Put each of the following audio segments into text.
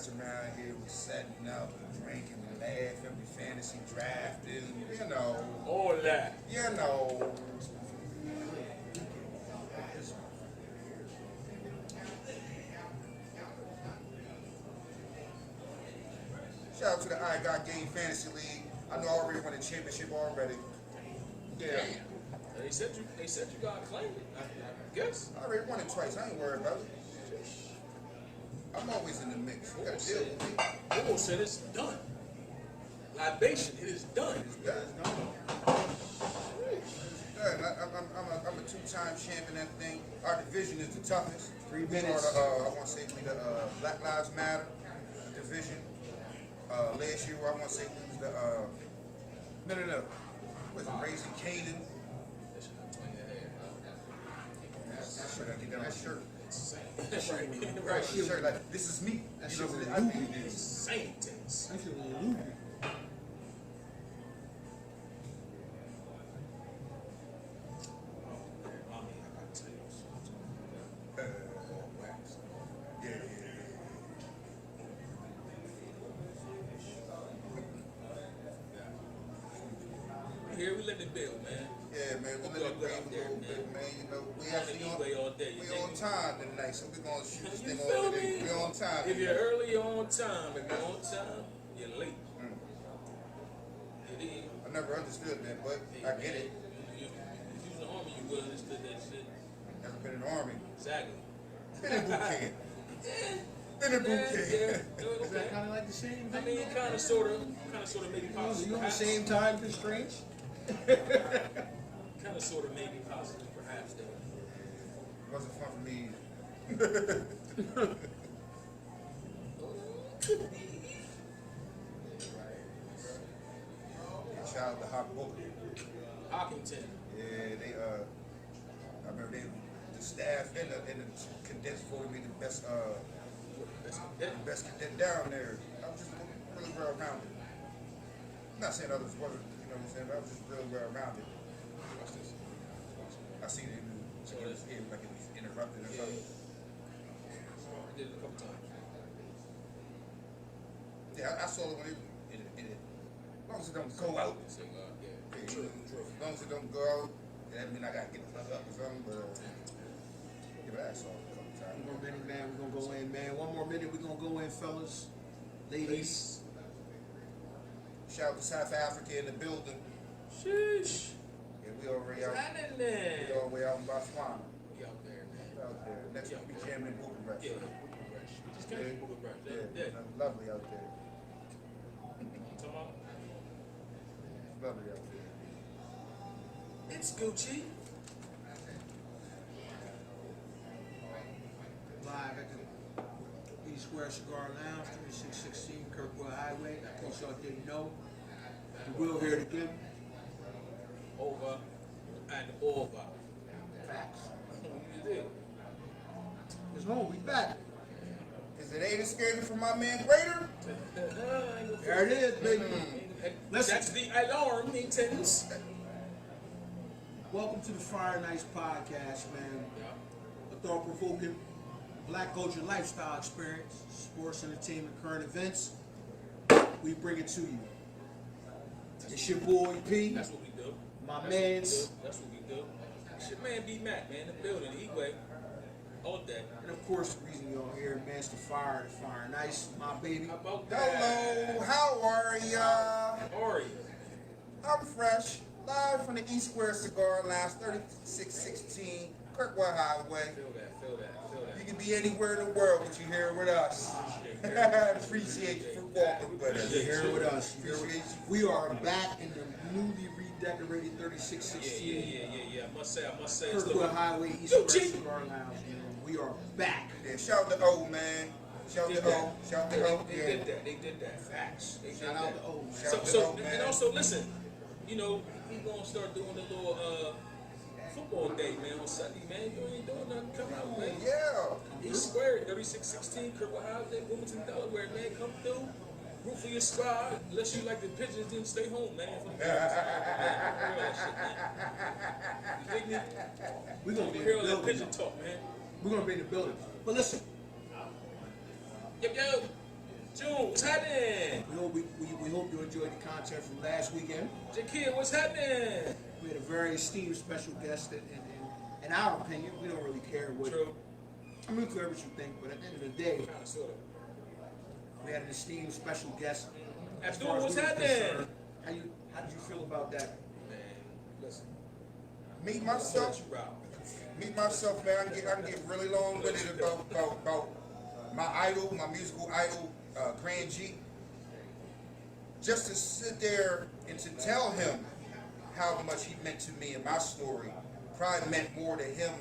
guys around here was setting up, drinking, laughing, we fantasy drafting, you know. All that. You know. Shout out to the I Got Game Fantasy League. I know I already won a championship already. Yeah. They said you gotta claim it. I guess. I already won it twice. I ain't worried about it. I'm always in the mix. You gotta deal with me. Bull said it's done. Libation, it is done. It's done. It's done. I'm a two-time champion. That thing. Our division is the toughest. 3 minutes. I want to say we the Black Lives Matter division. Last year, I want to say we was the no. Was it Raising Canaan? I get that on my shirt. Right. Shirt like this is me. That You shit know, was I think loopy. it is. Saints. That shit was loopy. Here we let it build, man. Yeah, man, we let it breathe a little bit, man. You know, we actually all day. we on time tonight, so we're gonna shoot this You thing feel over me? there. We on time. If you're early, you're on time. If you're on time, you're late. It is. I never understood that, but I get it. If you was in the army, you would have understood that shit. Never been in the army. Exactly. Been in boot camp. Been in boot camp. Is that kind of like the same I thing? mean, kind of, sort of, maybe possible. You on the same time constraints? Kind of, sort of, maybe possible, perhaps. Though. Wasn't fun for me. Shout out to Hawk Booker. Hockington. Yeah, they I remember the staff and the cadets voted me the best cadet down there. I was just really well rounded. I'm not saying others wasn't, you know what I'm saying, but I was just really well rounded. Watch this. I seen it, like it was interrupted or something. I did it a couple times. Yeah, I saw it when it as long as it don't go out. So, Yeah, true. As long as it don't go out, that mean I gotta get the fuck up or something, but yeah, but I saw it a couple times. One more minute, man. We're going to go in, man. One more minute. We're going to go in, fellas. Ladies. Shout out to South Africa in the building. Sheesh. Yeah, we already out. Got in there. We all the way out in Botswana. We out there, man. Out there. Next week we came in Bucharest. Yeah, Bucharest. We just came from Bucharest. Yeah. Lovely out there. Come on. Lovely out there. It's Gucci. Live at the E Square Cigar Lounge, 3616 Kirkwood Highway. In case y'all didn't know, we will hear it again. Over and over. Facts. You did. It's home. We back. Is it 8 scared from my man Greater? There it is, baby. Listen. That's the alarm, Nintendo. Welcome to the Fire Nights podcast, man. A thought-provoking black culture lifestyle experience, sports, entertainment, current events. We bring it to you. It's your boy P. That's what we do. My man's. That's what we do. It's your man B Mac, man. The building, E-Way. All day. And of course, the reason y'all here, man, it's the Fire Nights, my baby. How about that? Hello, how are ya? How are you? I'm fresh. Live from the E Square Cigar Lounge, 3616 Kirkwood Highway. Feel that. You can be anywhere in the world, but you're here with us. Appreciate you for walking with us. You're here with us. Appreciate you. We are back in the newly redecorated 3616 Yeah. I must say. It's Kirkwood Highway, East Square Cigar Lounge. We are back. Yeah, shout out to O, man. Shout out to O. Shout out to O. They did that. Facts. They did Shout that. out to O, man. Shout out to O, man. And also, listen. You know, we gonna start doing a little football day, man, on Sunday, man. You ain't doing nothing. Come out, man. Yeah. East Square, 3616 Kirkwood Highway, Wilmington, Delaware, man. Come through. Root for your squad. Unless you like the Pigeons, then stay home, man. For the you dig me? We're gonna be in Hear the all that building. pigeon talk, man. We're gonna be in the building. But listen, Yo. June, what's happening? We hope you enjoyed the content from last weekend. Jakir, what's happening? We had a very esteemed special guest that, in our opinion, we don't really care what. True. I mean, care what you think, but at the end of the day, Kind of, sort of. we had an esteemed special guest. As Abdul, far as what's we were happening? concerned. How did you feel about that? Man, listen. Meet I'll let myself. you rock. Meet myself, man. I can get really long-winded about my idol, my musical idol, Grand G. Just to sit there and to tell him how much he meant to me and my story probably meant more to him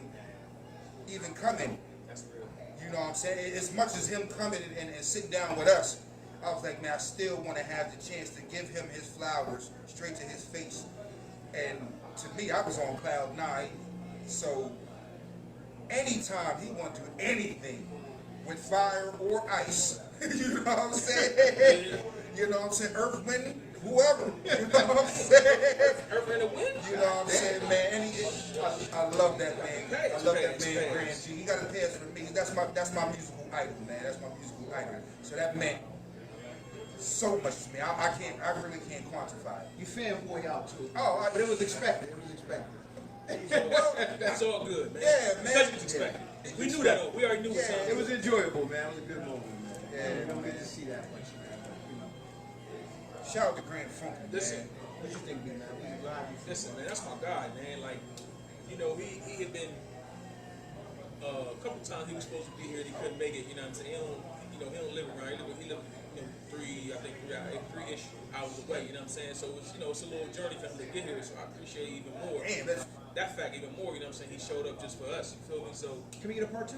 even coming. That's real. You know what I'm saying? As much as him coming and sitting down with us, I was like, man, I still want to have the chance to give him his flowers straight to his face. And to me, I was on cloud 9. So anytime he want to do anything with fire or ice, you know what I'm saying? You know what I'm saying? Earth, wind, whoever. You know what I'm saying? Earth and the wind? You know what I'm saying, man? I love that man. I love that man, Grand G. He got a pass for me. That's my musical idol, man. That's my musical idol. So that meant so much to me. I really can't quantify it. You fanboy out too. Oh, but it was expected. It was expected. That's all good, man. Yeah, man. Because it was expected. We knew that. We already knew Yeah, something. It was enjoyable, man. It was a good moment, man. Yeah, You don't get to see that much, man. But, you know. Shout out to Grand Funk, man. Listen, What you think, man? listen, man. That's my guy, man. Like, you know, he had been a couple times he was supposed to be here. He couldn't make it. You know what I'm saying? He don't live around. He live three-ish hours away. You know what I'm saying? So it's it's a little journey for him to get here. So I appreciate it even more. Damn, That fact even more. You know what I'm saying? He showed up just for us. You feel me? So Can we get a part 2?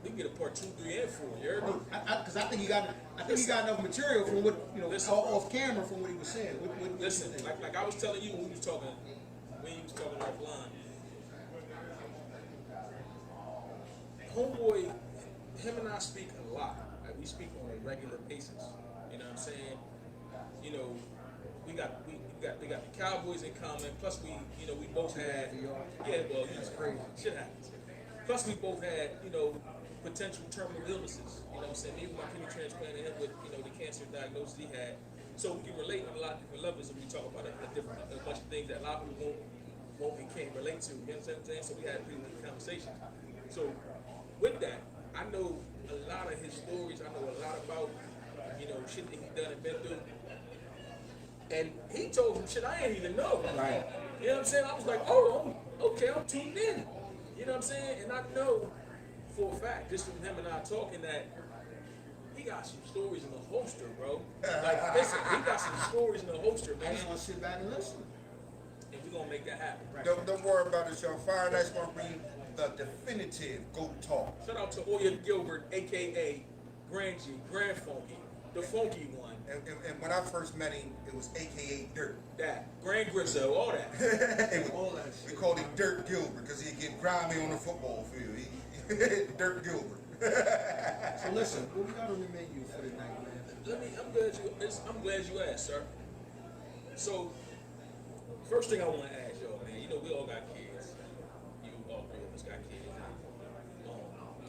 we can get a part 2, 3, and 4. You heard me? Because I think he got enough material from what Listen. off camera from what he was saying. What Listen, you think? like I was telling you when you was talking offline. Homeboy, him and I speak a lot. Like we speak on a regular basis. You know what I'm saying? You know, we got the Cowboys in common. Plus we both had it's crazy. Shit happens. Plus we both had potential terminal illnesses. You know what I'm saying? Me with my kidney transplant and him with the cancer diagnosis he had. So we can relate on a lot of different levels, and we talk about a bunch of things that a lot of people won't and can't relate to. You know what I'm saying? So we had a pretty good conversation. So with that, I know a lot of his stories. I know a lot about shit that he done and been through. And he told some shit I ain't even know. Right. You know what I'm saying? I was like, oh, okay, I'm tuned in. You know what I'm saying? And I know for a fact, just from him and I talking, that he got some stories in the holster, bro. Like, listen, he got some stories in the holster, I man. just want to sit back and listen. And we're going to make that happen. Right. Don't worry about it, y'all. Fire Night's gonna bring the definitive GOAT talk. Shout out to Oya Gilbert, a.k.a. Grand G, Grand Funky, the funky one. And when I first met him, it was AKA Dirt. That. Grand Grizzo, all that. All that We shit. called him Dirt Gilbert because he'd get grimy on the football field. Dirt Gilbert. So listen, what we got on the menu for tonight, man? I'm glad you asked, sir. So, first thing I want to ask y'all, man, we all got kids. You all three of us got kids.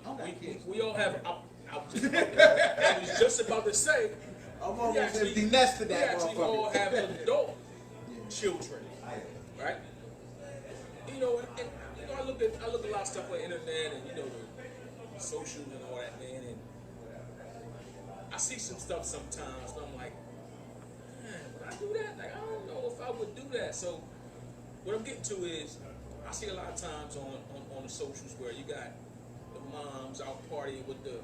I got kids. We all have. I was just about to say. I'm we almost actually- empty nested We that actually all motherfucker. have adult children, right? And I look at a lot of stuff on the internet and the socials and all that, man, and I see some stuff sometimes, and I'm like, man, would I do that? Like, I don't know if I would do that. So what I'm getting to is, I see a lot of times on the socials where you got the moms out partying with the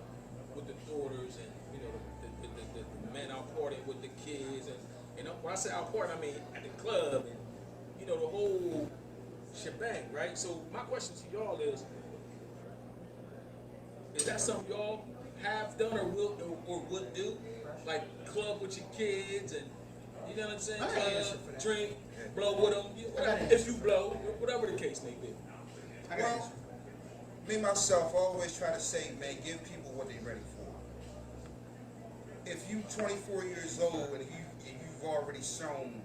daughters, and the men out partying with the kids, and when I say out partying, I mean at the club, and the whole shebang, right? So my question to y'all is that something y'all have done or would do? Like club with your kids, and you know what I'm saying? I got an answer for that. Drink, blow with them, if you blow, whatever the case may be. I got an answer. Me, myself, I always try to say, man, give people what they're ready for. If you 24 years old and you've already shown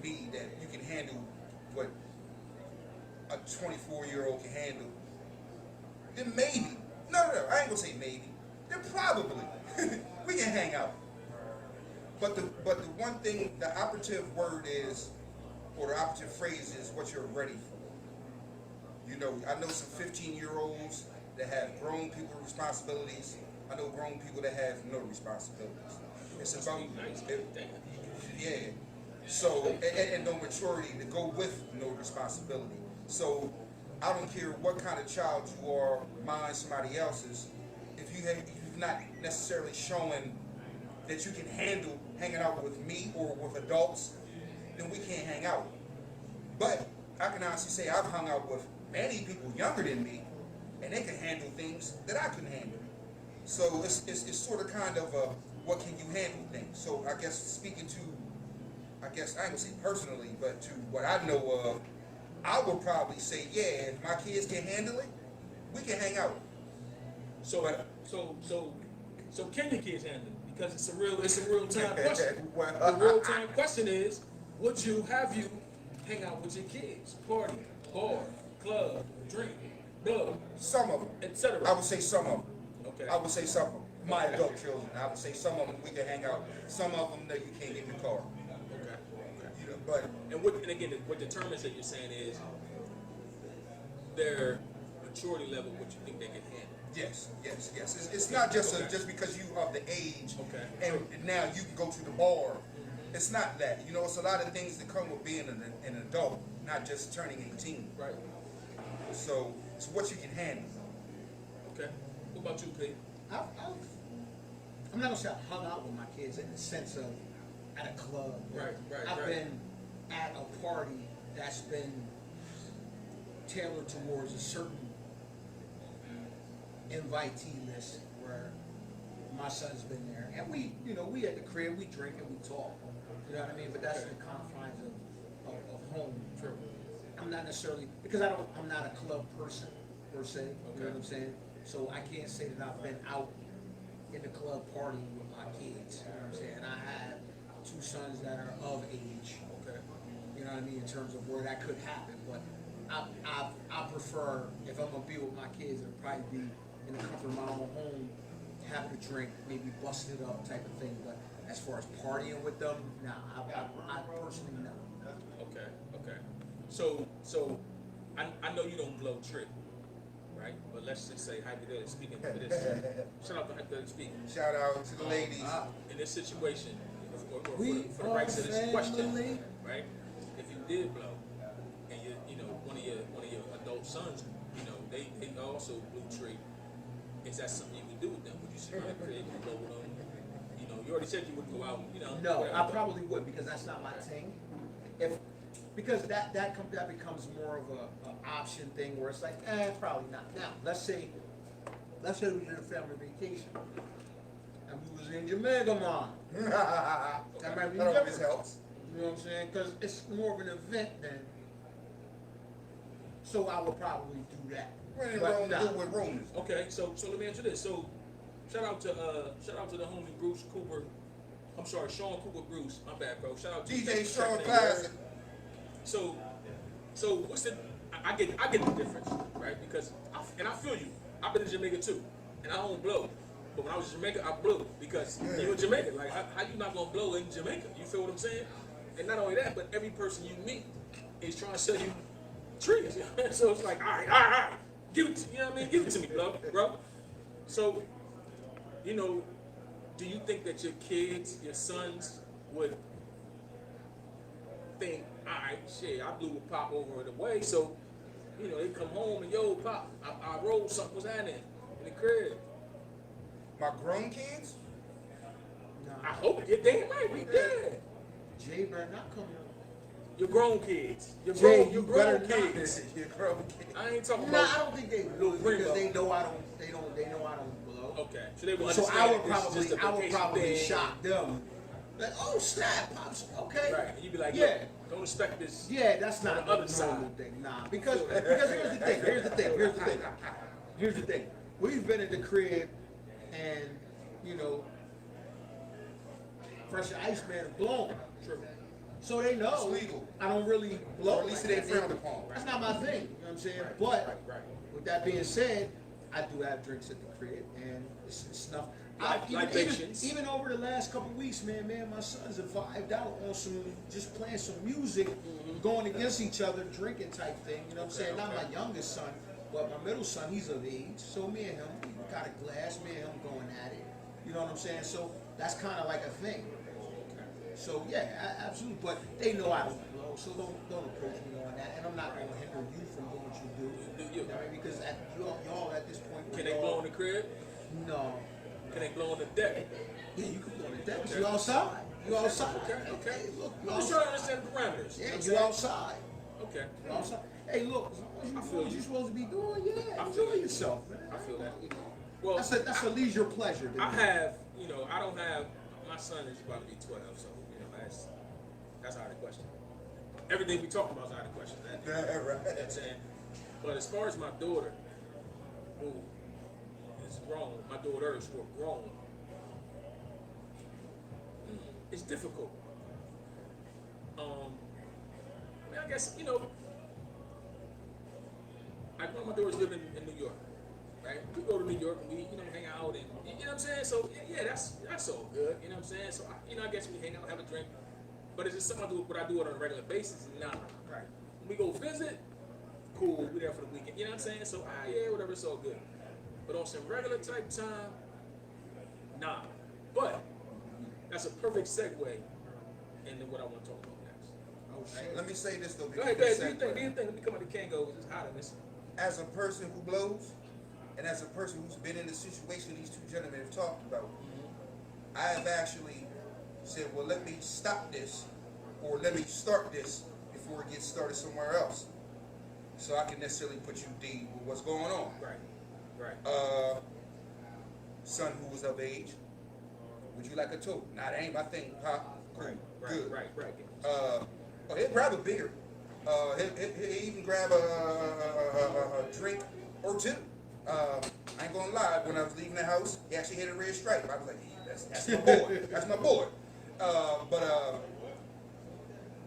me that you can handle what a 24-year-old can handle, then maybe, no, I ain't gonna say maybe, then probably, we can hang out. But the one thing, the operative word is, or the operative phrase is what you're ready for. You know, I know some 15-year-olds that have grown people responsibilities. I know grown people that have no responsibilities. It's about yeah. So and no maturity to go with no responsibility. So I don't care what kind of child you are, mine, somebody else's. If you've not necessarily showing that you can handle hanging out with me or with adults, then we can't hang out. But I can honestly say I've hung out with many people younger than me, and they can handle things that I couldn't handle. So it's sort of kind of a what can you handle thing. So I guess speaking to, I ain't gonna say personally, but to what I know of, I would probably say, yeah, if my kids can handle it, we can hang out. So can your kids handle it? Because it's a real time question. The real time question is, would you hang out with your kids, party, bar, club, drink, club, Some of them, etc. I would say some of them. Okay. I would say some of them. My adult children, I would say some of them we can hang out. Some of them that you can't get in the car. Okay. You know, but And again, what determines that you're saying is their maturity level, what you think they can handle. yes. It's not just just because you of the age, Okay. and now you can go to the bar. It's not that. You know, it's a lot of things that come with being an adult, not just turning 18. Right. So it's what you can handle. Okay. What about you, Pete? I'm not gonna say I hung out with my kids in the sense of at a club. Right. I've been at a party that's been tailored towards a certain invitee list where my son's been there, and we at the crib, we drink and we talk. You know what I mean? But that's in the confines of home. True. I'm not necessarily because I'm not a club person per se. You know what I'm saying? So I can't say that I've been out in the club partying with my kids. You know what I'm saying? I have two sons that are of age. Okay. You know what I mean, in terms of where that could happen. But I prefer, if I'm gonna be with my kids, it'll probably be in the comfort of my own home, having a drink, maybe busting it up type of thing. But as far as partying with them, nah, I personally no. Okay. So I know you don't blow trick, right? But let's just say hypothetically speaking for this. Shout out to hypothetically speaking. Shout out to the ladies. In this situation, or for We the rights of this question, family. right? If you did blow, and one of your adult sons, they also blew trick, is that something you would do with them? Would you sit around the crib and blow with them? You already said you wouldn't go out. No, whatever, I but- probably would because that's not my thing. Because that becomes more of a option thing where it's like, probably not. Now, let's say we was in a family vacation and we was in Jamaica, man. That might be That always different. helps. You know what I'm saying? Because it's more of an event than. So I would probably do that. We're in But Rome nah. to do with Romans. Okay, so let me answer this. So shout out to the homie Bruce Cooper. I'm sorry, Sean Cooper Bruce. My bad, bro. Shout out to DJ you. Sean Classic. So what's the? I get the difference, right? Because I feel you. I've been to Jamaica too, and I don't blow. But when I was in Jamaica, I blew because you're in Jamaica. Like, how you not gonna blow in Jamaica? You feel what I'm saying? And not only that, but every person you meet is trying to sell you trees. So it's like, all right, give it to, you know what I mean? Give it to me, bro. So, do you think that your kids, your sons, would think, all right, shit, I blew a Pop over the way, so, they come home and, yo, Pop, I rolled something, what's happening in the crib? My grown kids? I hope they might be dead. Jay better not come. Your grown kids. Your Jay, you grown better not. kids. Your grown kids. I ain't talking Nah, about. I don't think they will because they know I don't. They know I don't blow. Okay, so they will So understand. I this is just a would vacation probably thing. shock them. Like, oh snap, pops. Okay. Right, and you'd be like, Yeah. yeah, don't expect this. Yeah, that's not On the the other other side. thing. Nah, because here's the thing. We've been at the crib, and Fresh Iceman is blown. True. So they know It's legal. I don't really blow. Or at least like it ain't that. frowned upon. That's not my thing. You know what I'm saying? Right, But right. with that being said, I do have drinks at the crib, and it's enough. Libations. Even over the last couple weeks, man, my sons have vibed out on some, just playing some music, going against each other, drinking type thing. You know what I'm saying? Not my youngest son, but my middle son, he's of age. So me and him, we got a glass, me and him going at it. You know what I'm saying? So that's kind of like a thing. So yeah, absolutely. But they know I don't blow, so don't approach me on that. And I'm not going to hinder you from doing what you do. You know what I mean? Because y'all at this point, Can they blow in the crib? No. Can they blow on the deck? Yeah, you can blow on the deck. You outside. You outside. Okay. Hey, look, I'm just trying to understand the parameters. yeah, Okay. you outside. Okay. You outside. Hey, look, as long as you I do feel what you. you're supposed to be doing, yeah, I enjoy feel you. yourself, man. I feel that. Well, That's a leisure pleasure. I have, I don't have, my son is about to be 12, so, that's out of the question. Everything we talk about is out of the question. You know what I'm saying? But as far as my daughter, who is grown, my daughters who are grown, it's difficult. I guess, like one of my daughters live in New York, right? We go to New York and we, hang out and, you know what I'm saying? So, yeah, that's all good, you know what I'm saying? So, I guess we hang out, have a drink. But is it something what I do on a regular basis? Nah. Right. When we go visit, cool, we're there for the weekend, you know what I'm saying? So, yeah, whatever, it's all good. But on some regular type time, nah. But that's a perfect segue into what I want to talk about next. Right? Let me say this though. Go ahead. Do you think? Let me come out the Kango. It's hot in this. As a person who blows, and as a person who's been in the situation these two gentlemen have talked about, I have actually said, well, let me stop this, or let me start this before it gets started somewhere else, so I can necessarily put you D with what's going on. Right. Son who was of age, would you like a tote? Nah, that ain't my thing, Pop. Cool. Good. Right. He'll grab a beer. He'll even grab a drink or two. I ain't gonna lie, when I was leaving the house, he actually hit a red stripe. I was like, that's my boy. That's my boy.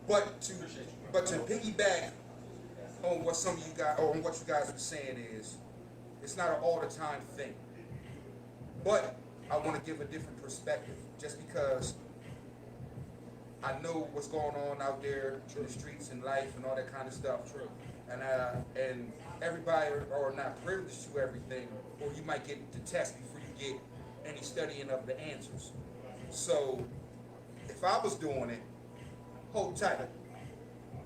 But to piggyback on what some of you guys, or on what you guys were saying is, it's not an all the time thing. But I want to give a different perspective, just because I know what's going on out there in the streets and life and all that kind of stuff. True. And everybody are not privileged to everything, or you might get the test before you get any studying of the answers. So if I was doing it, hold tight.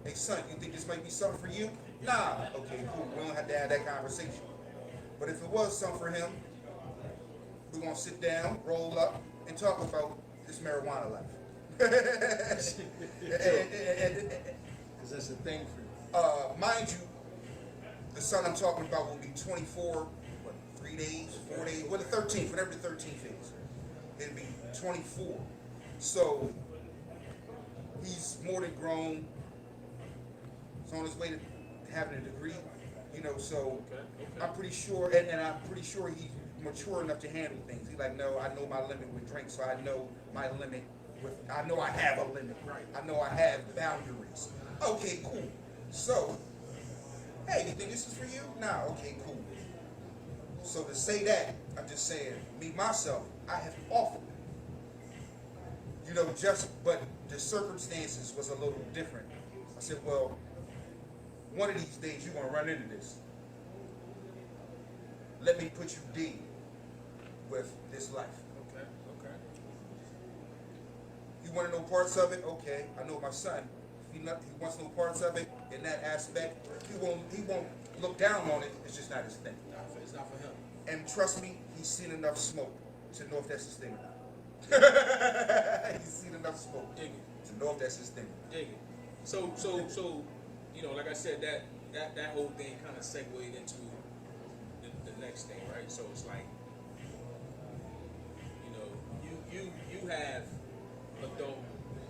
Hey son, you think this might be something for you? Nah. Okay, cool. We don't have to have that conversation. But if it was something for him, we're gonna sit down, roll up, and talk about this marijuana life. Because that's a thing for you. Mind you, the son I'm talking about will be 24, 3 days, 4 days, the 13th, whenever the 13th is. It'll be 24. So he's more than grown. He's on his way to having a degree, so Okay. I'm pretty sure, and I'm pretty sure he's mature enough to handle things. He's like, no, I know my limit with drink, so I know my limit I know I have a limit. Right. I know I have boundaries. Okay, cool. So, hey, you think this is for you? Nah, okay, cool. So to say that, I'm just saying, me, myself, I have offered. But the circumstances was a little different. I said, well, one of these days you're going to run into this. Let me put you D with this life. Okay. You want to know parts of it? Okay, I know my son. If he wants no parts of it in that aspect, he won't look down on it. It's just not his thing. It's not for him. And trust me, he's seen enough smoke to know if that's his thing or not. He's seen enough smoke Dig it. to know if that's his thing. Dig it. So, like I said, that whole thing kind of segued into the next thing, right? So it's like, you have adult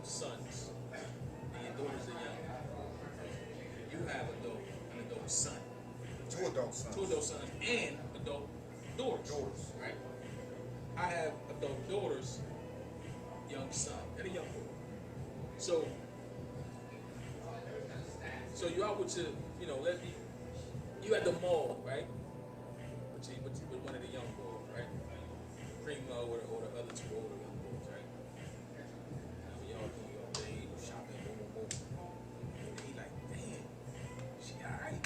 sons, and your daughters are young. You have an adult son. Two adult sons. Two adult sons and adult daughters. Right? I have adult daughters, young son, and a young daughter. So you out with your, you at the mall, right? With young boy, right? Primo or the other two older young boys, right? Y'all doing your thing, shopping, boom, boom, boom. And he like, damn, she alright.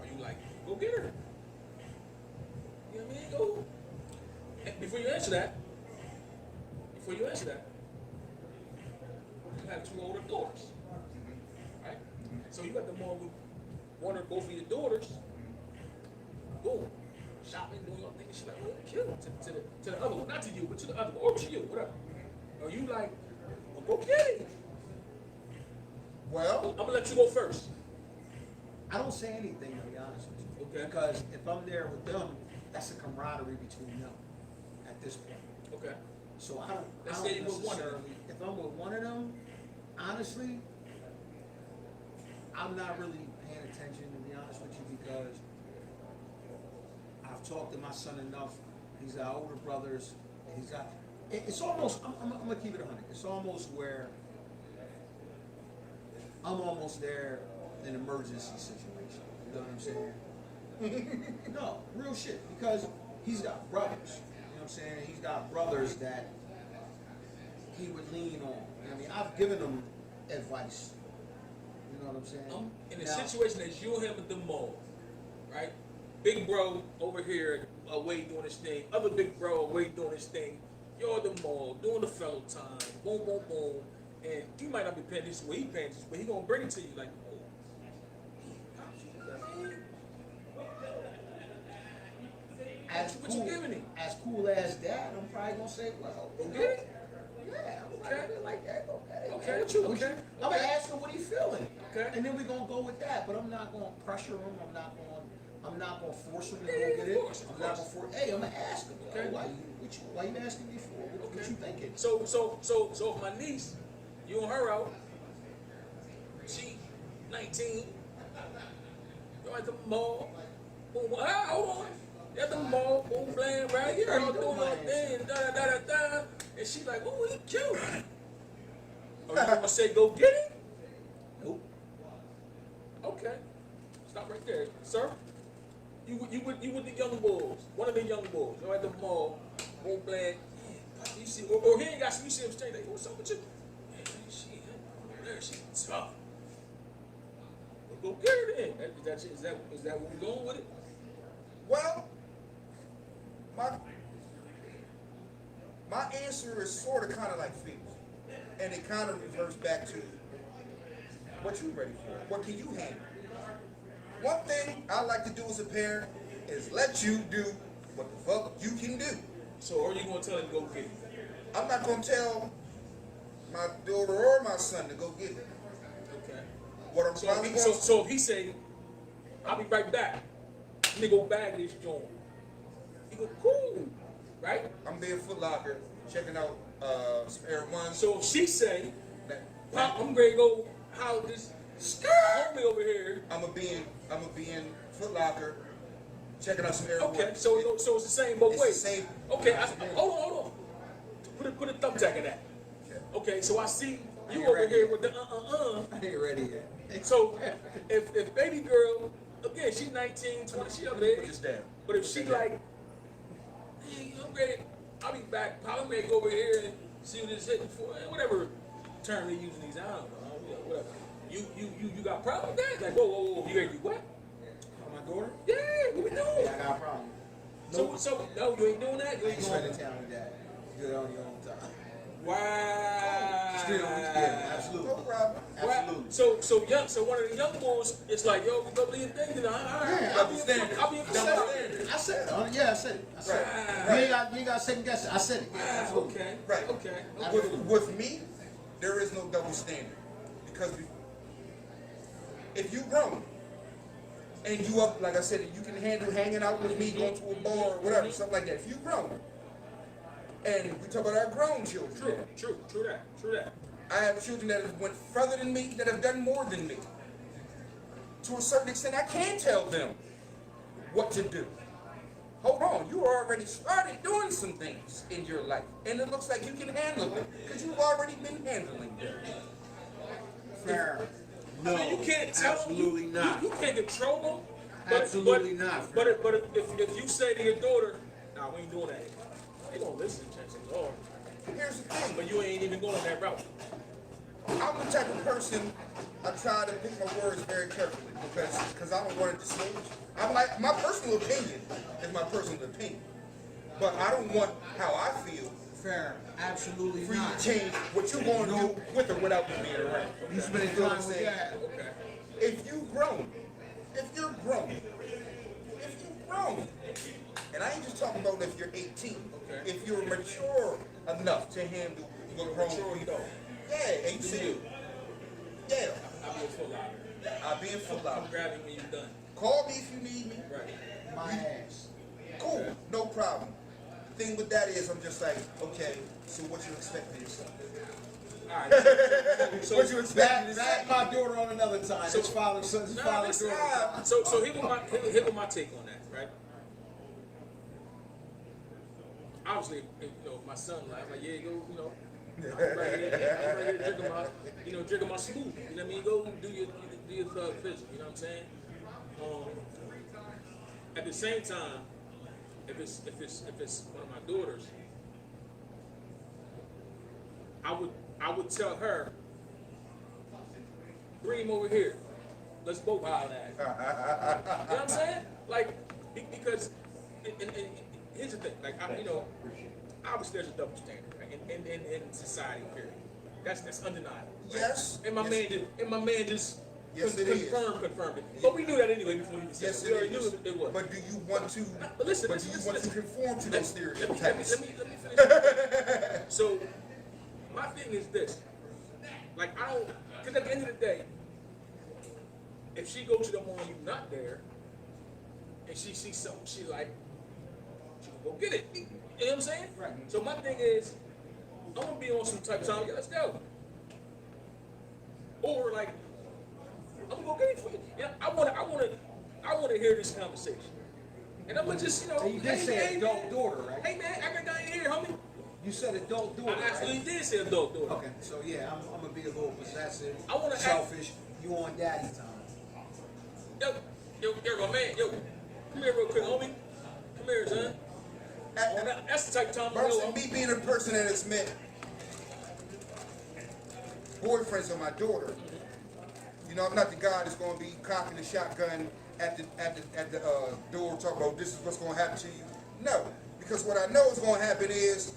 Are you like, go get her? You know what I mean? Go. And before you answer that, you have two older daughters, right? So you got the mom with one or both of your daughters, boom, shopping, doing your thing, and she's like, oh, kill to the other one, not to you, but to the other one, or to you, whatever. Are you like, well, go get it? Well, I'm gonna let you go first. I don't say anything, to be honest with you. Okay. Because if I'm there with them, that's a camaraderie between them at this point. Okay. So I Let's don't say you with one of them. necessarily, if I'm with one of them, honestly, I'm not really paying attention, to be honest with you, because I've talked to my son enough. He's got older brothers. He's got, it's almost, I'm gonna keep it 100. It's almost where I'm almost there in an emergency situation. You know what I'm saying? No, real shit. Because he's got brothers. You know what I'm saying? He's got brothers that he would lean on. You know what I mean? I've given him advice. You know what I'm saying? In a situation that's you and him at the mall, right? Big bro over here away doing his thing. Other big bro away doing his thing. You're at the mall doing the fellow time. Boom, boom, boom. And you might not be paying this way he paying this, but he gonna bring it to you like, oh, what you giving him? As cool as that, I'm probably gonna say, well, Go get it? yeah, I'm Okay. like that. Okay. Okay, what you? Okay. I'm gonna ask him what he's feeling. Okay. And then we're gonna go with that. But I'm not gonna pressure him. I'm not gonna force him to Yeah, go get of it. course, of I'm not course. gonna force. Hey, I'm gonna ask him. Okay. Why you asking me for? What you thinking? So if my niece, you and her out, she 19, you're at the mall, boom, hold on, you're at the mall, boom, playing right, you're all doing your thing, da, and she like, oh, he cute. Are you gonna say go get it? Nope. Okay, stop right there, sir. You with the young boys, one of the young boys, you're at the mall, boom, playing. You see, or he ain't got you see him straight like, what's up with you? Man, she's tough. Well, go get her then. Is that where we going with it? well, my answer is sort of kind of like Felix, and it kind of reverts back to what you ready for. What can you handle? One thing I like to do as a parent is let you do what the fuck you can do. So are you gonna tell him to go get it? I'm not gonna tell my daughter or my son to go get it. Okay. What I'm So probably if going so if he say, I'll be right back. Nigga go bag this joint. He go, cool, right? I'm being Foot Locker, checking out some Air Ones. So if she say, That- Pop, I'm ready to go how this homie over here. I'm gonna be in Foot Locker, checking out some Air Ones. Okay, so it's the same both It's the ways. same. Okay, hold on. Put a thumbtack in that. Okay, so I see you over here with the I ain't ready yet. So if baby girl, again, she's 19, 20, she up there. Put this down. But if she like, hey, I'm ready, I'll be back. I'm ready to go over here and see what it's hitting for, whatever term they're using these. I don't know, whatever. You got a problem with that? Like, whoa, you ready to do what? My daughter? Yeah, what we doing? Yeah, I got a problem. So no, you ain't doing that. You I ain't ain't going. spending time with that. Do it on your own time. Wow. Just do it on yeah, absolutely. No problem. Absolutely. So one of the young boys, it's like, yo, we go do your thing, and all right, Yeah, I'll be in I said it. I said it. You ain't got to second guess it. I said it. Yeah, absolutely. Okay. Right. Okay. With me, there is no double standard. Because if you grown, and you up, like I said, you can handle hanging out with me, going to a bar or whatever, something like that. If you grown, and we talk about our grown children. True that. I have children that have went further than me, that have done more than me. To a certain extent, I can tell them what to do. Hold on, you already started doing some things in your life, and it looks like you can handle them because you've already been handling them. Fair. I mean, you can't tell absolutely them. not. You can't control them. Absolutely not. But if you say to your daughter, "Nah, we ain't doing that," they gonna listen, chances are. Here's the thing. But you ain't even going that route. I'm the type of person, I try to pick my words very carefully because I don't want to dissuade. I'm like, my personal opinion is my personal opinion. But I don't want how I feel Fair. Absolutely for you not. to change what you're going to do with or without me being around. You spend feel what time I'm with saying? that. Okay. If you're grown, and I ain't just talking about if you're 18, Okay. if you're mature enough to handle what grown Mature people. adult. Yeah, 18. Yeah, I'll be a full out. I'll be in full I'm out. grabbing when you're done. Call me if you need me. Right. My ass. Cool, no problem. The thing with that is, I'm just like, okay, so what you expect me to say? All right. So, What you expect me to say? That my daughter on another time. So- It's father, son, Nah, father, listen, daughter. so here was my take on that, right? Obviously, my son, I'm like, yeah, go, I'm right here drinking my smoothie. You know what I mean? Go do your thug physical. You know what I'm saying? At the same time, if it's one of my daughters, I would tell her, bring him over here. Let's both holler at him. You know what I'm saying? Like, because, and here's the thing, like, obviously there's a double standard, right? In society, period. That's undeniable. Right? Yes. And my man just Yes, it is. confirmed it. But we knew that anyway before we even said Yes, it. We it already is. knew it was. But do you want to? But listen, do you want to conform to those let stereotypes? me finish. So, my thing is this. Like, because at the end of the day, if she goes to the mall and you're not there, and she sees something she like, she can go get it. You know what I'm saying? Right. So my thing is, I'm gonna be on some type of time, yeah, let's go. Or like, I'm gonna go get it for you. You know, I wanna hear this conversation. And I'm gonna just, And you did say adult daughter, right? Hey man, I got down here, homie. You said adult daughter, I actually right? did say adult daughter. Okay, so yeah, I'm gonna be a little possessive, I wanna selfish. You on daddy time. Yo, my man, come here real quick, homie. Come here, son. That's the type of time Versus I'm me being a person that has met boyfriends of my daughter. You know, I'm not the guy that's going to be cocking the shotgun at the door talking about this is what's going to happen to you. No, because what I know is going to happen is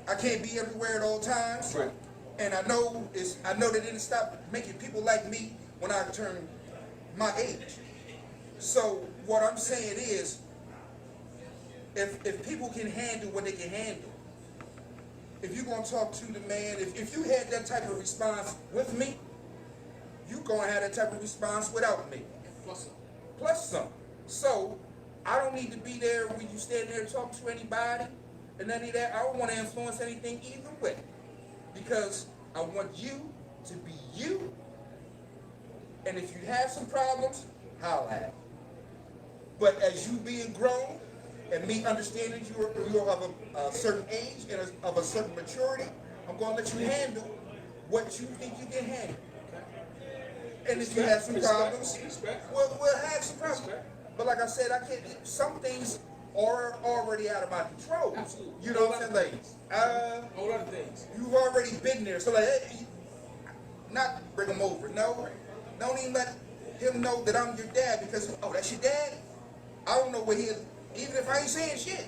I can't be everywhere at all times. Right. And I know they didn't stop making people like me when I turned my age. So what I'm saying is, if people can handle what they can handle, if you're gonna talk to the man, if you had that type of response with me, you're gonna have that type of response without me. Plus some. So I don't need to be there when you stand there and talk to anybody and none of that. I don't want to influence anything either way. Because I want you to be you. And if you have some problems, holler at me. But as you being grown and me understanding you're of a certain age and of a certain maturity, I'm going to let you handle what you think you can handle. And if you have some problems, we'll have some problems. But like I said, I can't. Some things are already out of my control. Absolutely. You know what I'm saying? Like, whole lot of things. you've already been there. So like, hey, not bring him over. No, don't even let him know that I'm your dad because that's your dad. I don't know what he is. Even if I ain't saying shit,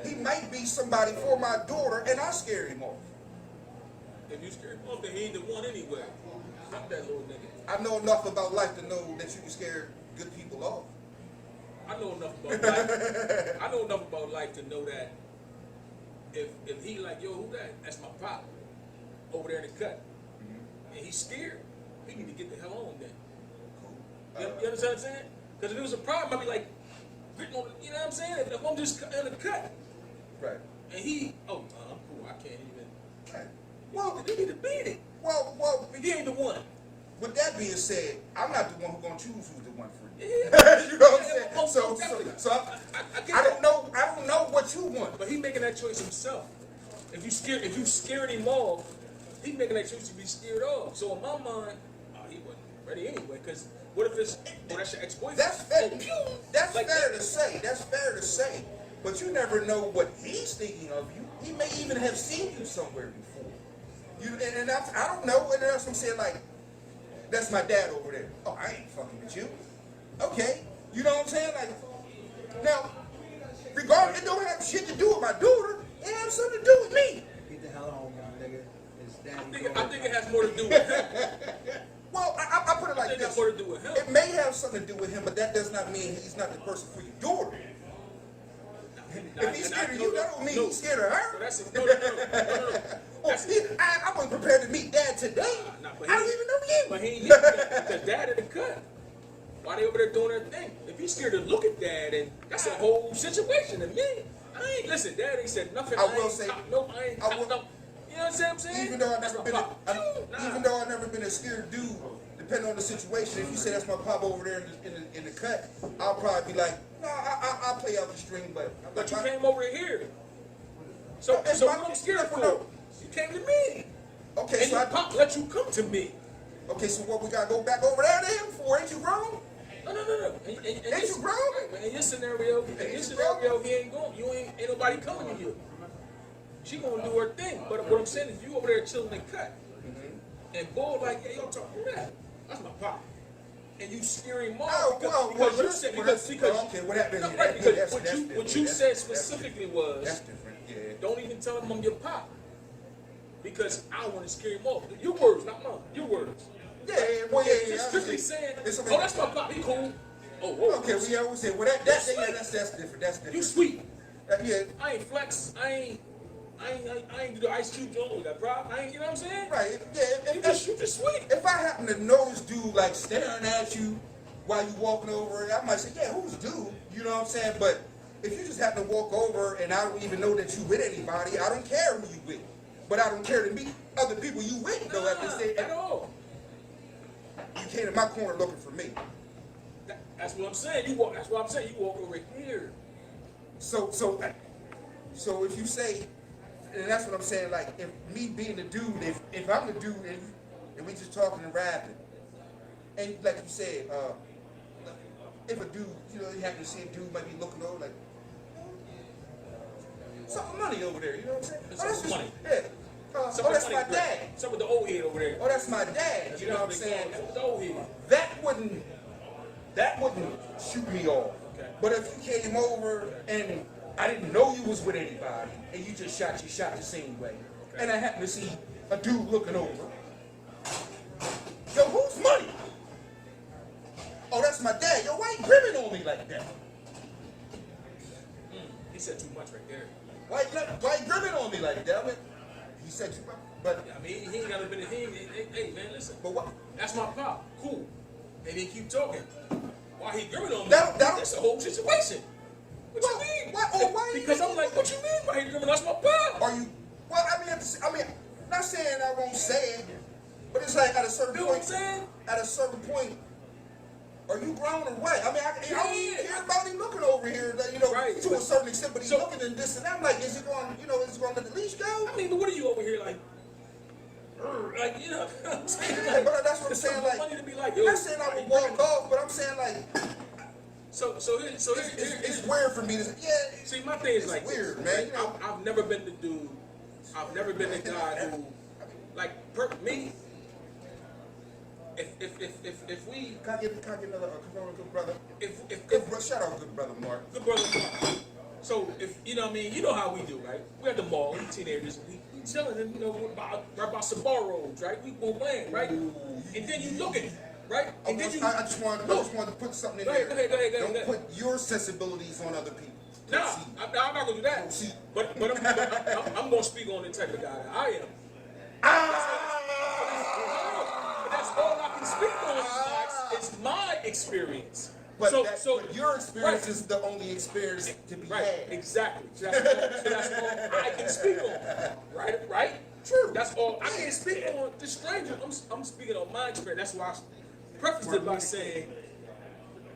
he might be somebody for my daughter, and I scare him off. If you scare him off, then he ain't the one anyway. Fuck that little nigga. I know enough about life to know that you can scare good people off. I know enough about life. I know enough about life to know that if he like, yo, who that? That's my pop. Over there in the cut. And he's scared. He need to get the hell on then. You understand what I'm saying? Because if it was a problem, I'd be like, you know what I'm saying? If I'm just in the cut. Right. And he, I'm cool. I can't even. Right. Well, He need to beat it. well, He ain't the one. with that being said, I'm not the one who's gonna choose who's the one for you. Yeah. You know what I'm saying? Oh, So definitely. I get I that. don't know what you want. But he making that choice himself. If you scared him off, he making that choice to be scared off. So in my mind, he wasn't ready anyway. Because What if it's, oh, that's your ex-boyfriend? That's fair. Oh, pew! That's Like fair that. to say. That's fair to say. But you never know what he's thinking of you. He may even have seen you somewhere before. And I don't know. And that's what I'm saying. Like, that's my dad over there. Oh, I ain't fucking with you. Okay. You know what I'm saying? Like, now, regardless, it don't have shit to do with my daughter. It has something to do with me. Get the hell on, young nigga. His daddy. I think it has more to do with him. Well, I put it like I think this. it's more to do with him. It may have something to do with him, but that does not mean he's not the person for your daughter. If he's scared of you, that don't mean he's scared of her. No. Oh, I wasn't prepared to meet Dad today. I don't even know you. But he ain't because Dad in the cut. Why they over there doing their thing? If he's scared to look at Dad, and that's a whole situation to me. I ain't listen. Dad ain't said nothing. I will say, no. I ain't. I will, no. You know what I'm saying? Even though I've never been a scared dude, depending on the situation. If you say that's my pop over there in the cut, I'll probably be like, no, I'll play out the string, but you came over here. So what I'm scared for? You came to me. Okay, and so your pop let you come to me. Okay, so what we gotta go back over there to him for? Ain't you grown? No. Ain't you grown? In your scenario, he ain't going. Ain't nobody coming to you. She gonna do her thing. But what I'm saying is, you over there chilling and cut, and Bull like, yeah, yo, talk to that. That's my pop. And you scaring mom because you said because okay, what happened? What you said specifically was that's different. Yeah. Don't even tell him I'm your pop because I want to scare him off. Your words, not mine. Your words. Yeah, well, yeah. Just strictly saying, oh, that's my pop. He cool. Oh. Okay, we always say, well, that's different. That's different. You sweet. Yeah. I ain't flex. I ain't do the Ice Cube joint with that problem. You know what I'm saying? Right. Yeah. You just sweet. If I happen to notice dude like staring at you while you walking over, I might say, yeah, who's dude? You know what I'm saying? But if you just happen to walk over and I don't even know that you with anybody, I don't care who you with. But I don't care to meet other people you with though. At all. You came in my corner looking for me. That's what I'm saying. That's what I'm saying. You walk over here. So if you say, and that's what I'm saying, like, if me being the dude, if I'm the dude and we just talking and rapping, and like you said, if a dude, you happen to see a dude might be looking over like, something money over there, you know what I'm saying? Something money. Yeah. That's my dad. Some with the old head over there. Oh, that's my dad, you know what I'm saying? With the old head. That wouldn't shoot me off. Okay. But if you came over and I didn't know you was with anybody, and you just shot the same way, and I happened to see a dude looking over, yo, who's money? Oh, that's my dad. Yo, why you gripping on me like that? He said too much right there. Why you gripping on me like that? I mean, he said too much, but I mean, he ain't gotta be. Hey, man, listen. But what? That's my pop. Cool. And he keep talking. Why he gripping on me? That's a whole situation. What you mean? Why because I'm like, what you mean? Why he gripping? That's my pop. Are you? Well, I mean, not saying I won't say it, but it's like at a certain You know what I'm saying? At a certain point, are you grown or what? I mean, I don't even care about him looking over here, right. To a certain extent, but he's looking at this and I'm like, is he going to let the leash go? I mean, but what are you over here like, you know what I'm saying? Yeah, but that's what I'm saying, like, funny to be like, I'm not saying I would walk off, but I'm saying, like, it's weird for me to say, yeah. See, my thing is like, weird, man. You know? I've never been the dude, I've never been the guy who, like, me, if we... Can I get another good brother? Shout out good brother Mark. Good brother Mark. So, if, you know what I mean, you know how we do, right? We at the mall, we teenagers, we chilling, and, right by Sabaros, right? We go playing, right? And then you looking, right? And then I just wanted to put something in there. Go ahead. Don't put your sensibilities on other people. Nah, I'm not going to do that. But I'm going to speak on the type of guy that I am. That's all I can speak on. It's my experience. But your experience is the only experience to be had. Exactly. So that's all I can speak on. Right? True. That's all I can't speak on the stranger. I'm speaking on my experience. That's why I prefaced it by saying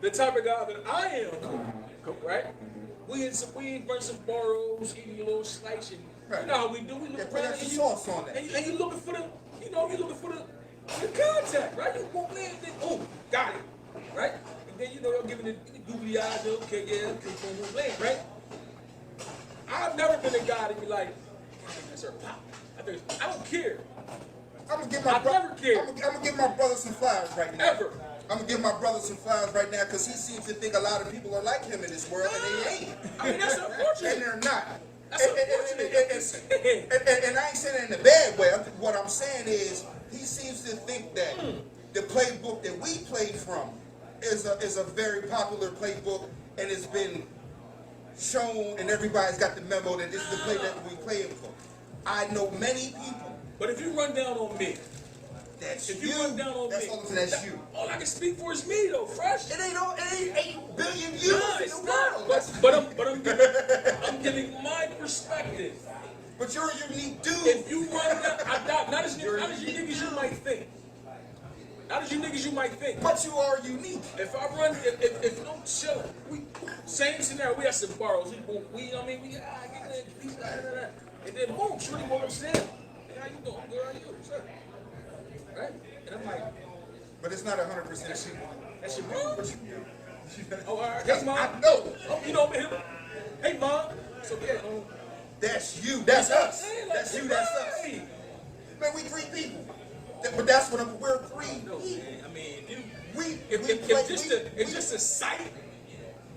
the type of guy that I am. Right? We run some borrows, eating a little slice, and you know how we do. We look around and sauce on that. And you looking for the, you're looking for the contact, right? You walk in and think, oh, got it. right? And then, you know, y'all giving the googly eyes, okay, yeah, okay, boom, boom, right? I've never been a guy to be like, that's her pop. I don't care. I'm gonna give my never cared. I'm gonna give my brother some flowers right now. Ever. I'm gonna give my brother some flowers right now because he seems to think a lot of people are like him in this world, and they ain't. I mean, that's unfortunate. And they're not. That's unfortunate. And I ain't saying it in a bad way. What I'm saying is he seems to think that the playbook that we played from is a very popular playbook, and it's been shown, and everybody's got the memo that this is the play that we playing for. I know many people. But if you run down on me, That's if you. you run down on That's me, all. That's you. all I can speak for is me, though, Fresh. It ain't 8 billion views Nah, in it's the not. world. But I'm giving my perspective. But you're a unique dude. If you run down, I doubt, not as you niggas you might think. Not as you niggas you might think. But you are unique. If I run, if no chill, same scenario. We had some borrows. We I mean, we get that piece, and then boom, shorty walk upstairs. Hey, how you doing? Good, how are you? What's up? Right? And I'm like, But it's not 100% that's you. your mom? What you do. Oh, all right. Hey, mom. I know. Oh, you know him. Hey, mom. So yeah. That's you. That's us. Hey, That's like, you. That's us. hey. Man, we 3 people. But that's what we're 3 No, people. man. I mean, If just a sight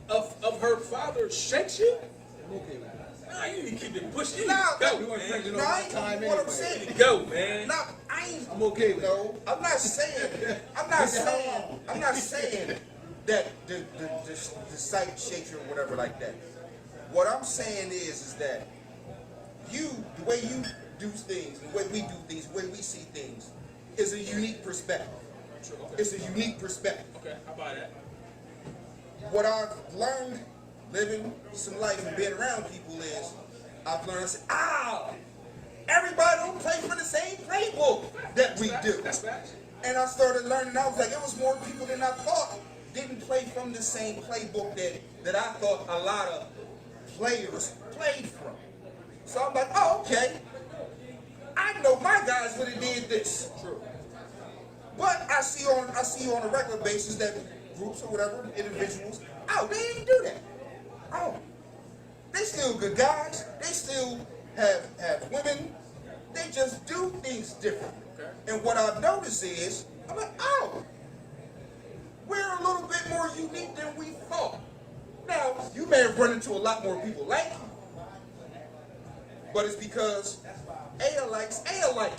of her father shakes you. Nah, you need to keep it pushing. Nah, Go, no, man. I ain't what I'm saying. Go, man. Nah, I ain't. I'm okay with No, I'm not saying that the site shakes you or whatever like that. What I'm saying is that the way you do things, the way we do things, the way we see things, is a unique perspective. True, okay. It's a unique perspective. Okay, how about that? What I've learned living some life and being around people is I've learned, I said, everybody don't play for the same playbook that we do. That's facts. And I started learning, I was like, it was more people than I thought didn't play from the same playbook that I thought a lot of players played from. So I'm like, oh, okay. I know my guys would have did this. True. But I see on a regular basis that groups or whatever, individuals, they didn't do that. They still good guys. They still have women. They just do things different. Okay. And what I've noticed is, I'm like, we're a little bit more unique than we thought. Now, you may have run into a lot more people like you, but it's because A likes A alike.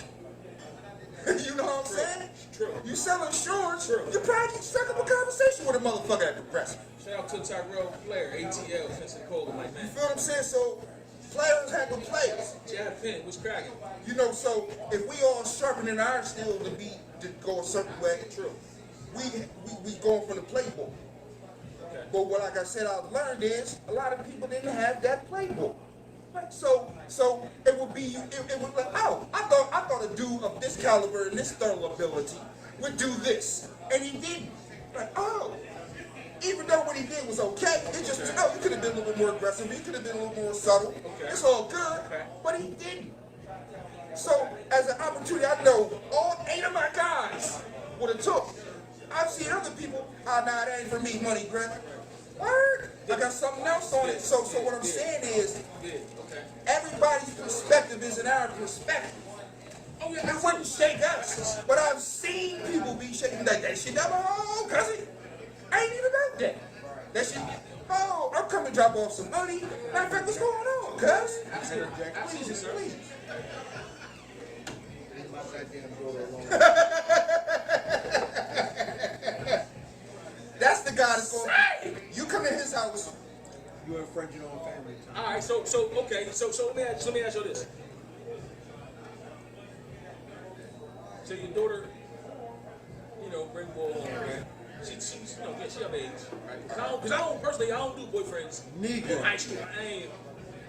You know what I'm saying? True. You sell insurance, True. you probably struck up a conversation with a motherfucker at the press. Shout out to Tyrell Flair, ATL, Pensacola, my man. You feel what I'm saying? So players hang with players. Chad Penn, what's cracking? You know, so if we all sharpening our steel to go a certain way, True. we going from the playbook. Okay. But what, like I said, I've learned is a lot of people didn't have that playbook. Right? So it would be it would like, I thought a dude of this caliber and this thorough ability would do this, and he didn't. Like, even though what he did was okay, it just you could have been a little bit more aggressive, you could have been a little more subtle. Okay. It's all good, but he didn't. So as an opportunity, I know all 8 of my guys would have took. I've seen other people, that ain't for me, money grab. Word. I got something else on it. So what I'm saying is, everybody's perspective isn't our perspective. Oh yeah, It wouldn't shake us. But I've seen people be shaking like that shit. Cousin, I ain't even about that. That shit. I'm coming to drop off some money. Matter of fact, what's going on, cuz? Please, please. Leave my goddamn daughter alone. That's the guy that's going. You come in his house. You infringe your own family time. all right, so let me ask you this. So your daughter, bring ball home, right? She's she of age, right? Because I don't do boyfriends Nigga. in high school.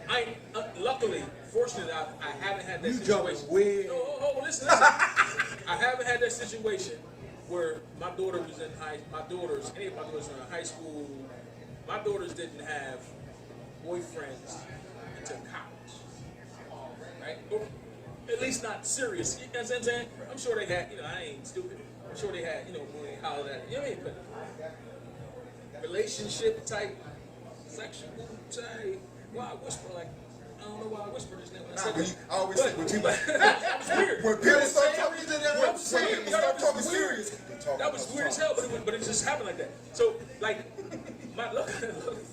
I ain't luckily, fortunately, I haven't had that You situation. jumping way. Listen. I haven't had that situation where my daughter was in any of my daughters were in high school. My daughters didn't have boyfriends until college, right? Or at least not serious. You know what I'm saying? I'm sure they had, I ain't stupid. I'm sure they had, when they hollered at it. You know what I mean? But relationship type, sexual type, why whisper like, I don't know why I whispered his name. I always say when people, that was weird. when people start talking to them, when people start talking serious, that was weird as hell, but it just happened like that. So, like,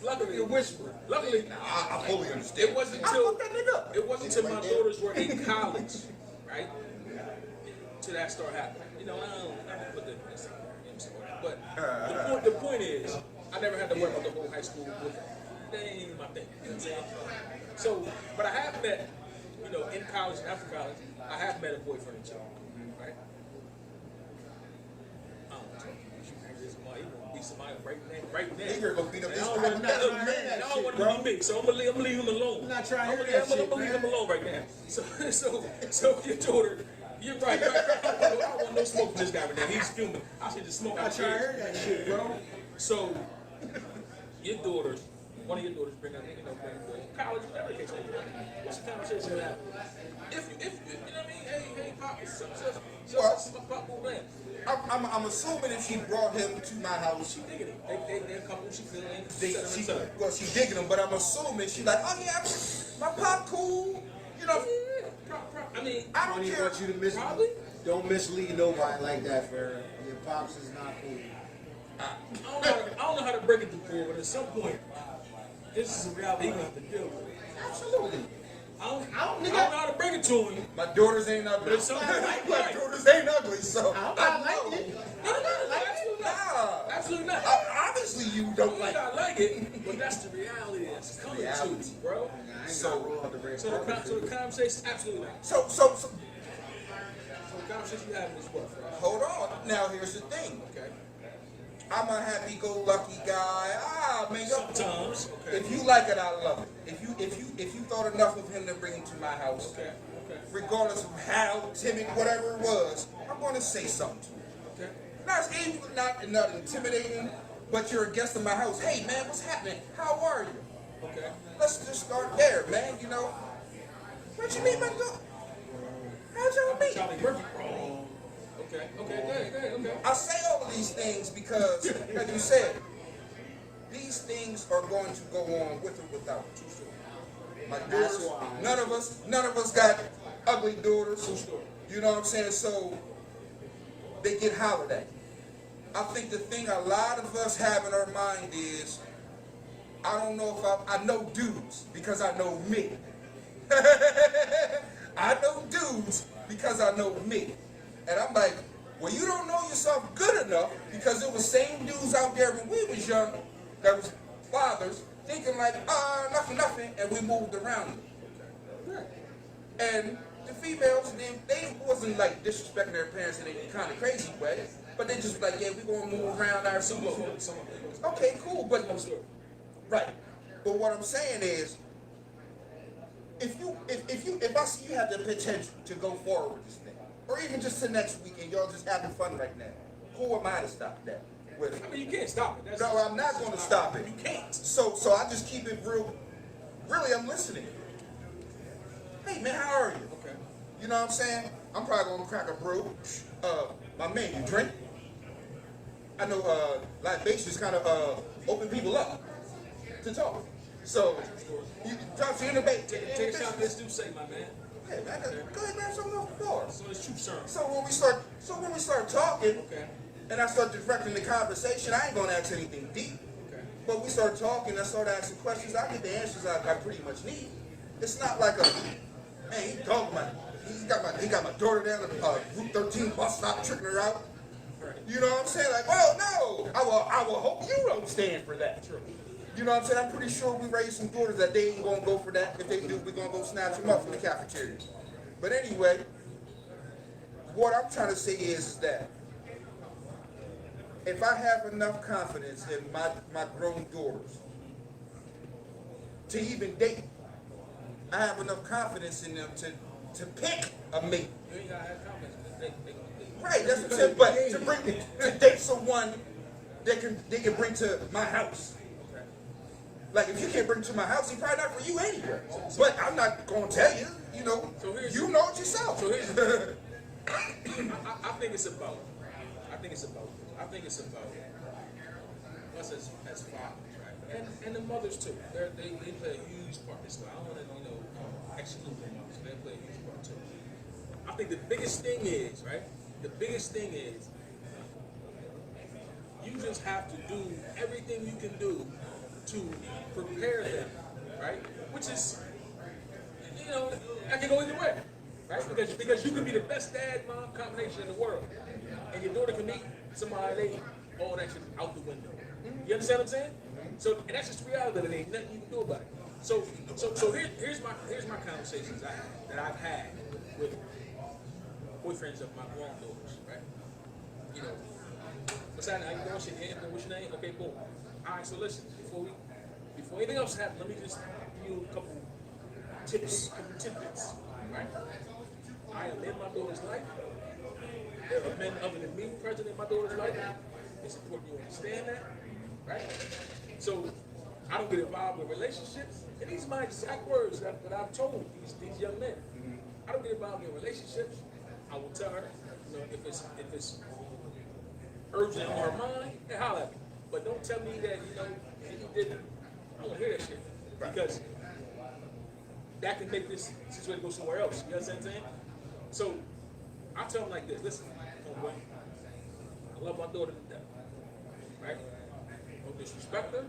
luckily, You whisper. luckily, I fully understand. it wasn't I until fucked that nigga up. it wasn't until my daughters were in college, right? Till that started happening. I don't put the but the point is, I never had to worry about the whole high school with that ain't my thing. You know what I'm saying? So, but I have met, in college and after college, I have met a boyfriend and child, right? I don't know, you angry somebody, you want to beat somebody right now. Nigga gonna beat up this I guy. don't want to be me, so I'm gonna leave him alone. I'm not trying to hear I'm that shit, gonna leave him man. alone right now. So your daughter, you're right. I don't want no smoke from this guy right now. He's fuming. I should just smoke I'm not out trying to here. hear that shit, bro. So your daughters, one of your daughters bring up, bring college, whatever the case may be. What's the conversation that happen? If you know what I mean? Hey, pop, pop, man. I'm assuming if she brought him to my house, She digging it. They're a couple. She feeling. she digging him, but I'm assuming she like, oh yeah, my pop cool, I mean, I don't Tony care. wants you to Probably. don't mislead nobody like that, Farrah. Your pops is not cool. I don't know how to break it to Paul, but at some point, this is a reality you're gonna have to deal with. Absolutely. I don't know how to break it to him. My daughters ain't ugly. But it's something My daughters ain't ugly, so I'm I not know. liking it. No, absolutely not. Nah. Absolutely not. Obviously you don't like. I like it, but that's the reality that's coming to you, bro. So So the conversation, absolutely not. so So the conversation you having is what, bro? hold on. Now here's the thing. Okay. I'm a happy-go-lucky guy. Man, Sometimes. Okay. if you like it, I love it. If you thought enough of him to bring him to my house, Okay. regardless of how timid, whatever it was, I'm going to say something to him. Okay. Not intimidating, but you're a guest in my house. Hey man, what's happening? How are you? Okay. Let's just start there, man. Where'd you meet my daughter? How'd y'all meet? Charlie Murphy. Okay. Okay. I say all of these things because, like you said, these things are going to go on with or without. My daughters, none of us got ugly daughters. You know what I'm saying? So they get hollered at. I think the thing a lot of us have in our mind is, I don't know if I know dudes because I know me. I know dudes because I know me. And I'm like, well, you don't know yourself good enough because it was same dudes out there when we was young that was fathers thinking like, nothing, and we moved around it. And the females, they wasn't like disrespecting their parents in a kind of crazy way, but they just like, yeah, we gonna move around our Okay, cool, but right. But what I'm saying is, if I see you have the potential to go forward with this thing, or even just to next week and y'all just having fun right now, who am I to stop that with? I mean, you can't stop it. No, I'm not going to stop it. You can't. So I just keep it real. Really, I'm listening. Hey man, how are you? Okay. You know what I'm saying? I'm probably going to crack a brew. My man, you drink? I know libations kind of open people up to talk. So you talk to your debate. Take a shot of this dude say, my man. Hey man, go ahead, man. Something off the floor. So it's true, sir. So when we start talking, Okay. and I start directing the conversation, I ain't gonna ask anything deep. Okay. But we start talking, I start asking questions, I get the answers I pretty much need. It's not like man, he got my daughter down at Route 13 bus stop tricking her out. Right. You know what I'm saying? Like, well, no, I will hope you don't stand for that. True. You know what I'm saying? I'm pretty sure we raised some daughters that they ain't gonna go for that. If they do, we're gonna go snatch them up from the cafeteria. But anyway, what I'm trying to say is that if I have enough confidence in my grown daughters to even date, I have enough confidence in them to pick a mate. You ain't gotta have confidence. Right, that's what I'm saying. But to date someone they can bring to my house. Like if you can't bring to my house, he's probably not for you anyway. But I'm not gonna tell you. You know, So you know it yourself. So here's I think it's about. I think it's about us as fathers, right? And the mothers too. They play a huge part. This way, I don't want to exclude the mothers. They play a huge part too. I think the biggest thing is, right? The biggest thing is you just have to do everything you can do to prepare them, right? Which is, that can go either way, right? Because you can be the best dad-mom combination in the world, and your daughter can meet somebody, all that shit out the window. You understand what I'm saying? So, and that's just reality. There ain't nothing you can do about it. So here's my conversations that I've had with boyfriends of my grown daughters, right? What's that? How you doing? Shit, yeah, what's your name? Okay, cool. All right, so listen, before anything else happens, let me just give you a couple tidbits, right? I am in my daughter's life. There are men other than me present in my daughter's life. It's important you understand that, right? So I don't get involved with relationships. And these are my exact words that I've told these young men. I don't get involved in relationships. I will tell her, if it's urgent on her mind, then holler at me. But don't tell me that, you didn't. I don't want to hear that shit. Because that can make this situation go somewhere else. You understand what I'm saying? So I tell them like this: listen, homeboy, I love my daughter to death. Right? Don't disrespect her.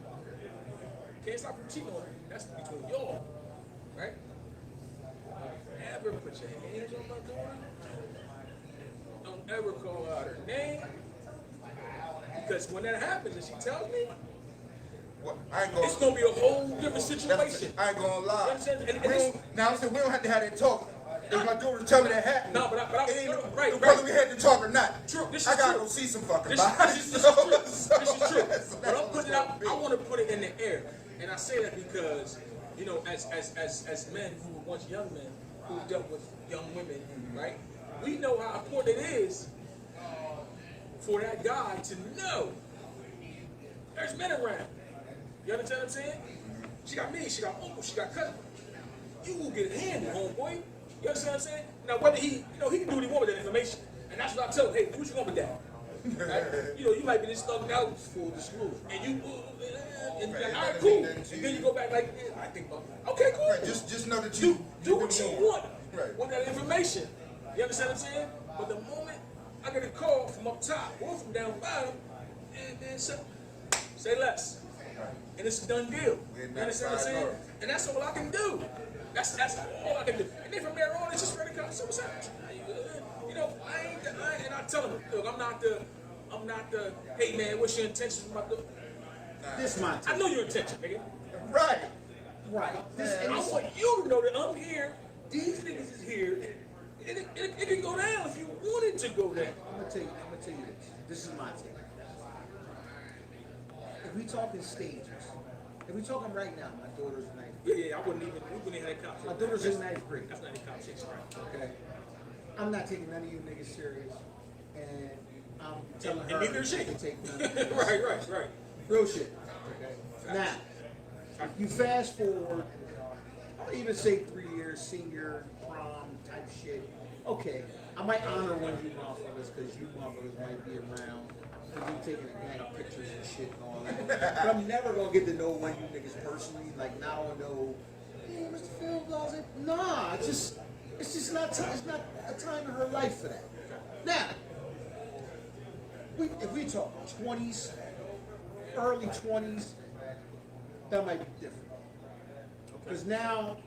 Can't stop from cheating on her. That's between y'all. Right? Don't ever put your hands on my daughter. Don't ever call out her name. Because when that happens and she tells me, Well, it's going to be a whole different situation. I ain't gonna lie. You understand? We don't have to have that talk. If my daughter tell me that happened, no, but right. whether we had to talk or not. True. This is I gotta true. go see some fucking This bodies. is true. This is true. But I'm putting it out. I want to put it in the air, and I say that because as men who were once young men who dealt with young women, right? We know how important it is for that guy to know there's men around. You understand what I'm saying? She got me, she got uncle, she got cousin. You will get handled, homeboy. You understand what I'm saying? Now, whether he can do what he wants with that information. And that's what I tell him, hey, do what you want with that. Right? You might be this thugged out full disclosure. And you, and you're like, all right, cool. And then you go back like, I think about it. Okay, cool. Right, just know that you do what you want right. with that information. You understand what I'm saying? But the moment I get a call from up top or from down bottom, and say less. And it's a done deal. You understand what I'm saying? And that's all I can do. That's all I can do. And then from there on, it's just ready to come. So what's up? I ain't and I tell them, look, I'm not the, hey man, what's your intentions with my daughter? This is my I know your intention, nigga. Right. And I want you to know that I'm here. These niggas is here. It can go down if you wanted to go down. I'm gonna tell you this. This is my take. If we talking stages, if we talking right now, my daughter's in ninth grade. Yeah, we wouldn't even have that conversation. My daughter's in ninth grade. That's not a conversation, right? Okay. I'm not taking none of you niggas serious, and I'm telling her neither is she. to take none of you. Right. Real shit. Okay. Now, if you fast forward, I'll even say 3 years, senior, prom type shit. Okay, I might honor one of you motherfuckers because you motherfuckers might be around. Cause you taking a gang of pictures and shit and all that. But I'm never gonna get to know one of you niggas personally. Like now I know, hey, Mr. Phil Dawes. Nah, it's just not time. It's not a time in her life for that. Now, if we talk 20s, early 20s, that might be different. Because now.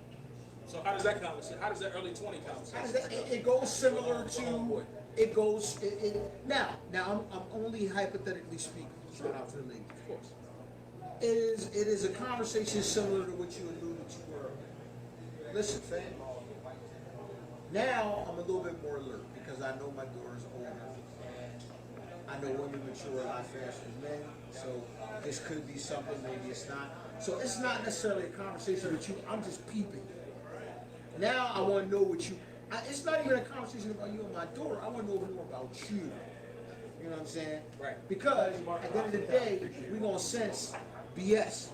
So how does that conversation? How does that early 20 conversation? It goes similar to. It goes. Now I'm only hypothetically speaking. Shout out to the lady. Of course. It is a conversation similar to what you alluded to earlier. Listen, fam. Now I'm a little bit more alert because I know my daughter's older. I know women mature a lot faster than men, so this could be something. Maybe it's not. So it's not necessarily a conversation with you. I'm just peeping. Now I want to know what you. It's not even a conversation about you and my daughter. I want to know more about you. You know what I'm saying? Right. Because at the end of the day, we're gonna sense BS.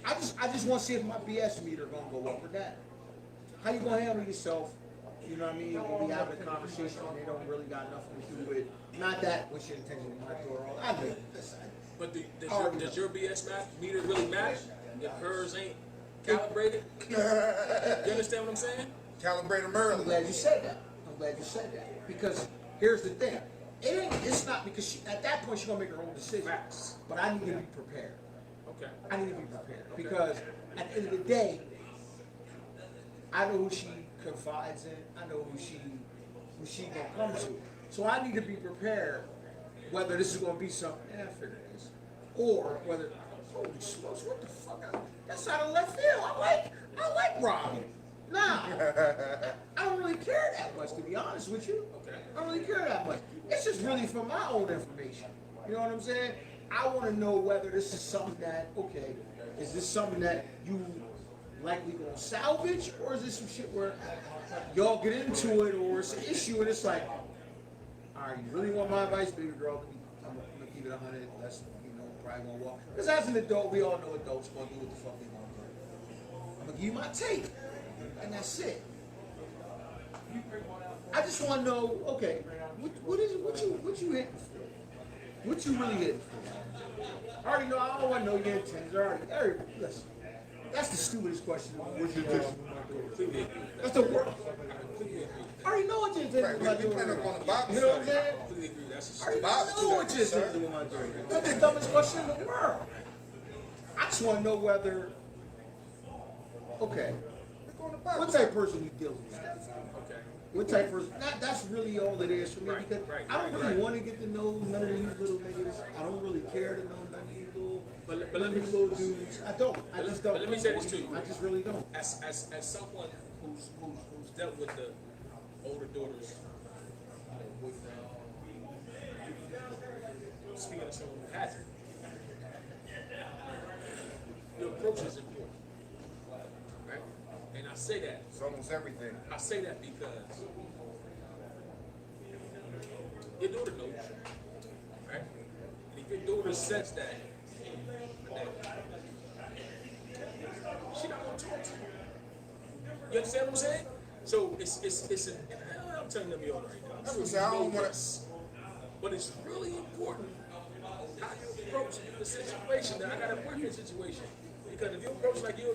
I just want to see if my BS meter gonna go up or down. How you gonna handle yourself You know what I mean? When we having a conversation and they don't really got nothing to do with, not that what's your intention with my door. I mean, listen. But does your BS meter really matter if hers ain't calibrated? You understand what I'm saying? Calibrate them I'm early. glad you said that. I'm glad you said that. Because here's the thing. It's not because at that point she's gonna make her own decision. Facts. But I need to be prepared. Okay. I need to be prepared. Because at the end of the day, I know who she confides in. I know who she gonna come to. So I need to be prepared whether this is gonna be something, I figure this. Or whether, holy smokes, what the fuck? That's out of left field. I like Robbie. Nah. I don't really care that much, to be honest with you. Okay. I don't really care that much. It's just really for my own information. You know what I'm saying? I want to know whether this is something that, okay, is this something that you likely gonna salvage, or is this some shit where y'all get into it, or it's an issue and it's like, all right, you really want my advice, baby girl? I'm gonna keep it 100. That's, probably gonna walk. Because as an adult, we all know adults gonna do what the fuck they gonna do. I'm gonna give you my take, and that's it. I just want to know, okay, what you hitting for? What you really hitting for? I already know. I don't want to know your intentions. Listen, that's the stupidest question. What's your intentions? That's the worst. I already know what your intentions Right, are. we plan on going to Bible You know what I'm study. saying? Completely agree. That's I already Bible know study, what your sir. intentions are. That's the dumbest question in the world. I just want to know whether, okay, We're going to Bible what study. type of person you dealing with? okay. What type of person? That's really all it is for me, Right, because right, I don't right, really right. want to get to know none of these little niggas. I don't really care to know none of these little, But let none of me- these little dudes. I don't. I just don't. But let me say this to you. I just really don't. As someone who's dealt with the older daughters, boyfriend, speaking of someone who hasn't, your approach is important, right? And I say that. It's almost everything. I say that because your daughter knows, right? And if your daughter says that she not gonna talk to you. You understand what I'm saying? So it's an, I'm telling them you're all right. That's what I'm saying. I don't want to. But it's really important how you approach the situation. Now I got a boyfriend situation because if you approach like you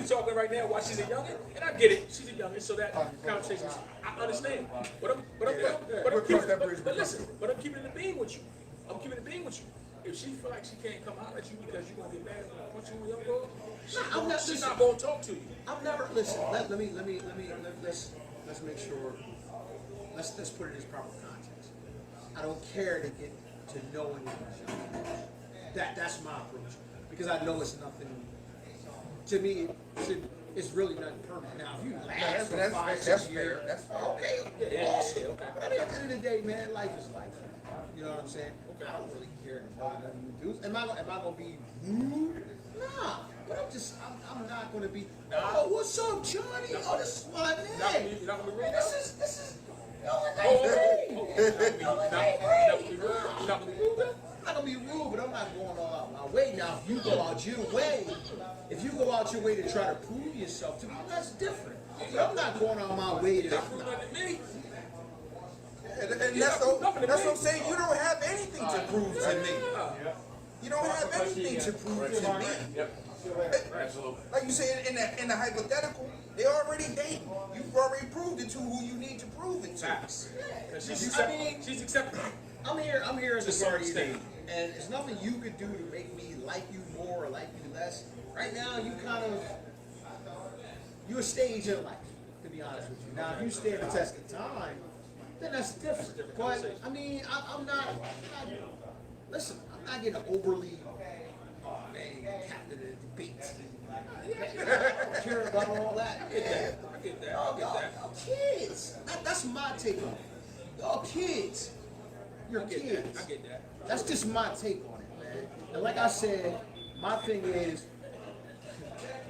talking right now while she's a youngin, and I get it, she's a youngin, so that conversation, I understand. But I'm keeping it a beam with you. I'm keeping it a beam with you. If she feel like she can't come out at you because you're gonna get mad and punch you in your girl, she's not gonna talk to you. I'm never listen. Let's make sure. Let's put it in its proper context. I don't care to get to know anyone. That's my approach, because I know it's nothing. To me, it's really nothing permanent. Now, if you last for 5-6 years, fair. That's fair. okay, awesome. But at the end of the day, man, life is life. You know what I'm saying? I don't really care to know what you do. Am I gonna be rude? Nah. But I'm not gonna be. Oh, what's up, Johnny? Oh, this is my name. You're not gonna be rude. Man, this is. No, You're not gonna be rude. I'm not gonna be rude, but I'm not going all out my way. Now, if you go out your way, to try to prove yourself to me, that's different. But I'm not going out my way to. Not rude to me. And that's what I'm saying. You don't have anything to prove to me. You don't have anything to prove to me. Like you said, in the hypothetical, they already dating. You've already proved it to who you need to prove it to. Facts. She's accepting. I'm here as a guardian, understand. and there's nothing you could do to make me like you more or like you less. Right now, you're a stage in life, to be honest with you. Now, if you stand the test of time, then that's different. But I mean, I'm not. Listen, I'm not getting overly, captain of the debate. I don't care about all that. I get that. Y'all kids. That's my take on it. Y'all kids. You're kids. I get that. That's just my take on it, man. And like I said, my thing is,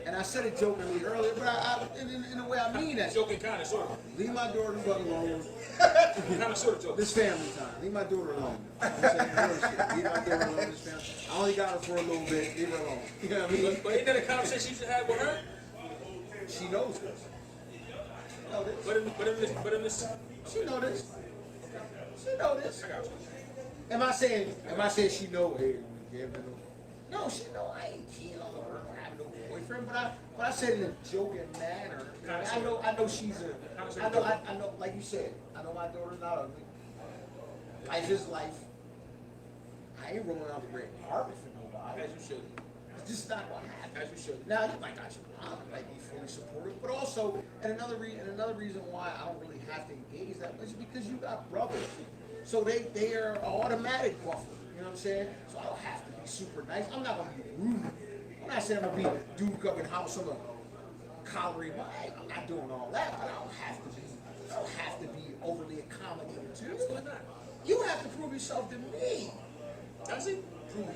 and I said it jokingly earlier, but in a way I mean that. Joking kind of sort of. Leave my daughter alone. Kind of sort of joking. This family time. Leave my daughter alone. I'm saying bullshit. Leave my daughter alone. This family. I only got her for a little bit. Leave her alone. You know what I mean? But ain't that a conversation you should have with her? She knows this. know this. But in this, She know this. She know this. I got you. Am I saying she know? Hey, no, she know I ain't keen on her having no boyfriend, but I said in a joking manner. I know she's a. I know, like you said, I know my daughter's not ugly. Life is life. I ain't rolling out the red carpet for nobody. As you should. It's just not what happens. As you should. Now you might not be fully supportive, but also, and another reason why I don't really have to engage that much is because you got brothers, so they are an automatic buffer. You know what I'm saying? So I don't have to be super nice. I'm not gonna be rude. I'm not saying I'm gonna be a dude up in house. I'm gonna collar him. I'm not doing all that, but I don't have to be overly accommodating to you. Absolutely not. You have to prove yourself to me. Does he?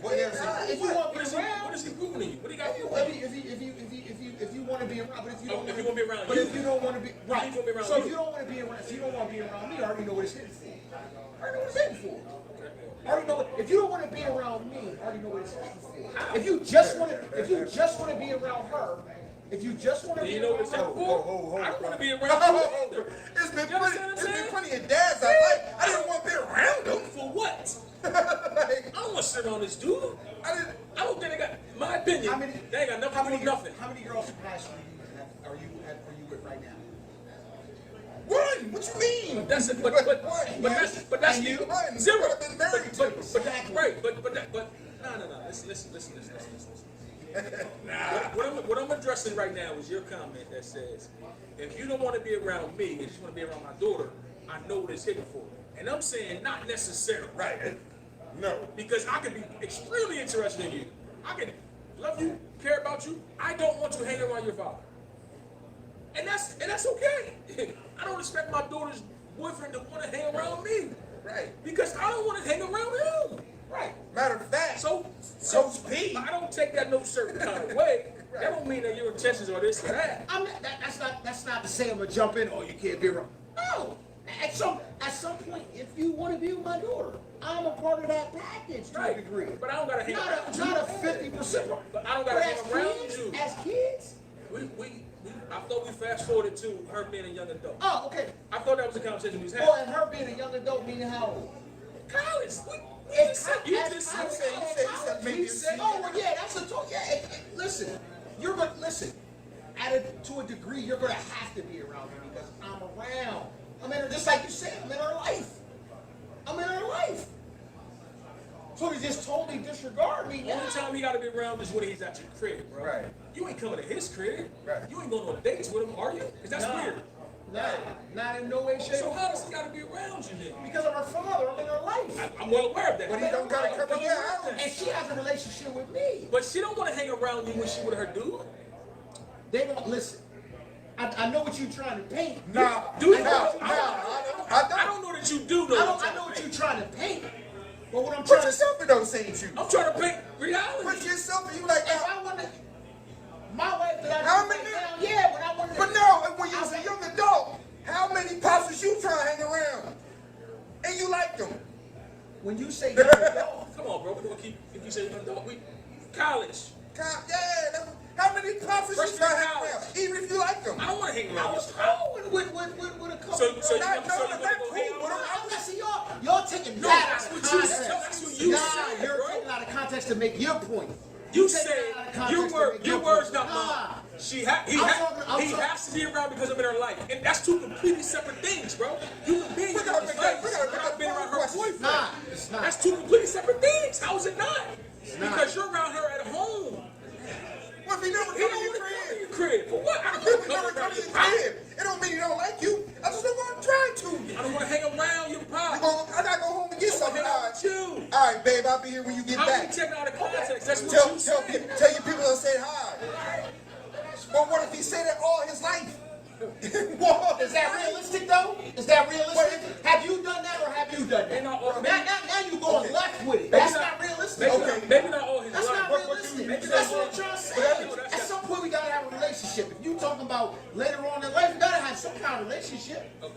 What else? If you want me around, What is he proving to you? What do you got? If you want to be around, but if you don't, if you want to be around, but if you don't want to be right, If you want to be around so if you. you don't want to be around, if you don't want to be around me, I already know what it's hitting for. I already know what it's hitting for. I already know. If you don't want to be around me, I already know what it's hitting for. If you just want to be around her, if you just want to be You know what around it's her, for? I don't want to be around you either. It's been You understand what I'm saying? plenty of dads I like. I didn't want to be around them. For what? Like, I don't want to sit on this dude. I don't think they got, my opinion, How many- they ain't got nothing to do with nothing. How many girls from high school are you with right now? One. What you mean? That's it. But that's And you run. zero. What I've been married to. But no. Listen. What I'm addressing right now is your comment that says, if you don't want to be around me, you just want to be around my daughter, I know what it's hitting for. And I'm saying not necessarily. Right. No. Because I can be extremely interested in you. I can love you, care about you. I don't want to hang around your father. And that's okay. I don't expect my daughter's boyfriend to want to hang around me. Right. Because I don't want to hang around him. Right. Matter of fact. So speak. I don't take that no certain kind of way. Right. That don't mean that your intentions are this or that. That's not to say I'm gonna jump in. Oh, you can't be around. No. At some point, if you want to be with my daughter, I'm a part of that package to a degree. But I don't gotta hang around you. Not a 50%. But I don't gotta hang around you. As kids. I thought we fast forwarded to her being a young adult. Oh, okay. I thought that was the conversation we was having. Well, and her being a young adult meaning how old? College. You just said maybe. Oh, well, yeah, that's a talk. Yeah, listen, to a degree, you're gonna have to be around me because I'm around. I'm in her, just like you said, I'm in her life. So he just totally disregard me. The only time he gotta be around is when he's at your crib, bro. Right. You ain't coming to his crib. Right. You ain't going on dates with him, are you? Because that's weird. Not in no way, shape. So how does he gotta be around you then? Because I'm her father, I'm in her life. I'm well aware of that. But he don't gotta come here. And she has a relationship with me. But she don't want to hang around you when she with her dude. They won't listen. I know what you're trying to paint. Nah. Do you? I don't know that you do know. I know what you're trying to paint. But what I'm Put trying to yourself in those same shoes. I'm trying to paint reality. Put yourself in. You like if I want to, my wife that I How do many- right now, yeah, but I want to. But no, when you was a young adult, how many pops was you trying to hang around? And you liked them. When you say young adult, Come on, bro. We're gonna keep. If you say young adult, college. How many pops was you Freshman trying to hang college. around? Even if you liked them. I don't want to hang I around was you. cool with a couple. So you Not want to cool go hang with out? them. I'm not see y'all taking No, that that's out of what you context. said. That's what you said, You're bro. taking out of context to make your point. You taking said it out of context your to word. make Your your words, point. not Nah. mine. He talking- has to be around because I'm in her life, and that's two completely separate things, bro. You can be in your gotta life make that- we gotta without being around her question. boyfriend. Nah, it's not. That's two completely separate things. How is it not? not. Because you're around her at home. What if he never He come don't to want your to come to crib? your crib. For what? I don't If he want to never come come around to your your crib. crib, it don't mean he don't like you. I just don't want to try to. I don't want to hang around your pop. I gotta go home and get I something. hang out with you. All right, babe, I'll be here when you get How back. you taking out of context? That's what Tell you said. your people to say hi. But what if he said that all his life? What? Is that realistic though? Is that realistic? Have you done that or have you done that? Now you going left with it. That's not realistic. Maybe not all his That's life. not but realistic. maybe That's not what all- I'm trying to say. but that's- At some point, we gotta have a relationship. If you talking about later on in life, you gotta have some kind of relationship. Okay.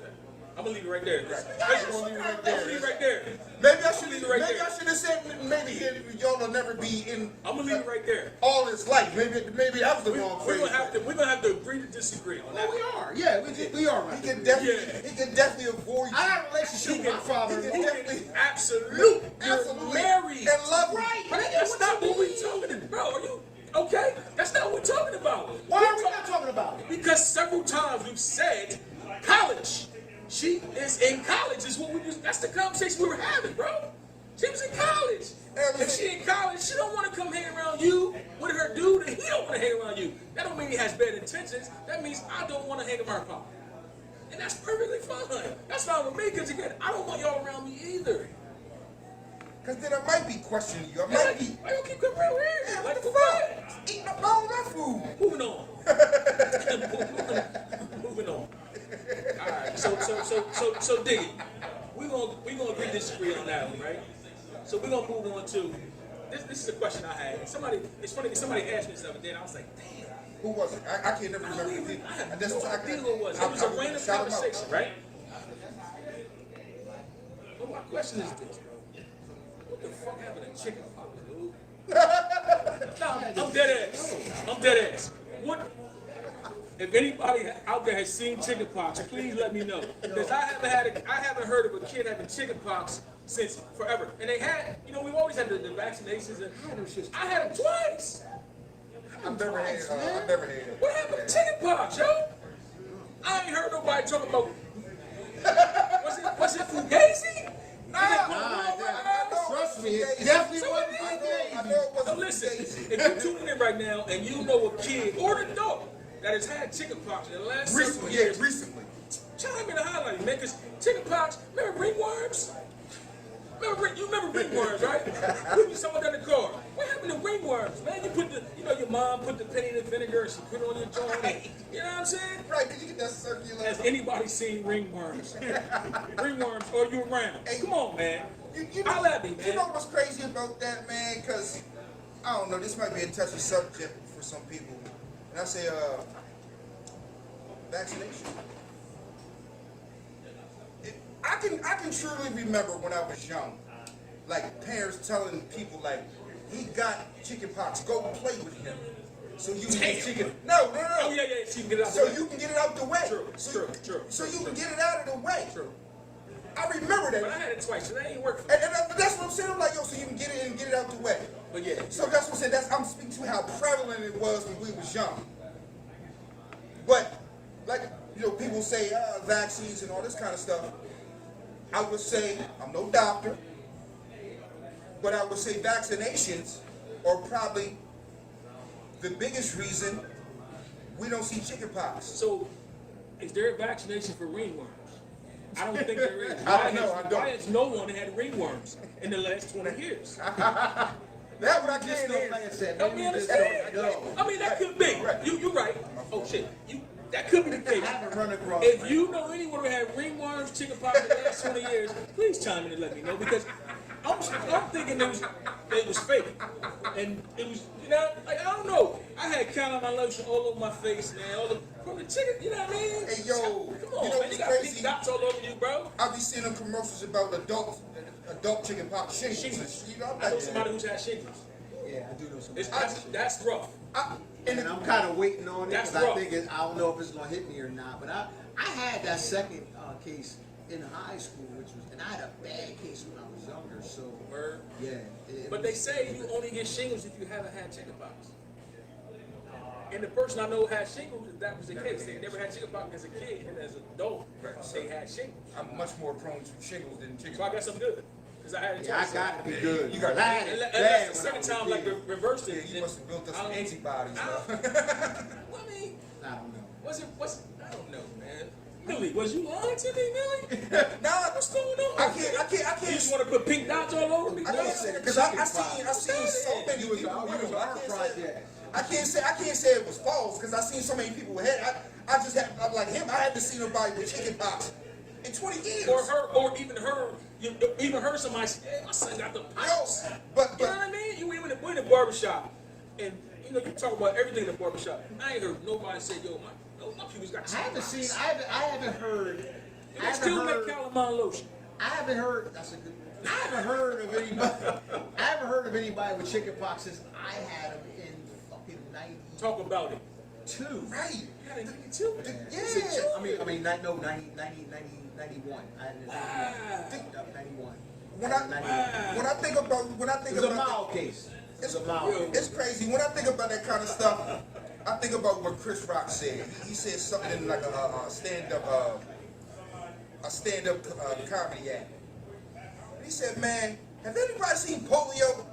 I'm gonna leave it right there. I'm gonna leave it right I'm gonna leave it right there. Maybe I should leave it right there. have said maybe y'all will never be in. I'm gonna leave it right there. All his life. Maybe that was the wrong We're phrase. gonna have to agree to disagree on that. Well, we are. Yeah, we are. He can definitely avoid. I had a relationship with my father. He can definitely Absolutely. absolutely Married. and love Right. But that's not what we're talking about, bro. Are you okay? That's not what we're talking about. Why are we not talking about it? Because several times we've said college. She is in college. Is what we was. That's the conversation we were having, bro. She was in college. If she in college, she don't want to come hang around you with her dude, and he don't want to hang around you. That don't mean he has bad intentions. That means I don't want to hang around her. And that's perfectly fine. That's fine with me, because again, I don't want y'all around me either. Because then I might be questioning you. I might be. Why you keep coming around here? Yeah, Like what the for what? fuck? Eating up all that food. Moving on. Moving on. All right. So Diggy, we gonna agree to disagree on that one, right? So we're gonna move on to this is a question I had. It's funny. Somebody asked me this the other day, and I was like, damn. Who was it? I can't never I remember. don't even. I have And that's no why idea who it was. It was a random shout him out. conversation, right? But my question is this, bro. What the fuck happened to chicken pox, dude? No, I'm dead ass. I'm dead ass. What? If anybody out there has seen chicken pox, please let me know. Because I haven't heard of a kid having chicken pox since forever. And they had, we've always had the vaccinations. And I had them twice. I've never had it. What happened to chicken pox, yo? I ain't heard nobody talking about. Was it Fugazi? Trust me, it definitely wasn't. I know it So wasn't. listen, if you're tuning in right now and you know a kid or an adult that has had chicken pox in the last several years, Recently. chime in the highlight, man, because chicken pox, remember ringworms? You remember ringworms, right? We was talking about that in the car. What happened to ringworms, man? You put your mom put the penny in the vinegar and she put it on your joint. You know what I'm saying? Right, because you get that circular. Has anybody seen ringworms? Ringworms, or you around? Hey, come on, man. You know, Holla at me, man. You know what's crazy about that, man? Because, I don't know, this might be a touchy subject for some people. And I say, vaccination. I can truly remember when I was young, like parents telling people like, he got chicken pox, go play with him. So you can get chicken. No. Oh yeah, so you can get it out So the way. you can get it out the way. True. So you can get it out of the way. True. I remember that. But I had it twice, so that ain't working for me. And that's what I'm saying. I'm like, yo, so you can get it and get it out the way. But yeah. So that's what I'm saying. I'm speaking to how prevalent it was when we was young. But like people say vaccines and all this kind of stuff. I would say I'm no doctor, but I would say vaccinations are probably the biggest reason we don't see chicken pox. So, is there a vaccination for ringworms? I don't think there is. I don't. Why has no one had ringworms in the last 20 years? That's what I can't hear. Help me understand. I mean, that could be. You're right. Oh shit. That could be the case. If you know anyone who had ringworms, chicken pox in the last 20 years, please chime in and let me know, because I'm thinking it was fake, and it was I don't know. I had calamine lotion all over my face, man, from the chicken. You know what I mean? Hey yo, come on, man, what's you got crazy? pink dots all over you, bro. I be seeing them commercials about adult chicken pox shingles. I know somebody who's had shingles. Yeah, I do know somebody. That's rough. And I'm kind of waiting on it That's because rough. I think I don't know if it's gonna hit me or not. But I had that second case in high school, and I had a bad case when I was younger. So Word. yeah. But they say you only get shingles if you haven't had chickenpox. And the person I know had shingles, that was the case. They never had chickenpox as a kid, and as an adult, they had shingles. I'm much more prone to shingles than chicken So I pox. guess I'm good. Because I had it Yeah, twice. I got to be good. You got I had it Unless bad the when I second was a time, like, kid. reversed it. Yeah, you must have built up I some don't- antibodies. I Bro. I mean, I don't know. I don't know, man. Millie, was you lying to me, Millie? Nah, What's going on? I can't. You just want to put pink dots all over me? I can't say because I seen so many You was people. you was our project. I can't say it was false because I seen so many people with head. I'm like him. I haven't seen nobody with chicken pox in 20 years. Or even her. You even heard somebody say, hey, my son got the pox. But You know what I mean? We're in the barbershop, and you talk about everything in the barbershop. I ain't heard nobody say, yo, my people's got I haven't chicken seen. pox. I haven't heard You can still make calamine lotion. I haven't heard. That's a good. I haven't heard of anybody. I haven't heard of anybody with chickenpox since I had them in fucking 90. Talk about it. Right. You had it in 92? Yeah. I mean, 91. I had it in 91. When I think about It was a mild case. It's a mild case. It's crazy. When I think about that kind of stuff, I think about what Chris Rock said. He said something in like a stand-up comedy act. And he said, "Man, have anybody seen polio?"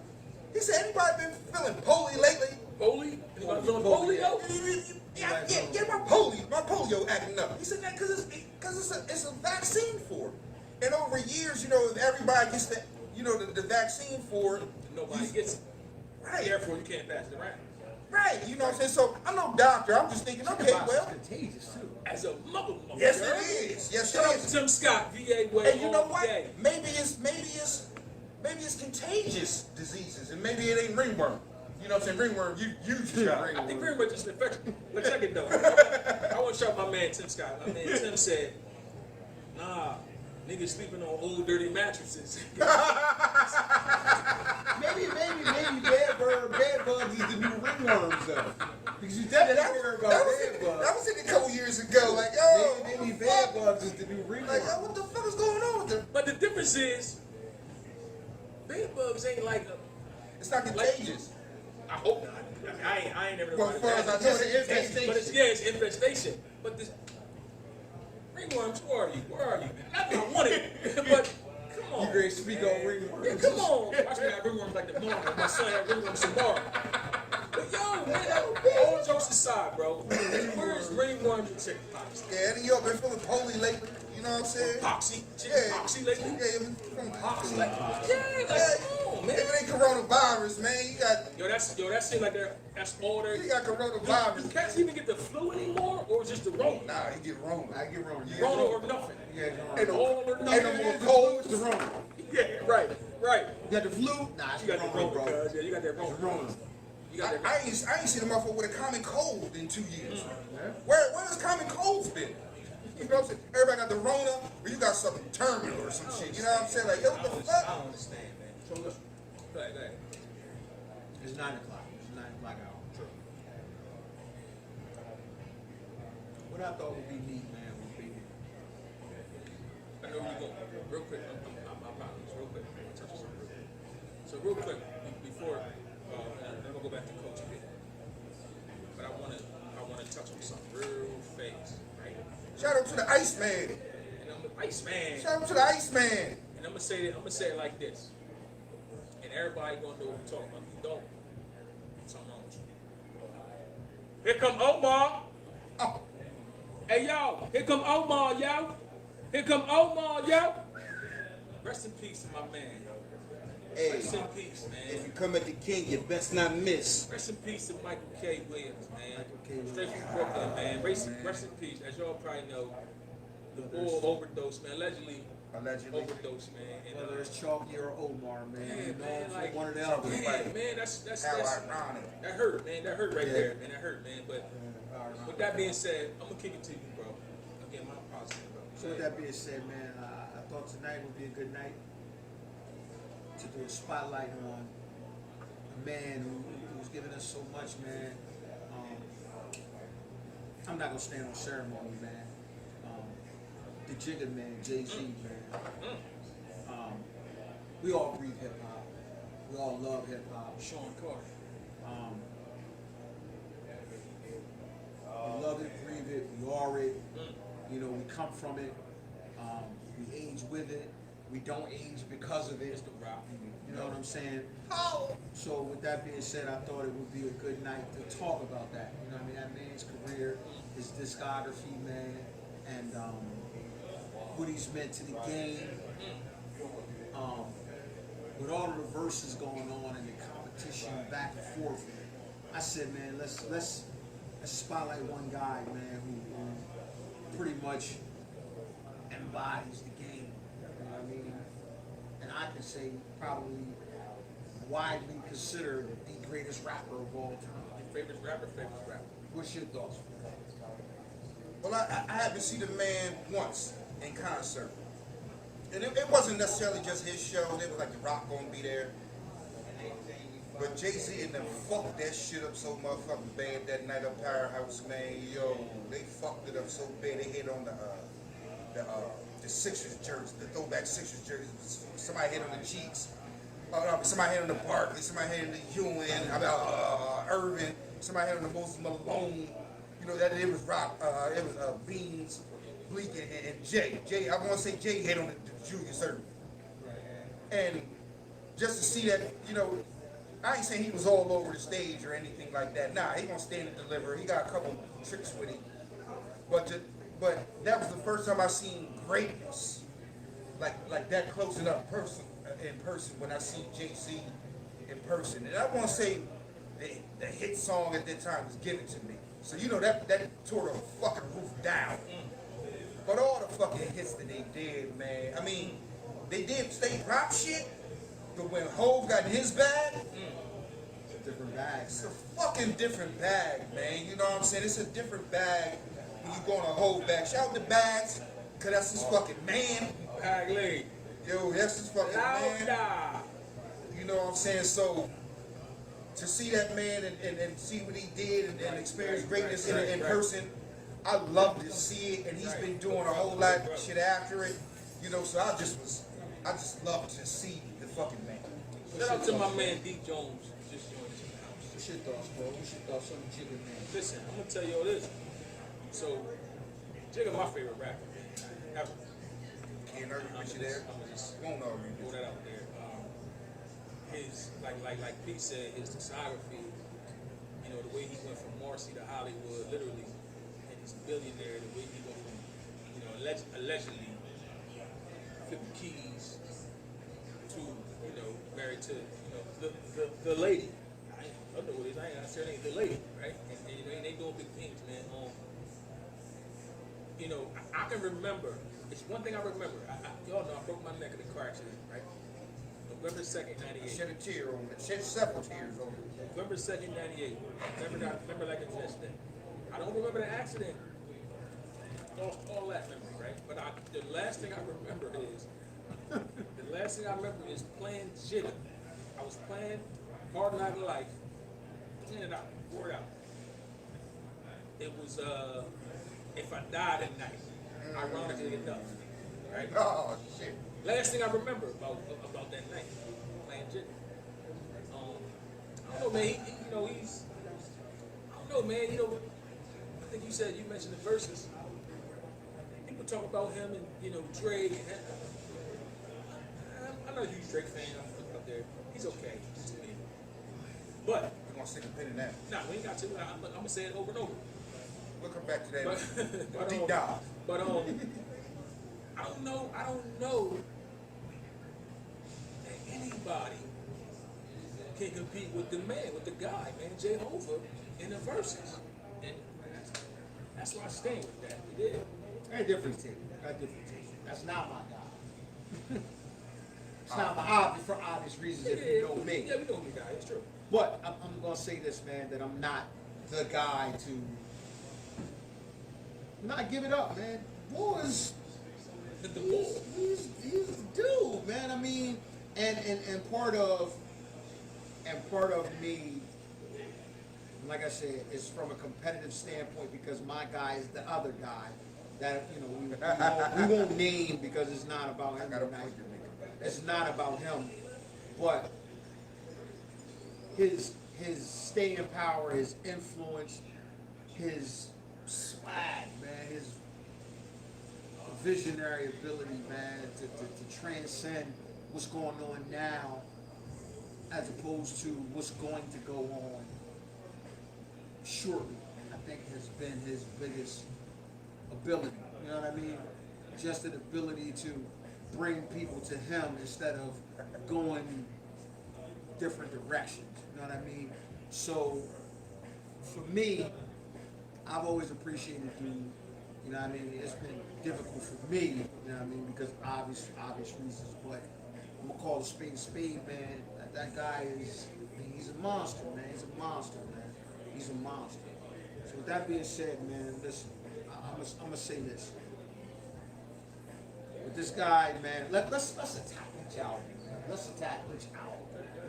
He said, "Anybody been feeling polio lately?" Polio? Anybody feeling polio? Yeah, my polio acting up. He said that because it's a vaccine for it. And over years, if everybody gets the vaccine for it, Nobody gets it. right. Therefore, you can't pass it around. Right, you know what I'm saying? So I'm no doctor. I'm just thinking, okay, well, Contagious too. As a mother. yes it is. Yes Shout out it to is. Tim Scott, VA way. And you know what? Day. Maybe it's contagious diseases, and maybe it ain't ringworm. You know what I'm saying? Ringworm, you just got I think ringworm. very much just an infection. But check it though. I want to shout my man Tim Scott. My man Tim said, "Nah, niggas sleeping on old dirty mattresses." Maybe bed bugs is the new ringworms though. Because you definitely heard about bed bugs. That was in a couple years ago. Like, yo, Maybe bed bugs is the new like, ringworm. yo, what the fuck is going on with them? But the difference is, bed bugs ain't like a. It's not contagious. I hope not. I ain't never. Well, as far as I know, It's an infestation. But it's infestation. But this ringworms, where are you? Where are you? That's what I wanted. But come on. You ready to speak on ringworms? Yeah, come on. Watch me have ringworms like the morning. My son had ringworms tomorrow. But yo, man, all jokes aside, bro. Where's ringworms and chickenpox? Yeah, and you been feeling poly lately. You know what I'm saying? Poxy, Yeah, chickenpoxy lately. Yeah, you been feeling poxy. Yeah, come on, man. If it ain't coronavirus, man, you got That shit like that's all there. you got Do coronavirus. cats even get the flu anymore, or just the Rona? Nah, he get Rona. I get Rona. You Rona or nothing. Yeah, Ain't no, All or ain't nothing. no more cold. It's the Rona. Yeah, right. You got the flu? Nah, it's You got the that Rona, Rona, bro. cuz. Yeah, you got that Rona. Rona. You got that. I ain't seen a motherfucker with a common cold in 2 years. Where's common colds been? You know what I'm saying? Everybody got the Rona, or you got something terminal or some shit. You know what I'm saying? Like, yo, what the I fuck? don't understand, man. So listen. Go ahead. It's 9 o'clock. It's 9 o'clock hour. What I thought would be neat, man, would be I know you go real quick. I'm apologies, real quick. I'm gonna touch on something real quick. So real quick, before I'm gonna go back to coach a bit, but I wanna touch on something real fast, right? Shout out to the Iceman. And I'm the Iceman. Shout out to the Iceman. And I'm gonna say it like this. And everybody gonna know what I'm talking about. If you don't, something wrong with you. Here come Omar. Oh, Hey yo, here come Omar, yo. Here come Omar, yo. Rest in peace to my man. hey, Rest in peace, if man. you come at the king, you best not miss. Rest in peace to Michael K. Williams, man. Michael K. Williams. Straight from Brooklyn, man. Rest in peace. As y'all probably know, the bull overdose, man. Allegedly overdose, man. And, whether it's Chalky or Omar, man. yeah, You man, know, like, one or the other. yeah, man, that's How ironic. that hurt, man. That hurt right Yeah. there, man. That hurt, man. But with that being said, I'm gonna kick it to you, bro. Again, my positive, bro. So with that being said, man, I thought tonight would be a good night to do a spotlight on a man who's given us so much, man. I'm not gonna stand on ceremony, man. The Jigga man, Jay-Z, man. We all breathe hip hop. We all love hip hop. Sean Carr. We love it, breathe it, we are it. You know, we come from it. We age with it. We don't age because of it. It's the rock. You know what I'm saying? So with that being said, I thought it would be a good night to talk about that. You know what I mean? That man's career, his discography, man, and what he's meant to the game. With all of the verses going on and the competition back and forth, I said, man, let's spotlight one guy, man, who pretty much embodies the game. You know what I mean? And I can say probably widely considered the greatest rapper of all time. Your favorite rapper, What's your thoughts? Well, I happened to see the man once. in concert. And it wasn't necessarily just his show. They was like The Rock gonna be there. But Jay-Z and them fucked that shit up so motherfucking bad that night up Powerhouse, man. Yo, they fucked it up so bad. They hit on the Sixers jersey, the throwback Sixers jersey. Somebody hit on the Cheeks. Somebody hit on the Barkley. Somebody hit on the Ewing. Irvin. Somebody hit on the Moses Malone. You know that it was Rock. It was Beans, Bleak, and Jay. I want to say Jay hit on the Julius Irvin. And just to see that, you know, I ain't saying he was all over the stage or anything like that. Nah, he gonna stand and deliver. He got a couple tricks with him. But that was the first time I seen greatness like that close and up in person when I seen Jay-Z in person. And I want to say the hit song at that time was "Give It to Me." So you know that tore the fucking roof down. But all the fucking hits that they did, man. I mean, they did state rap shit, but when Hov got in his bag, It's a different bag. it's a fucking different bag, man. You know what I'm saying? It's a different bag when you go on a Hov bag. Shout out to Bags, cause that's his fucking man. Bag leg. Yo, that's his fucking man. Louder. You know what I'm saying? So to see that man and see what he did and experience greatness in person, I love to see it, and he's been doing a whole lot of shit after it. You know, so I just love to see the fucking man. Shout out to my man D Jones. Just joined us in the house. What's your thoughts, bro? What's your thoughts on Jigga, man? Listen, I'm gonna tell you all this. So, Jigga, my favorite rapper ever. Can't argue with you there. I'm gonna just Won't argue throw with that out there. His like Pete said, his discography. You know, the way he went from Marcy to Hollywood, literally, and he's a billionaire. The way he went from, you know, allegedly flipping keys to, you know, married to, you know, the lady. I don't know what it is. I ain't gonna say her name, the lady, right? And you know, they doing big things, man. You know, I can remember. It's one thing I remember. Y'all know I broke my neck in a car accident, right? November 2nd, you. 98. Shed a tear on it. Shed several tears on it. November 2nd, 98. Remember like it's yesterday. I don't remember the accident. All that memory, right? But the last thing I remember is playing Jigga. I was playing Hard Knock Life. And I wore it out. It was If I Died at Night. Ironically enough. Right? Oh shit. Last thing I remember about that night, playing Jigga. I don't know, man. You know, he's. I don't know, man. You know, I think you mentioned the verses. People talk about him and, you know, Dre. I'm not a huge Drake fan. I'm putting up there. He's okay to me. But We're gonna stick a pin in that. nah, we ain't got to. I'm gonna say it over and over. We'll come back to that. But, Deep dive. But I don't know that anybody can compete with the man, with the guy, man, J. Hova, in the verses. And that's why I stand with that. We did. I different take. That's not my guy. It's not my obvious, for obvious reasons if you know me. Yeah, we know the guy. It's true. But I'm gonna say this, man, that I'm not the guy to not give it up, man. Boy is The bull. he's a dude, man. I mean, and part of me, like I said, is from a competitive standpoint because my guy is the other guy that, you know, we won't name because it's not about him tonight. It's not about him, but his staying power, his influence, his swag, man, his visionary ability, man, to transcend what's going on now as opposed to what's going to go on shortly, I think has been his biggest ability. You know what I mean? Just an ability to bring people to him instead of going different directions. You know what I mean? So for me, I've always appreciated dude. You know what I mean? It's been difficult for me, you know what I mean, because obvious reasons, but I'm gonna call a spade, man. That guy is, I mean, he's a monster, man. He's a monster, man. He's a monster. So with that being said, man, listen, I'm gonna say this. But this guy, man, let's attack each album, man. Let's attack each album.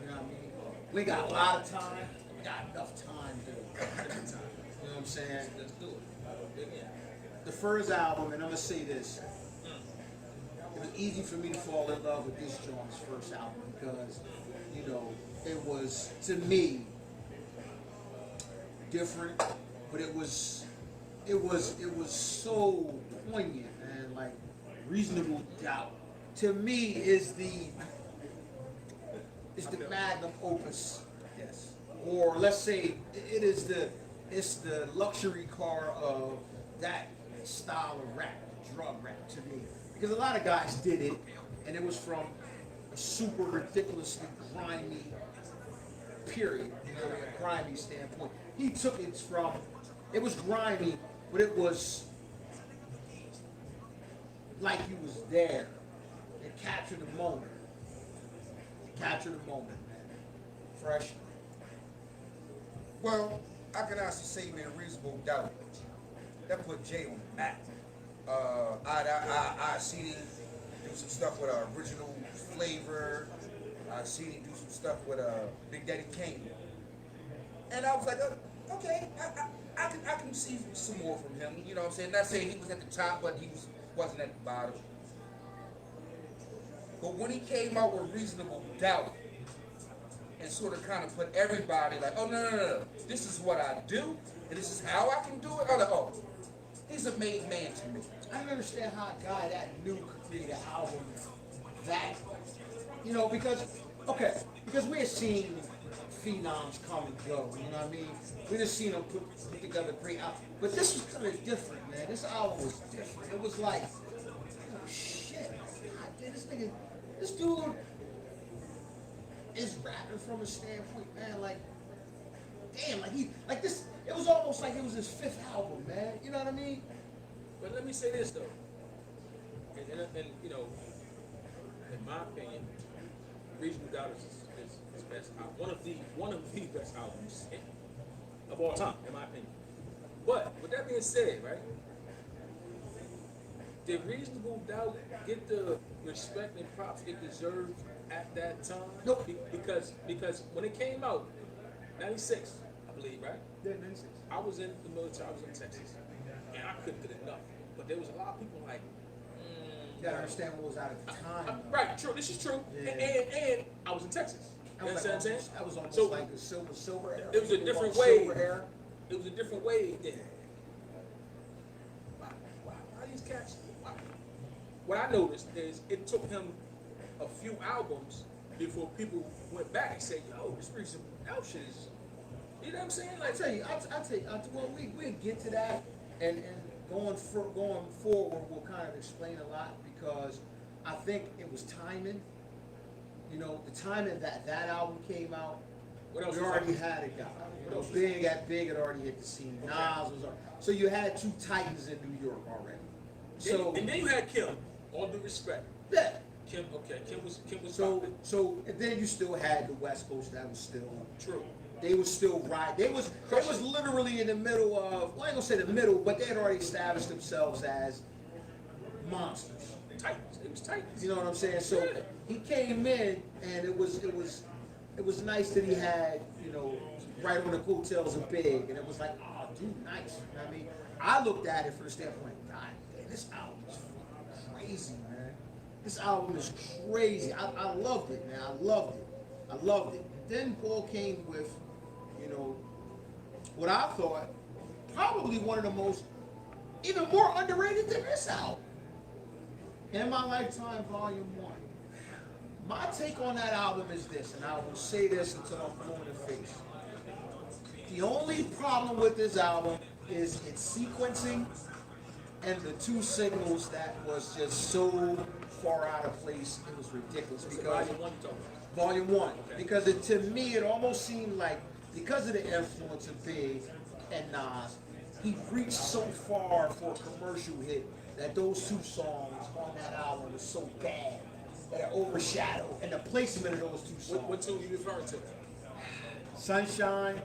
You know what I mean? We got a lot of time. We got enough time to. You know what I'm saying? Let's do it. Again. The first album, and I'm gonna say this. It was easy for me to fall in love with this joint's first album because, you know, it was, to me, different, but it was so poignant, man. Like, Reasonable Doubt, to me, is the magnum opus. Yes. Or let's say it's the luxury car of that style of rap, drug rap, to me. Because a lot of guys did it, and it was from a super ridiculously grimy period, you know, a grimy standpoint. He took it from, it was grimy, but it was like he was there. It captured the moment. It captured the moment, man. Fresh. Well, I can honestly say, man, Reasonable Doubt, that put Jay on the map. I seen him do some stuff with original flavor. I seen him do some stuff with Big Daddy Kane. And I was like, okay, I can see some more from him. You know what I'm saying? Not saying he was at the top, but he wasn't at the bottom. But when he came out with Reasonable Doubt and sort of kind of put everybody like, oh, no, this is what I do, and this is how I can do it. I'm like, oh, he's a made man to me. I don't understand how a guy that new could create an album that, you know, because we had seen phenoms come and go, you know what I mean? We just seen them put together great albums. But this was kind of different, man. This album was different. It was like, oh shit, God, dude, this dude is rapping from a standpoint, man, like, damn, like this, it was almost like it was his fifth album, man. You know what I mean? But let me say this though, and you know, in my opinion, Reasonable Doubt is best one of the best albums of all time, in my opinion. But with that being said, right, did Reasonable Doubt get the respect and props it deserved at that time? Nope. Because when it came out, 96, I believe, right? Yeah, 96. I was in the military. I was in Texas, and I couldn't get enough. But there was a lot of people like. You gotta understand what was out at the time. Right, true. This is true. Yeah. And I was in Texas. You understand what I'm saying? That was almost So, like the silver era. it was a different Silver wave. era. It was a different wave then. Why these cats? Why? What I noticed is it took him a few albums before people went back and said, "Yo, this Reasonable Doubt shit is." You know what I'm saying? Like, I'll tell you. Well, we'll get to that, and going forward, we'll kind of explain a lot because I think it was timing. You know, the timing that album came out, what else we was already that? had it got. You know, Big had already hit the scene. Nas was already, so you had two titans in New York already. So And then you had Kim. All due respect. yeah. Kim was popping. So and then you still had the West Coast that was still True. they was still right. They was literally in the middle of, well, I ain't gonna say the middle, but they had already established themselves as monsters. Titans. It was Titans. You know what I'm saying? So Yeah. he came in, and it was nice that he had, you know, right on the coattails of Big, and it was like, oh, dude, nice. You know what I mean? I looked at it from the standpoint, God, man, this album is fucking crazy, man. This album is crazy. I loved it, man. I loved it. And then Paul came with, you know, what I thought probably one of the most, even more underrated than this album. In My Lifetime, Volume 1. My take on that album is this, and I will say this until I'm blue in the face. The only problem with this album is its sequencing and the two singles that was just so far out of place, it was ridiculous. Because Volume 1 you talking about? Volume 1. Because to me, it almost seemed like, because of the influence of Big and Nas, he reached so far for a commercial hit that those two songs on that album was so bad that it overshadowed, and the placement of those two songs. What two you referring to? Sunshine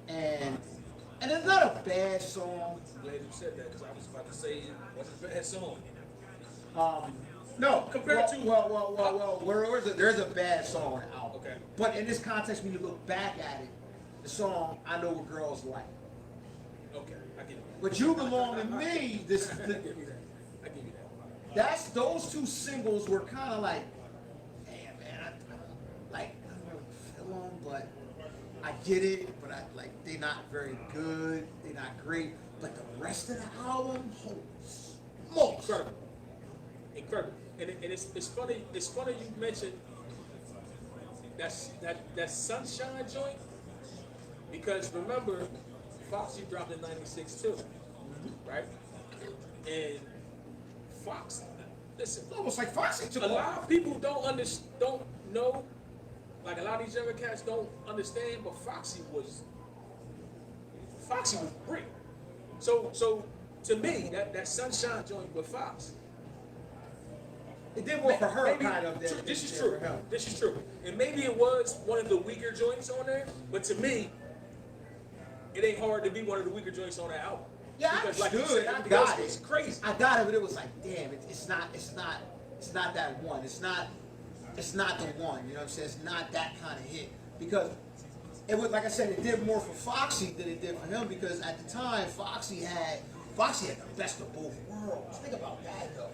and And it's not a bad song. I'm glad you said that because I was about to say it wasn't a bad song. No, Compared to- there's a bad song on the album. Okay. But in this context, when you look back at it, the song "I Know What Girls Like." Okay, I get it. But "You Belong to Me," I give you that. I give you that. those two singles were kind of like, damn man, I don't really feel them, but I get it. But they're not very good. They're not great. But the rest of the album, holy smokes! Incredible. And it's funny. It's funny you mentioned that Sunshine joint because remember, Foxy dropped in '96 too, right? And Fox, listen, It's almost like Foxy took a off. lot of people don't know, like a lot of these younger cats don't understand, but Foxy was great. So to me, that Sunshine joint with Fox. It did more for her, Maybe- kind of. Than This is than true. for him. This is true. And maybe it was one of the weaker joints on there, but to me, it ain't hard to be one of the weaker joints on that album. Yeah, Because I like you understood. said, I everything got else it. was crazy. I got it, but it was like, damn, it's not that one. It's not the one. You know what I'm saying? It's not that kind of hit because it was like I said, it did more for Foxy than it did for him because at the time Foxy had the best of both worlds. Think about that though.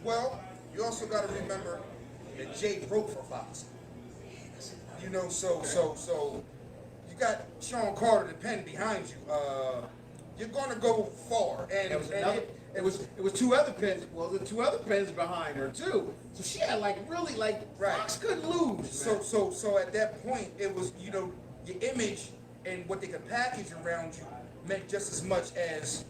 Well, you also got to remember that Jay wrote for Fox. You know, so you got Sean Carter, the pen behind you. You're gonna go far, and There was another. It was two other pens. Well, the two other pens behind her too. So she had really Right. Fox couldn't lose. So at that point, it was your image and what they could package around you meant just as much as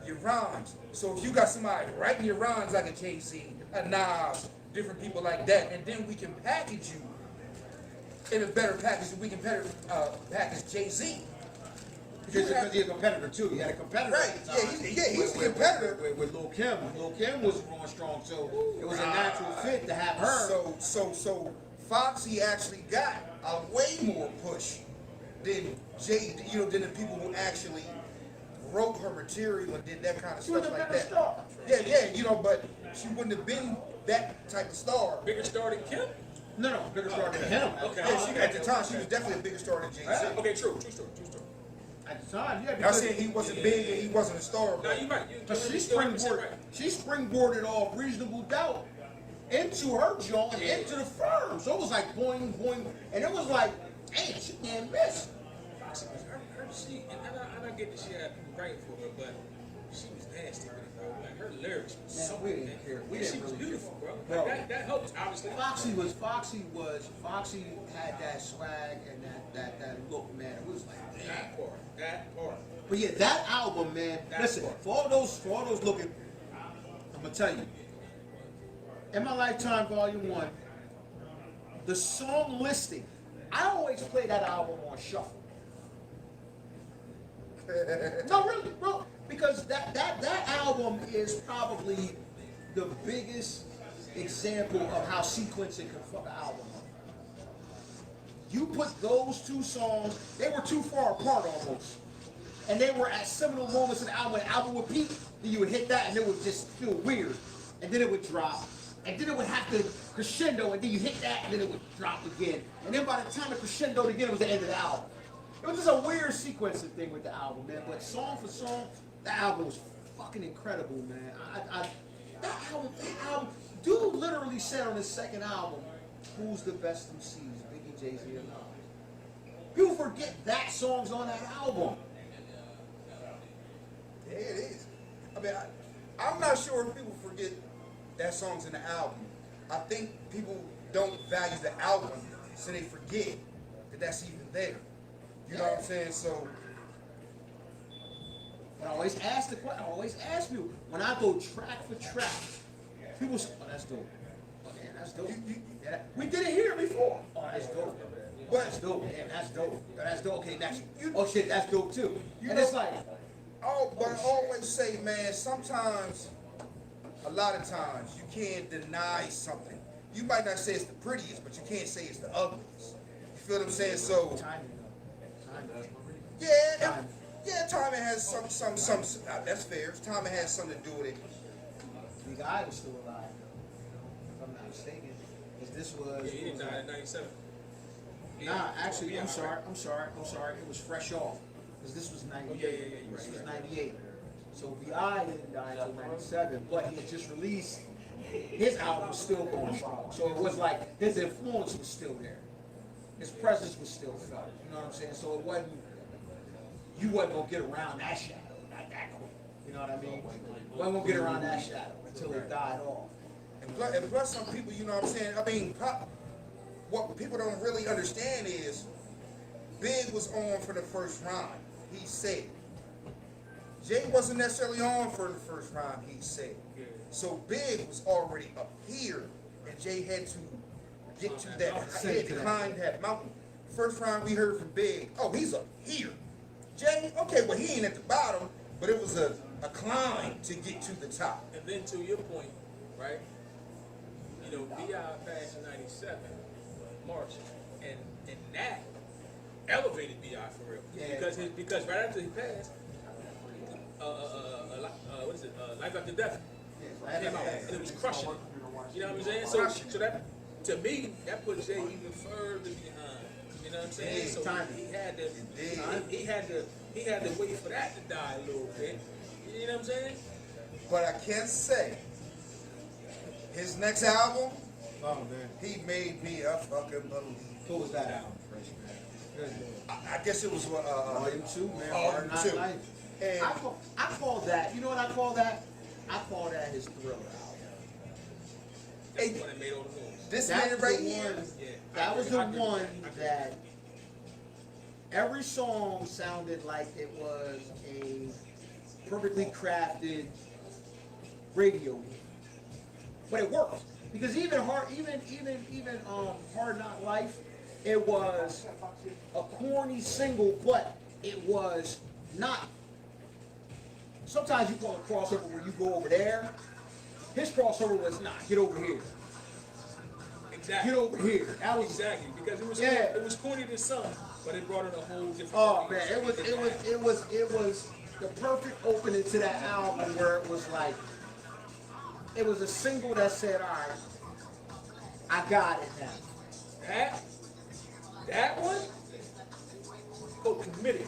your rhymes. So if you got somebody writing your rhymes like a Jay-Z, a Nas, different people like that, and then we can package you in a better package. We can better package Jay-Z. Because he's a competitor too. He had a competitor. Right. At the time. He's a competitor. With Lil Kim. Lil Kim was going strong, so it was a natural fit to have her. So Foxy actually got a way more push than Jay, than the people who actually wrote her material and did that kind of She was stuff a like bigger that. star. Yeah, but she wouldn't have been that type of star. Bigger star than Kim? No, bigger star than him. Okay. Yeah, at the time, she was definitely a bigger star than Jay-Z. Okay, true story. At the time, yeah. Not Because saying he wasn't big and he wasn't a star, No, but you're right. she You're 100% springboarded. right. She springboarded off Reasonable Doubt into her joint and into the firm. So it was like boing, boing, and it was like, damn, she can't miss. Foxy was her and I get that she had people writing for her, but she was nasty with it, bro. Like her lyrics was Man, something. we didn't care. We And she didn't was really beautiful, care. bro. Bro. Like that helped, obviously. Foxy had that swag and that look, man. It was like, damn. That part. But yeah, that album, man. That's Listen, what- for all those looking, I'm gonna tell you. In My Lifetime Volume 1, the song listing, I always play that album on shuffle. No, really, bro, because that album is probably the biggest example of how sequencing can fuck an album up. You put those two songs, they were too far apart almost. And they were at seminal moments in the album. When the album would peak, then you would hit that and it would just feel weird. And then it would drop. And then it would have to crescendo, and then you hit that and then it would drop again. And then by the time it crescendoed again, it was the end of the album. It was just a weird sequencing thing with the album, man. But song for song, the album was fucking incredible, man. That album, dude literally said on his second album, who's the best MCs, Biggie, Jay-Z, or not? People forget that song's on that album. yeah, it is. I mean, I'm not sure if people forget that song's in the album. I think people don't value the album, so they forget that that's even there. You know what I'm saying? So, But I always ask the question. I always ask people when I go track for track. People say, "Oh, that's dope. Oh, man, that's dope. Yeah, we did it here before. Oh, that's dope. Oh, that's dope. Man, that's dope. Oh, that's dope. Okay, next. Oh shit, that's dope too." And it's like, but I always say, man, sometimes, a lot of times, you can't deny something. You might not say it's the prettiest, but you can't say it's the ugliest. You feel what I'm saying? So, timing. Yeah, timing has some. That's fair. Timing has something to do with it. Big I was still alive, if I'm not mistaken. Because this was. Yeah, he didn't die in 97. Nah, actually, I'm sorry. It was fresh off. Because this was 98. Oh, yeah, you're This was right. 98. So B.I. didn't die until 97, but he had just released, his album was still going strong. So it was like, his influence was still there. His presence was still felt. You know what I'm saying? So it wasn't, you wasn't going to get around that shadow. Not that quick. You know what I mean? You wasn't going to get around that shadow until it died off. And plus, some people, you know what I'm saying? I mean, what people don't really understand is Big was on for the first rhyme, he said. Jay wasn't necessarily on for the first rhyme, he said. So Big was already up here, and Jay had to get to that, he had to climb that mountain. First rhyme we heard from Big, oh, he's up here. Jay, okay, well, he ain't at the bottom, but it was a climb to get to the top. And then to your point, right? You know, B.I. passed in 97, March, and that elevated B.I. for real. Yeah. Because right after he passed, what is it? Life After Death came out, and it was crushing. You know what I'm saying? So that, to me, that put Jay even further behind. You know what I'm saying? So he had to wait for that to die a little bit. You know what I'm saying? But I can't say his next album, Oh man. he made me a fucking believe. What was that album? I guess it was Volume 2, man. Volume Hard Knock 2. Life. And I call that, you know what I call that? I call that his Thriller album. That's the one that made all the moves. this That man was right the here, one, Yeah, that was the I agree. one that every song sounded like it was a perfectly crafted radio hit. But it worked. Because even Hard Knock Life, it was a corny single, but it was not. Sometimes you call a crossover where you go over there. His crossover was not. Get over here. Exactly. Get over here. That was Exactly, because Yeah. it was corny to some, but it brought in a whole different. Oh man, it was the perfect opening to that album where it was like, it was a single that said, all right, I got it now. That one? Oh, committed.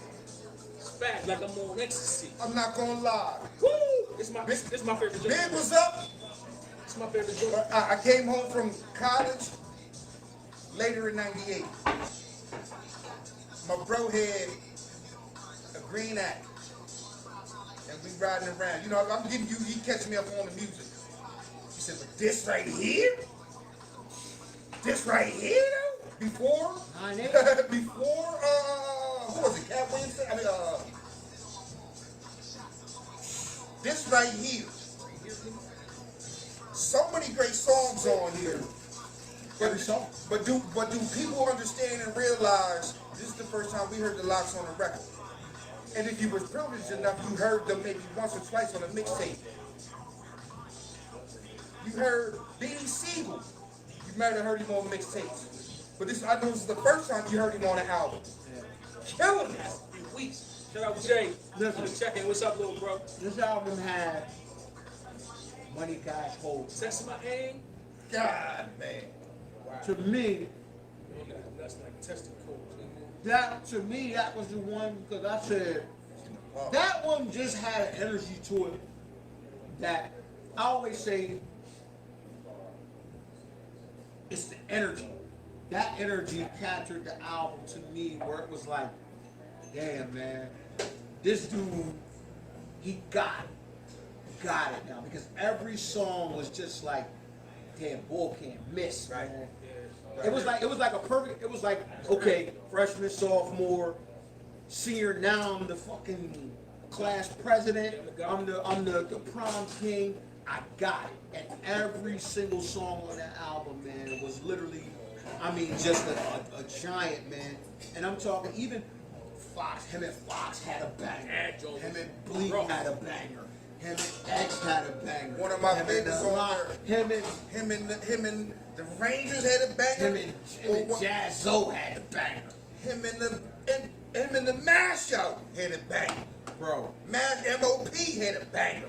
Spaz, like I'm on ecstasy. I'm not gonna lie. Woo! It's my favorite joke. Big was up. It's my favorite joke. I came home from college later in '98. My bro had a green act, and we riding around. You know, I'm giving you, he catching me up on the music. He said, but this right here? This right here, though? Before? 9/8. Before, who was it? Cat Williams? I mean, this right here. So many great songs on here. Every song. But do people understand and realize this is the first time we heard the Locks on the record? And if you was privileged enough, you heard them maybe once or twice on a mixtape. You heard Beanie Siegel. You might have heard him on mixtapes. But this, I know this is the first time you heard him on an album. Killing it. Weeks. Shout out to Jay. Listen. I'm checking. What's up, little bro? This album had Money Cash Hold. That's my aim. God, man. Wow. To me, That's like testing codes. that was the one, because I said, that one just had an energy to it that I always say, it's the energy. That energy captured the album to me, where it was like, damn man, this dude, he got it now. Because every song was just like, damn, boy can't miss, Right. man. Yeah. It was like a perfect. It was like, okay, freshman, sophomore, senior. Now I'm the fucking class president. I'm the prom king. I got it. And every single song on that album, man, it was literally, I mean, just a giant, man. And I'm talking even Fox. Him and Fox had a banger. Him and Bleak had a banger. Him and X had a banger. One of my Him favorites and on there. Him and The Rangers had a banger. Jazzo had a banger. Him and Him in the MASH album had a banger. Bro. MASH MOP had a banger.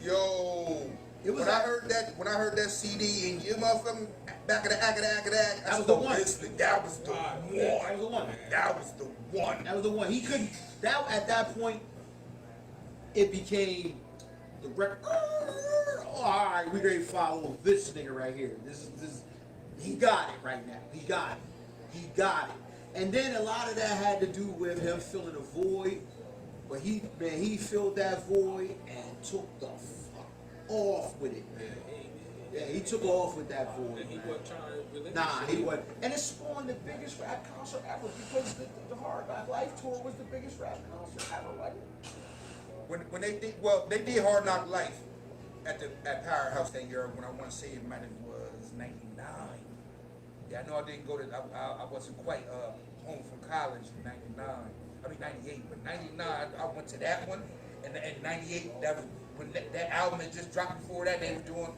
Yo, It was when I heard that CD and you motherfucking back of the act, That was the one. That was the one. That was the one. That was the one. He couldn't. That at that point, it became the record. All right, we ready to follow this nigga right here. This. He got it right now. He got it. And then a lot of that had to do with him filling a void. But he filled that void and took the fuck off with it, man. Yeah, he took off with that void. And he wasn't trying to relinquish. Nah, he wasn't. And it spawned the biggest rap concert ever because the Hard Knock Life tour was the biggest rap concert ever, right? When they did Hard Knock Life at Powerhouse that year, when I want to say it might have was '99. Yeah, I know I didn't go to. I wasn't quite home from college in '99. I mean '98, but '99 I went to that one, and '98 that was when that album had just dropped. Before that, they were doing.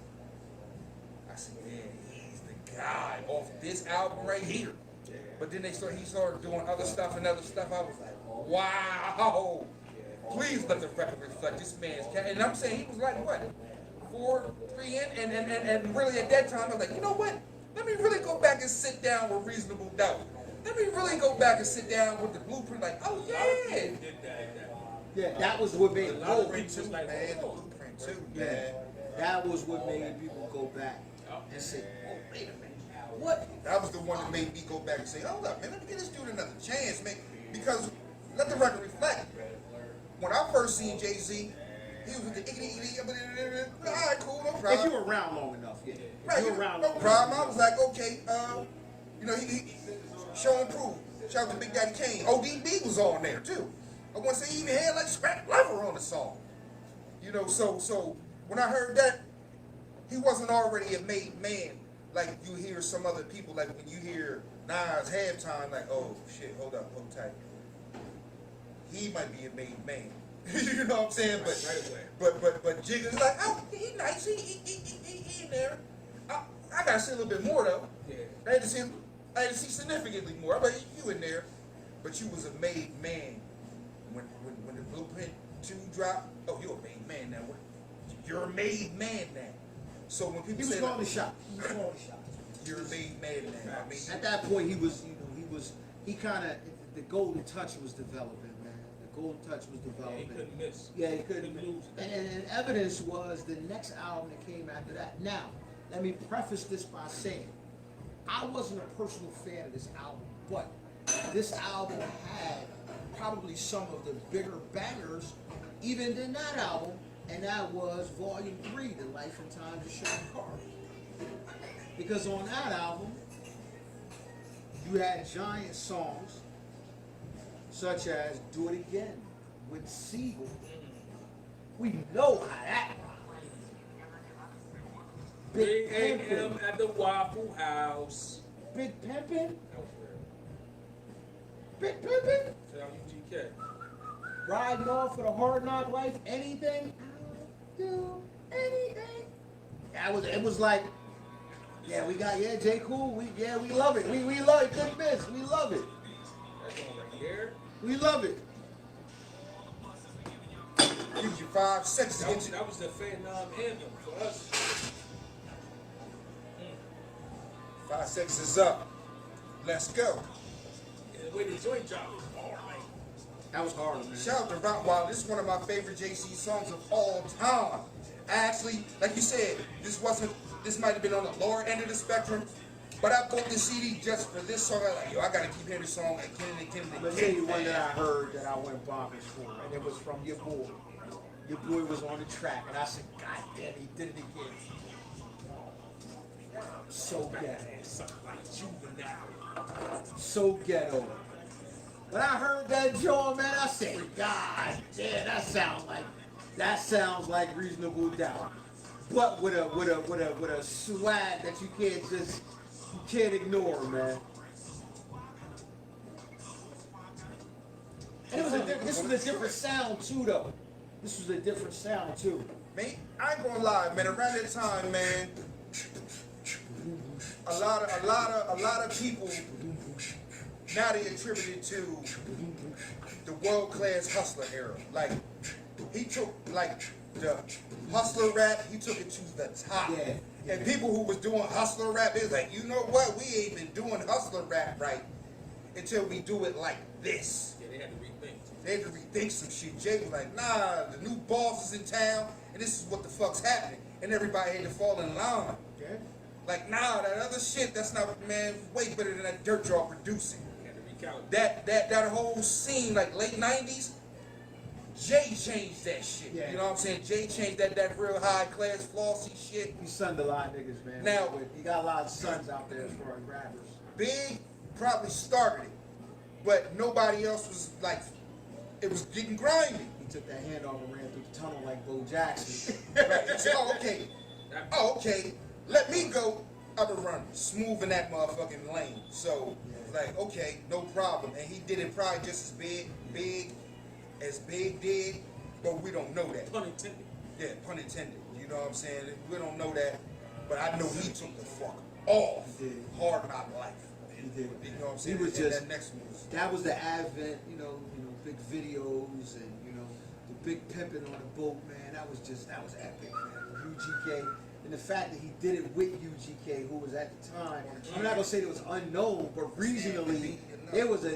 I said, man, he's the guy off this album right here. But then he started doing other stuff. I was like, wow. Please let the record reflect this man's cat. And I'm saying he was like what, 4-3 in, and really at that time I was like, you know what? Let me really go back and sit down with Reasonable Doubt. Let me really go back and sit down with the Blueprint. Like, oh yeah. Yeah, that was what made Blueprint too, man. The Blueprint too, man. Yeah, that was what made people go back and say, oh wait a minute, what? That was the one that made me go back and say, hold up, man, let me give this dude another chance, man. Because let the record reflect. When I first seen Jay-Z, he was with the all right, cool, no problem. If you were around long enough, yeah. Right, You were around no long problem. enough. I was like, okay, he show and prove. Shout out to Big Daddy Kane. ODB was on there too. I want to say he even had like Scrap Lover on the song. You know, so when I heard that, he wasn't already a made man like you hear some other people. Like when you hear Nas halftime, like, oh shit, hold up, hold tight. He might be a made man. You know what I'm saying? But Jigga's like, oh, he nice. He in there. I gotta see a little bit more though. Yeah. I had to see significantly more. I'm like, you in there, but you was a made man when the Blueprint 2 dropped. Oh, you're a made man now. You're a made man now. So when people He was say calling the shot. He was calling the shot. you're a made man now, I mean, At that point, he kind of, the golden touch was developing, man. The golden touch was Yeah, developing. he couldn't miss. Yeah, he couldn't lose. And evidence was the next album that came after that. Now, let me preface this by saying, I wasn't a personal fan of this album, but this album had probably some of the bigger bangers even than that album, and that was Volume 3, The Life and Times of Sean Carr. Because on that album, you had giant songs such as Do It Again with Siegel. We know how that Big AM at the Waffle House. Big Pimpin', That was real. Big Pimpin', Shout out UGK. Riding Off for the Hard Knock Life, anything, I'll do anything. It was like, yeah, we got, yeah, J. Cool, we love it. We love it, couldn't miss, we love it. That's on right here. We love it. gives you 5 seconds to get you. That was the Vietnam anthem for us. 5 seconds is up. Let's go. And the way the joint dropped was hard, man. That was hard, man. Shout out to Rottweiler. This is one of my favorite JC songs of all time. Actually, like you said, this might have been on the lower end of the spectrum, but I bought this CD just for this song. I was like, yo, I gotta keep hearing this song again and Let me tell you one that I heard that I went bonkers for, and it was from your boy. Your boy was on the track, and I said, God damn, he did it again. So ghetto. So ghetto. When I heard that joint, man, I said, God damn, that sounds like Reasonable Doubt. But with a swag that you can't ignore, man. And this was a different sound too, though. This was a different sound too. Man, I ain't gonna lie, man. Around that time, man, a lot of people now they attribute it to the world-class hustler era. Like, he took, like, the hustler rap, he took it to the top. Yeah. And people who was doing hustler rap, they was like, you know what? We ain't been doing hustler rap right until we do it like this. Yeah, they had to rethink. They had to rethink some shit. Jay was like, nah, the new boss is in town, and this is what the fuck's happening. And everybody had to fall in line. Yeah. Like, nah, that other shit, that's not, man, way better than that dirt y'all producing. They had to recalibrate. That whole scene, like late 90s, Jay changed that shit. Yeah. You know what I'm saying? Jay changed that real high class flossy shit. He sunned a lot of niggas, man. Now- He got a lot of sons out there as far as rappers. Big probably started it, but nobody else was like, it was getting grimy. He took that handoff and ran through the tunnel like Bo Jackson. Right? So, okay, let me go. I've been running smooth in that motherfucking lane. So, it's like, okay, no problem. And he did it probably just as big did, but we don't know that. Pun intended. Yeah, pun intended. You know what I'm saying? We don't know that, but I know he took the fuck off. He did. Hard Knock Life. He did. You know what I'm saying? He was And just that next one was. that was the advent, big videos and the big pimping on the boat, man. That was epic, man. UGK. And the fact that he did it with UGK, who was at the time, I'm not gonna say it was unknown, but regionally, they was a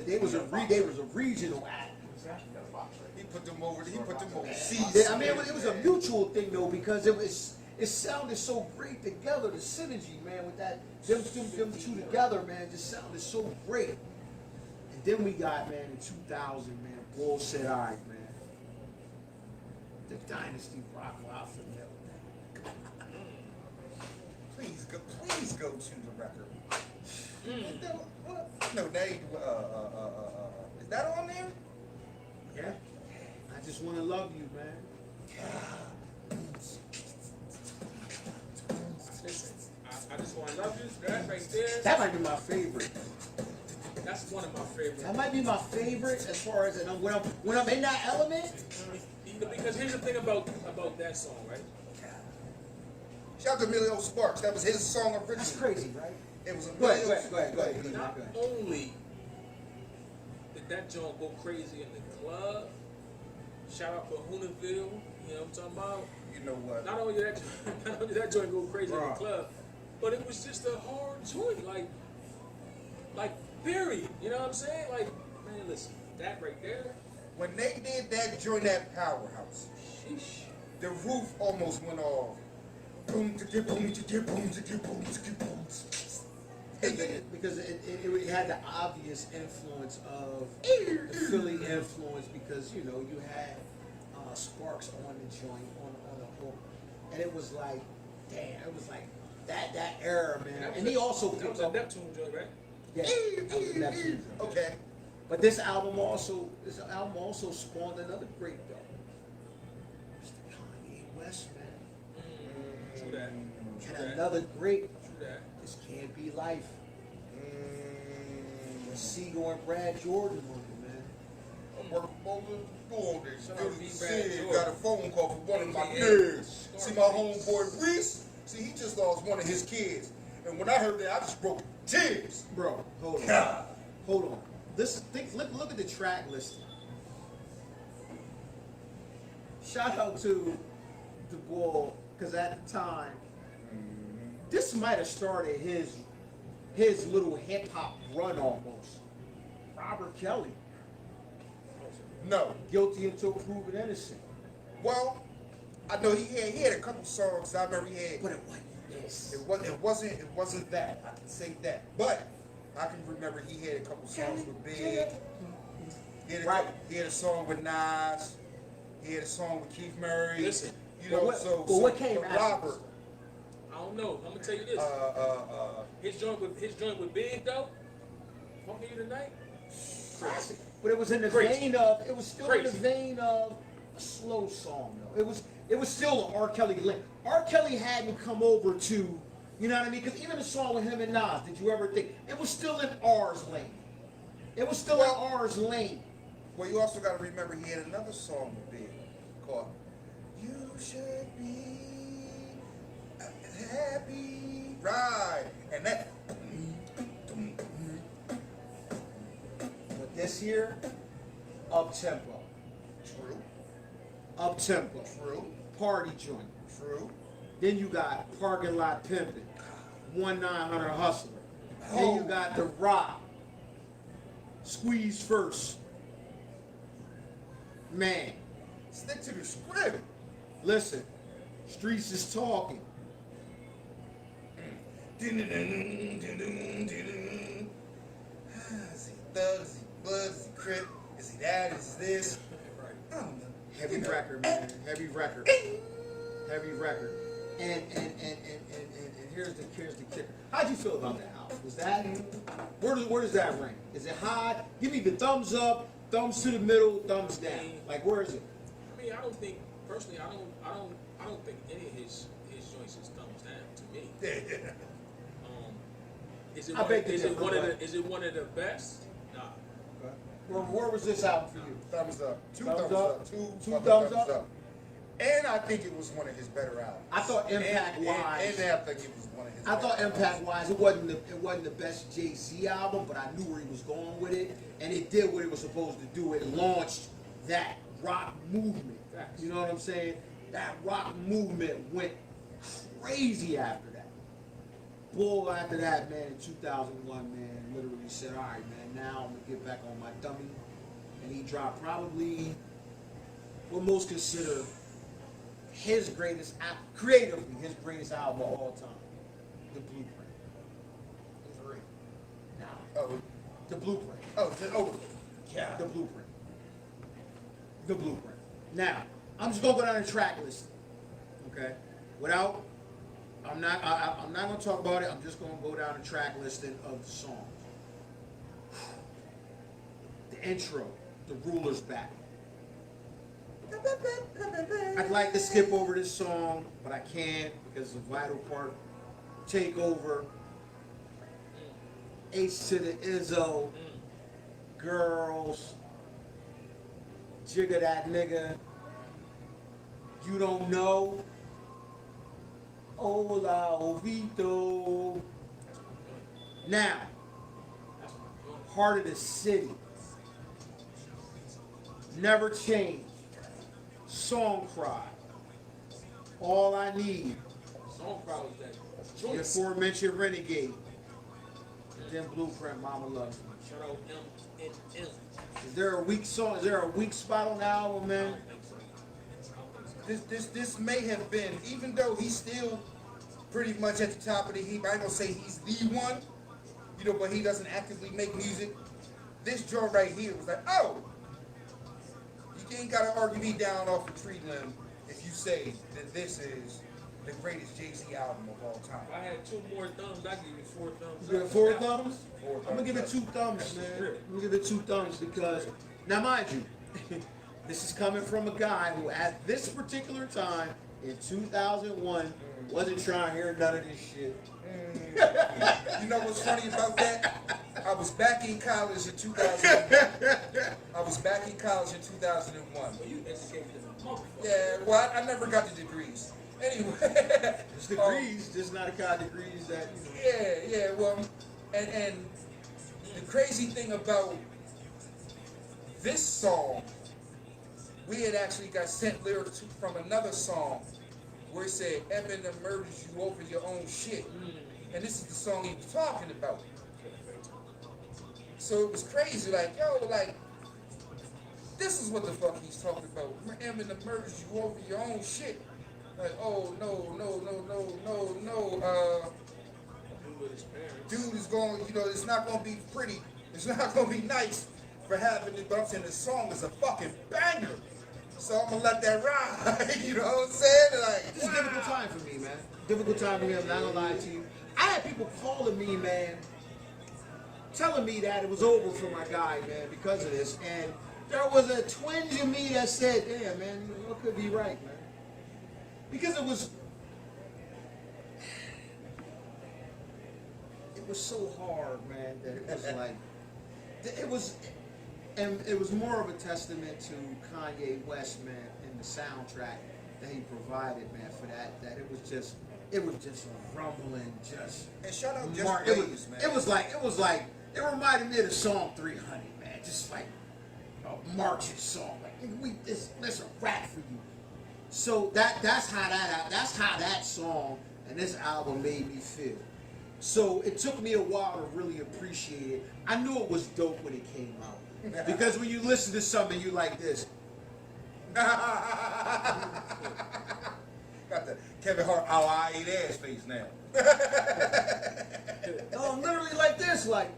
regional act. He put them over. I mean, it was a mutual thing though, because it sounded so great together. The synergy, man, with that them two together, man, just sounded so great. And then we got, man, in 2000, man, Bull said, all right, man, the Dynasty rock out for them. Please go to the record. No, they. Is that on there? Yeah. I just want to love you, man. Listen, I just want to love you. That right there. That might be my favorite. That's one of my favorites. That might be my favorite as far as when I'm in that element. Because here's the thing about that song, right? Shout out to Emilio Sparks. That was his song originally. That's crazy, right? It was Go Emilio. ahead. Not only did that joint go crazy in the club, shout out to Hoonaville, you know what I'm talking about? You know what? Not only did that joint go crazy in the club, but it was just a hard joint, like period. You know what I'm saying? Like, man, listen, that right there. When they did that joint at Powerhouse, Sheesh. the roof almost went off. Boom, boom, boom, boom, boom. Because it had the obvious influence of the Philly influence, because you had Sparks on the joint on the hook, and it was like, damn, it was like that era, man. And he also that picked was a up. Neptune joint, right? Yeah, that was Neptune. Okay. But this album also spawned another great though. Mr. Kanye West, man. True that. And another great. True that. This Can't Be Life. With Seagull and Brad Jordan on it, man. I'm working for the door this. Shout out to Dude, Brad Sid Jordan. got a phone call from one of my Yeah. kids. See my homeboy Reese? See, he just lost one of his kids. And when I heard that, I just broke tears. Bro, hold on. God. Hold on. Look at the track listing. Shout out to the Bull, because at the time, this might have started his little hip hop run almost. Robert Kelly, No. Guilty Until Proven Innocent. Well, I know he had a couple songs. I remember he had. But it wasn't this. It wasn't that. I can say that. But I can remember he had a couple songs with Big. He had a song with Nas. He had a song with Keith Murray. Listen, you know, what came but after? Robert. I don't know. I'm gonna tell you this. His joint with Big though. Fucking You Tonight. Classic. But it was in the Crazy. vein of, it was still in Crazy. the vein of a slow song though. It was still an R. Kelly link. R. Kelly hadn't come over to, you know what I mean? Because even the song with him and Nas, did you ever think, it was still in R's lane. It was still in R's lane. Well, you also got to remember he had another song with Big called "You Should Be Happy," right? And that this here, up tempo. True. Up tempo. True. Party joint. True. Then you got Parking Lot Pimpin', 1-900 Hustler. Then you got The Rock, Squeeze First. Man, Stick to the script. listen, Streets is Talking. Is he thug? Is he blood? Is he crip? Is he that? Is he this? I don't know. Heavy record, man. Heavy record. Heavy record. And here's the kicker. How'd you feel about that album? Was that where does that rank? Is it high? Give me the thumbs up, thumbs to the middle, thumbs down. Like where is it? I mean, I don't think personally. I don't think any of his joints is thumbs down to me. Yeah. Is it I beg to is it differ, one of but- the is it one of the best? Nah. Where was this album for you? Thumbs up. Two Thumbs thumbs up? up. Two Two fucking thumbs thumbs up? up. And I think it was one of his better albums. I thought impact-wise- And I think it was one of his I thought better impact wise, it wasn't the best Jay-Z album, but I knew where he was going with it, and it did what it was supposed to do. It launched that rock movement. Facts. You know what I'm saying? That rock movement went crazy after that. Bull after that, man, in 2001, man, literally said, all right, man, now I'm gonna get back on my dummy. And he dropped probably what most consider his greatest, creatively, his greatest album of all time, The Blueprint. Three. Now, Oh, The Blueprint. yeah. The Blueprint. The Blueprint. Now, I'm just gonna go down the track list. Okay? I'm not gonna talk about it. I'm just gonna go down the track listing of the songs. The intro, The Ruler's Back. I'd like to skip over this song, but I can't because it's a vital part. Take Over. H to the Izzo. Girls. Jigga That Nigga. You Don't Know. Hola Ovito. Now, Heart of the City. Never Change. Song Cry. All I Need. Song crowd that The joints. aforementioned Renegade. And then Blueprint, Mama Loves Me. Shout out M. Is there a weak song? Is there a weak spot on the album, man? This may have been, even though he's still pretty much at the top of the heap. I ain't gonna say he's the one, but he doesn't actively make music. This joint right here was like, oh, you ain't gotta argue me down off a tree limb if you say that this is the greatest Jay-Z album of all time. If I had two more thumbs, I'd give you 4 thumbs. You up. got 4 thumbs? 4 I'm gonna give it thumbs 2 thumbs, man. I'm gonna give it 2 thumbs because, now mind you, this is coming from a guy who at this particular time in 2001 wasn't trying to hear none of this shit. You know what's funny about that? I was back in college in 2001. I was back in college in 2001. Well, you educated as a motherfucker. Yeah, well, I never got the degrees. Anyway. It's degrees, just not the kind of degrees that, Yeah, well, and the crazy thing about this song, we had actually got sent lyrics from another song where it said, Eminem murders you over your own shit. And this is the song he was talking about. So it was crazy, like, this is what the fuck he's talking about. Eminem murders you over your own shit. Like, oh, no. Dude is going, it's not going to be pretty. It's not going to be nice for having it, but I'm saying the song is a fucking banger. So I'm going to let that ride. You know what I'm saying? Like, It's a difficult time for me, man. Difficult time for me, I'm not gonna lie to you. I had people calling me, man, telling me that it was over for my guy, man, because of this. And there was a twinge in me that said, damn, man, what could be right, man? Because it was so hard, man, that it was like, it was more of a testament to Kanye West, man, and the soundtrack that he provided, man, for that it was just a rumbling, just. and shout out Just Mark, Blaze, man. It was like, it reminded me of the song 300, man. just like a marching song. Like nigga, that's a rap for you. So that's how that song and this album made me feel. So it took me a while to really appreciate it. I knew it was dope when it came out. Because when you listen to something you like this. Got the Kevin Hart, how I eat ass face now. No, I'm literally like this, like.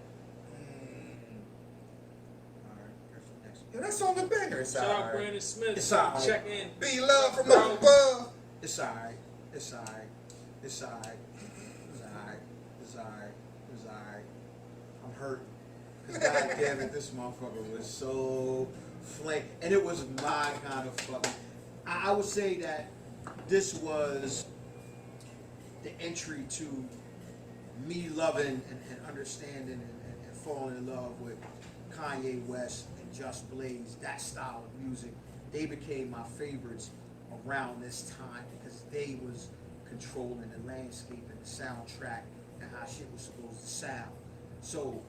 Yeah, that song a banger. It's Shout out alright. Brandon Smith. It's alright. Check in. Be love from up above. It's alright. It's alright. It's alright. It's alright. It's alright. It's alright. I'm hurting. Because God damn it, this motherfucker was so flake. And it was my kind of fucking. I would say that this was the entry to me loving and understanding and falling in love with Kanye West and Just Blaze, that style of music. They became my favorites around this time because they was controlling the landscape and the soundtrack and how shit was supposed to sound. So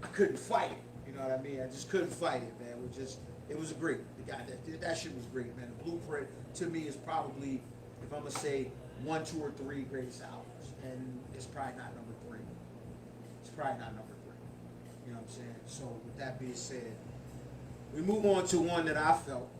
I couldn't fight it. You know what I mean? I just couldn't fight it, man. It was great. The guy that shit was great, man. The Blueprint to me is probably, if I'm gonna say 1, 2, or 3 greatest albums, and it's probably not number 3. It's probably not number 3. You know what I'm saying? So with that being said, we move on to one that I felt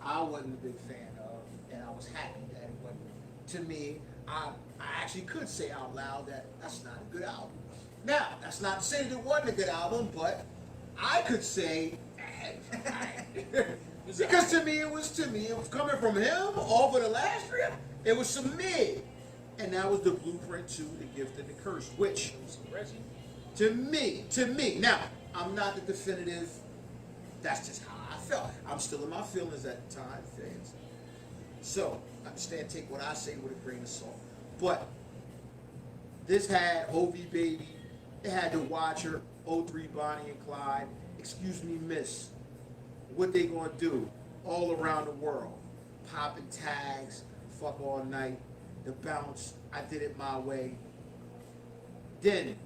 I wasn't a big fan of, and I was happy that it wasn't. To me, I actually could say out loud that that's not a good album. Now, that's not to say that it wasn't a good album, but I could say, because to me it was coming from him over the last rip, it was some mid. And that was the Blueprint to The Gift and the Curse, which, to me, now, I'm not the definitive, that's just how I felt. I'm still in my feelings at the time, fans. So, understand, take what I say with a grain of salt. But, this had Hovey Baby, it had The Watcher, 03 Bonnie and Clyde, Excuse Me Miss, What They Gonna Do, All Around the World, Poppin' Tags, Fuck All Night, The Bounce, I Did It My Way. Then,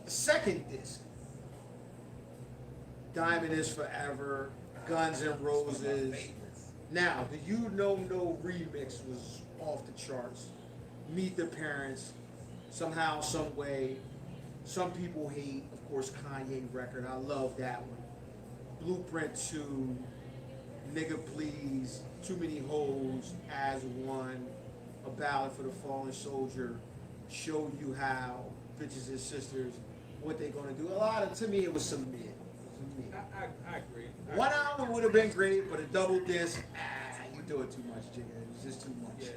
the second disc, Diamond Is Forever, Guns N' Roses. Now, the You Know No remix was off the charts. Meet the Parents, Somehow, Some Way. Some people hate, of course, Kanye record. I love that one. Blueprint 2, Nigga Please, Too Many Hoes, As One, A Ballad for the Fallen Soldier, Show You How, Bitches and Sisters, What They Gonna Do. To me, it was some mid. I agree. One album would have been great, but a double disc, you do it too much, Jigga. It was just too much. Yeah,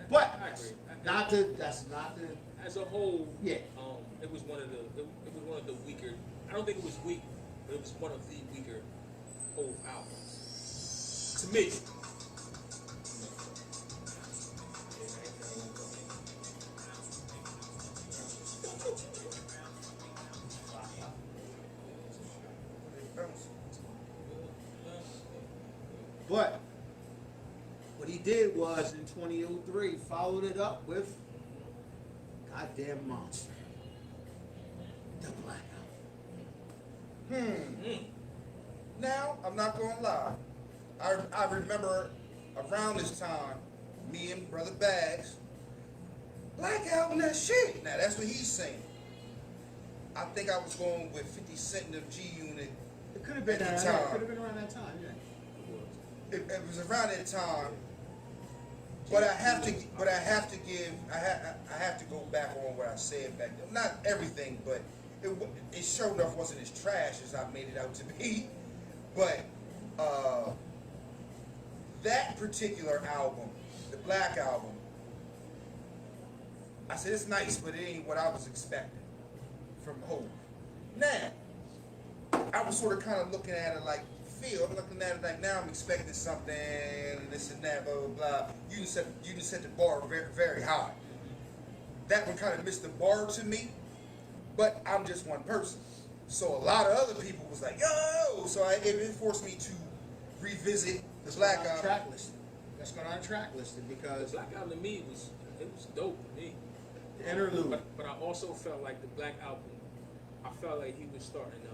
But I agree. that's not the. As a whole, Yeah. It was one of the weaker. I don't think it was weak, but it was one of the weaker old albums to me. But what he did was in 2003 followed it up with Goddamn Monster, the Black Album. Now, I'm not gonna lie. I remember around this time, me and Brother Bags, Black Album, that shit. Now, that's what he's saying. I think I was going with 50 Cent and the G Unit. It could have been At the that. time. It could have been around that time. Yeah. It was around that time. But I have to go back on what I said back then. Not everything, but it sure enough wasn't as trash as I made it out to be. But that particular album, the Black Album, I said it's nice, but it ain't what I was expecting from Hope. Now, I was sort of kind of looking at it like, I'm looking at it like now I'm expecting something, this and that, blah, blah, blah. You just set the bar very, very high. That one kind of missed the bar to me, but I'm just one person. So a lot of other people was like, yo! So it forced me to revisit the Black Album. Track listing. Let's go on track listing because The Black Album to me was dope to me. the interlude. But I also felt like the Black Album I felt like he was starting to.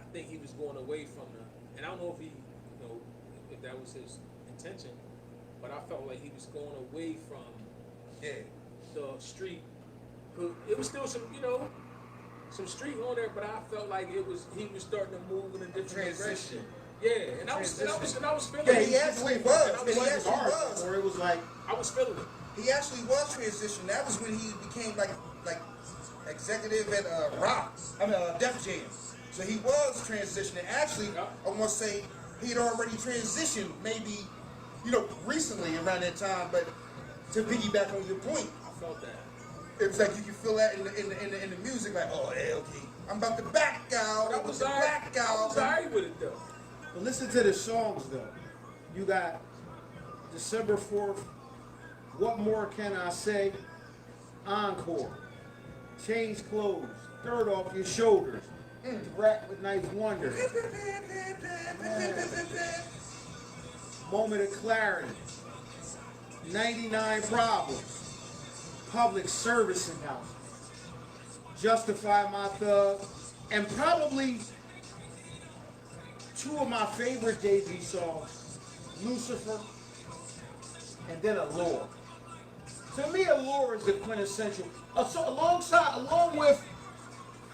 I think he was going away from the, and I don't know if he, if that was his intention, but I felt like he was going away from the street. It was still some street on there, but I felt like he was starting to move in a different direction. Yeah, and I was feeling it. He actually was. Or it was like I was feeling it. He actually was transitioning. That was when he became like executive at Def Jam. So he was transitioning. Actually, I want to say he'd already transitioned, maybe recently around that time. But to piggyback on your point, I felt that. it was like you can feel that in the music, like, oh, yeah, okay, I'm about to back out. I was alright with it though. But listen to the songs though. You got December 4th, What More Can I Say? Encore. Change Clothes. Dirt Off Your Shoulders. Threat with Knife Wonder. Moment of Clarity. 99 Problems. Public Service Announcement. Justify My Thug. And probably two of my favorite Jay-Z songs, Lucifer and then Allure. To me, Allure is the quintessential. So along with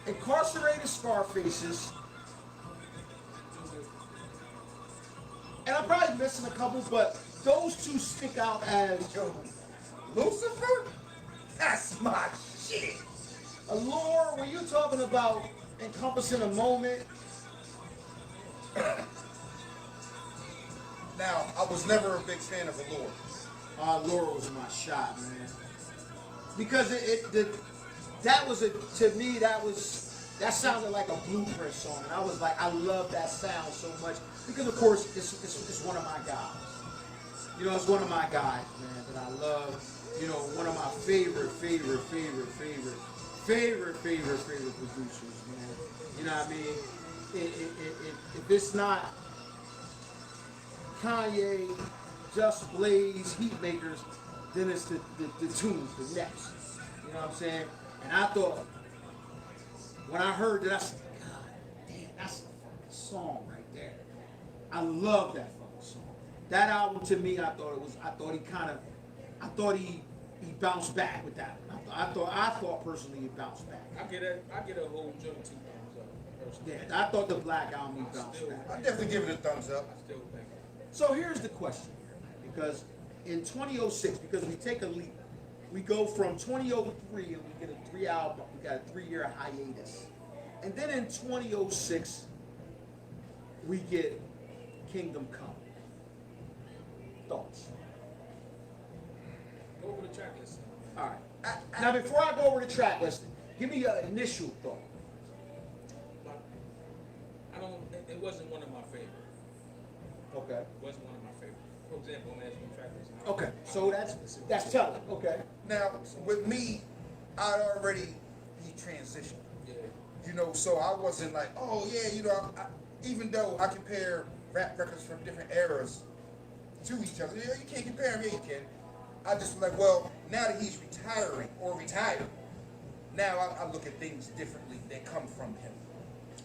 Incarcerated Scarfaces, and I'm probably missing a couple, but those two stick out as Lucifer? That's my shit. Allure, when you're talking about encompassing a moment. Now, I was never a big fan of Allure. Allure was my shot, man. Because that sounded like a Blueprint song, and I was like, I love that sound so much because, of course, it's one of my guys. It's one of my guys, man, that I love. One of my favorite producers, man. You know what I mean? If it's not Kanye, Just Blaze, Heatmakers, then it's the tunes, the next. You know what I'm saying? And I thought, when I heard that, I said, God damn, that's a fucking song right there. I love that fucking song. That album, to me, I thought he bounced back with that one. I thought personally he bounced back. I get a whole joint 2 thumbs up. Personally. Yeah, I thought the Black Album he bounced back. I definitely give it a thumbs up. I still think. So here's the question here, man, because in 2006, because we take a leap, we go from 2003 and we get a 3-year hiatus, and then in 2006 we get Kingdom Come. Thoughts? Go over the track list. All right. Now before I go over the track listing, give me your initial thought. It wasn't one of my favorites. Okay. It wasn't one of my favorites. For example, on that track list. Okay. So that's telling. Okay. Now, with me, he transitioned. Yeah. So I wasn't like, oh yeah, even though I compare rap records from different eras to each other, you can't compare them, yeah you can. I just like, well, now that he's retiring or retired, now I look at things differently that come from him.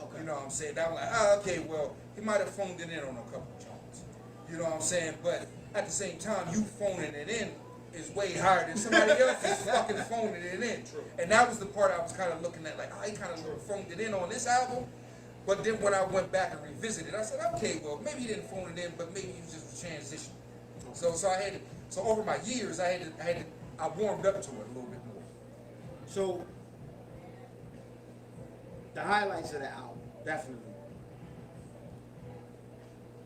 Okay. You know what I'm saying? I'm like, okay, well, he might have phoned it in on a couple of joints. You know what I'm saying? But at the same time, you phoning it in is way higher than somebody else is fucking phoning it in. True. And that was the part I was kind of looking at, like, he kind of phoned it in on this album. But then when I went back and revisited, I said, okay, well, maybe he didn't phone it in, but maybe he was just transitioning. So over my years, I warmed up to it a little bit more. So the highlights of the album, definitely.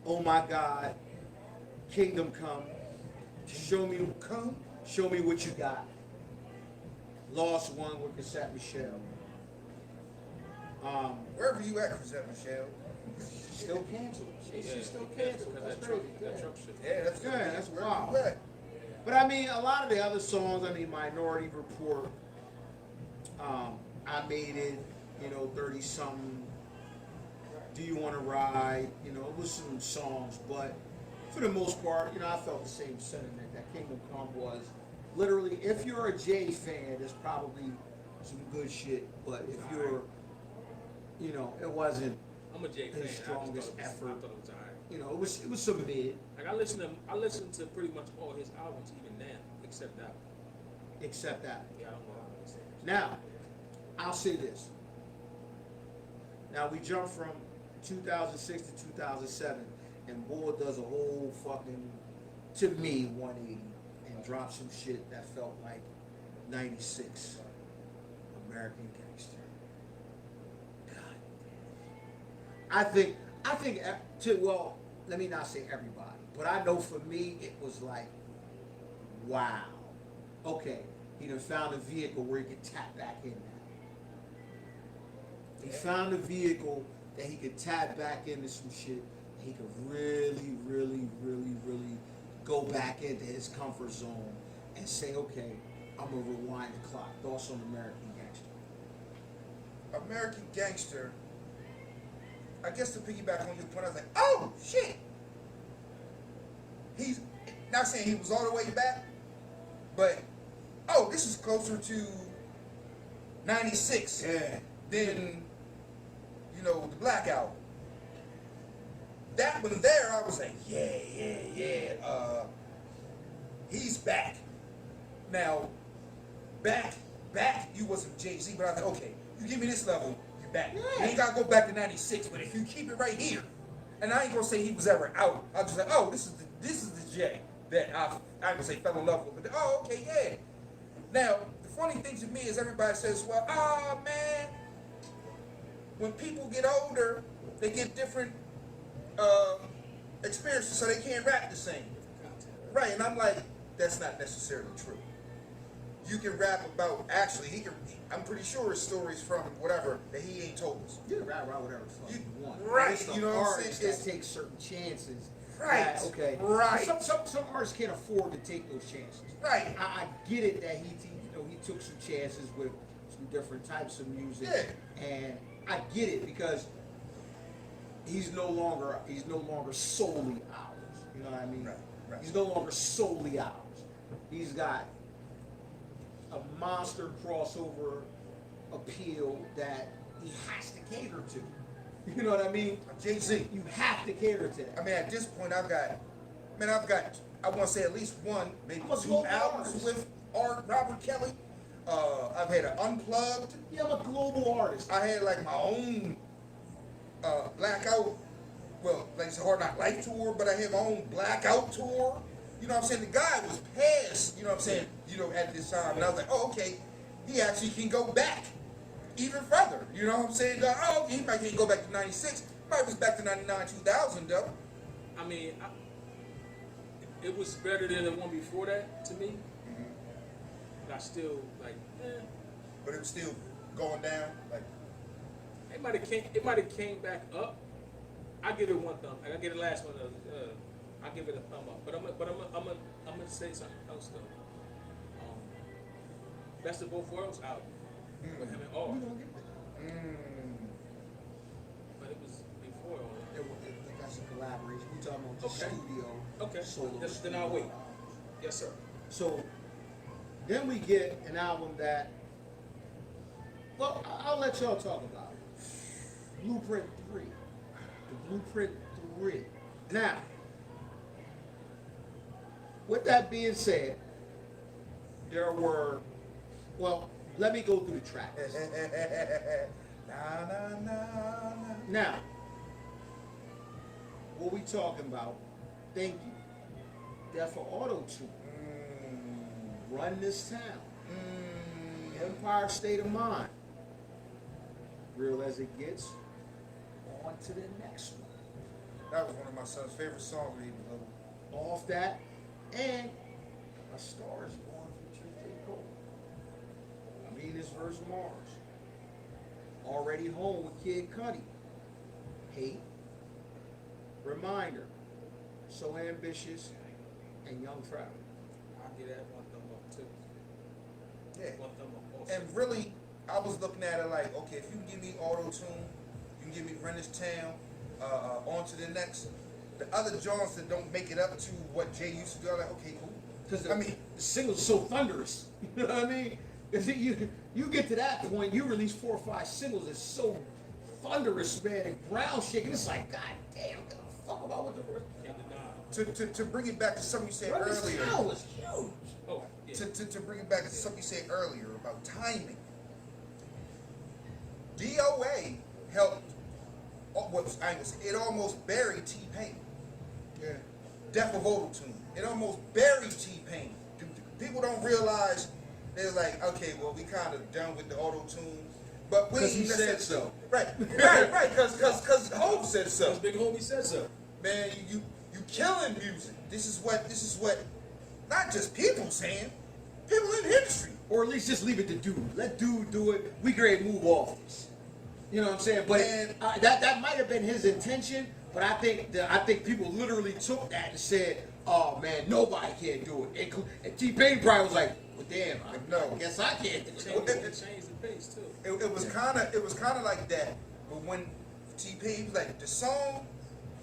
Oh My God, Kingdom Come, Show Me What You Got, Lost One with Cassette Michelle. Wherever you at, Cassette Michelle. Still canceled. She's still canceled. That's crazy. That truck shit. Yeah, that's good. Yeah, that's Wherever wild. you at. But I mean, a lot of the other songs, Minority Report, I Made It, 30 something, Do You Want to Ride, it was some songs, but for the most part, I felt the same sentiment that Kingdom Come was literally, if you're a Jay fan, it's probably some good shit. But if you're, you know, it wasn't I'm a Jay fan. his strongest effort. I thought it was alright. You know, it was some mid, Like I listen to pretty much all his albums even now, except that one. except that. Yeah, I don't know how to say it. Now, I'll say this. Now we jump from 2006 to 2007, and Bull does a whole fucking, to me, 180, and drops some shit that felt like 96 American Gangster. God damn. I think well, let me not say everybody, but I know for me it was like, wow. Okay, he done found a vehicle where he could tap back in now. He found a vehicle that he could tap back into some shit. He could really, really, really, really go back into his comfort zone and say, okay, I'm gonna rewind the clock. Thoughts on American Gangster? American Gangster, I guess to piggyback on your point, I was like, oh shit! He's not saying he was all the way back, but oh, this is closer to 96 than, you know, the Black Album. That one there, I was like, yeah. He's back. Now, back, you wasn't Jay-Z, but I was like, okay, you give me this level, you back. You ain't gotta go back to 96, but if you keep it right here, and I ain't gonna say he was ever out. I was just like, oh, this is the Jay that I ain't gonna say fell in love with, but oh, okay, yeah. Now, the funny thing to me is everybody says, well, oh man, when people get older, they get different experiences, so they can't rap the same. Right, and I'm like, that's not necessarily true. You can rap about, actually, I'm pretty sure his stories from whatever that he ain't told us. You can rap whatever the fuck you want. Right, It's the you know what I'm artists saying? that take certain chances. Right, that, okay. right. Some artists can't afford to take those chances. Right. I get it that he took some chances with some different types of music. Yeah. And I get it because he's no longer solely ours. You know what I mean? Right. He's no longer solely ours. He's got a monster crossover appeal that he has to cater to. You know what I mean? Jay-Z. You have to cater to that. I mean, at this point, I've got, I want to say at least one, maybe I'm a two global albums artist. with Robert Kelly. I've had an Unplugged. Yeah, I'm a global artist. I had like my own Blackout, well, like it's a Hard Knock Life tour, but I had my own Blackout tour. You know what I'm saying? The guy was past, you know what I'm saying, you know, at this time. And I was like, oh, okay, he actually can go back even further. You know what I'm saying? Oh, he might can't go back to 96. Might was back to 99, 2000, though. I mean, it was better than the one before that to me. But I still like, But it was still going down. Like, it might have came back up. I give it one thumb. I give it the last one. I give it a thumb up. But I'm gonna say something else though. Best of Both Worlds album with him and R. But it was before all that. That's a collaboration. We talking about the Okay. studio. Okay. Solo Then I'll wait. Yes, sir. So then we get an album that, well, I'll let y'all talk about it. Blueprint 3. The Blueprint 3. Now, with that being said, there were, well, let me go through the tracks. Now, what we talking about? Thank you. Death for Auto Tune. Run This Town. Empire State of Mind. Real as it gets. On to the next one. that was one of my son's favorite songs when he was little. Off that, and A Star Is Born featuring J. Cole. Venus vs. Mars. Already Home with Kid Cudi. Hate. Reminder. So Ambitious. And Young Travel. I'll give that one thumb up too. Yeah. One thumb up also. And really, I was looking at it like, okay, if you can give me auto-tune, you can give me Run This Town, on to the next. The other Johns that don't make it up to what Jay used to do, I'm like, okay, cool. Because I mean, the single's so thunderous. You know what I mean? You You get to that point, you release 4 or 5 singles. It's so thunderous, man, and ground shaking. It's like, God damn, what the fuck about what the To bring it back to something you said Brother, earlier. sound was huge. Oh, yeah. To bring it back to something you said earlier about timing. DOA helped. It almost buried T-Pain. Yeah. Death of Auto-Tune. It almost buried T-Pain. People don't realize, they're like, okay, well, we kind of done with the Auto-Tune. But we Because he said so. Right, because Hope said so. Because Big Homie said so. Man, you killing music. This is what not just people saying, people in the industry. Or at least just leave it to Dude. Let Dude do it. We great move off this. You know what I'm saying? But Man. that might have been his intention. But I think people literally took that and said, "Oh man, nobody can do it." And T-Pain probably was like, "Well, damn, I guess I can't do it." It changed the pace too. It was kind of like that. But when T-Pain was like the song,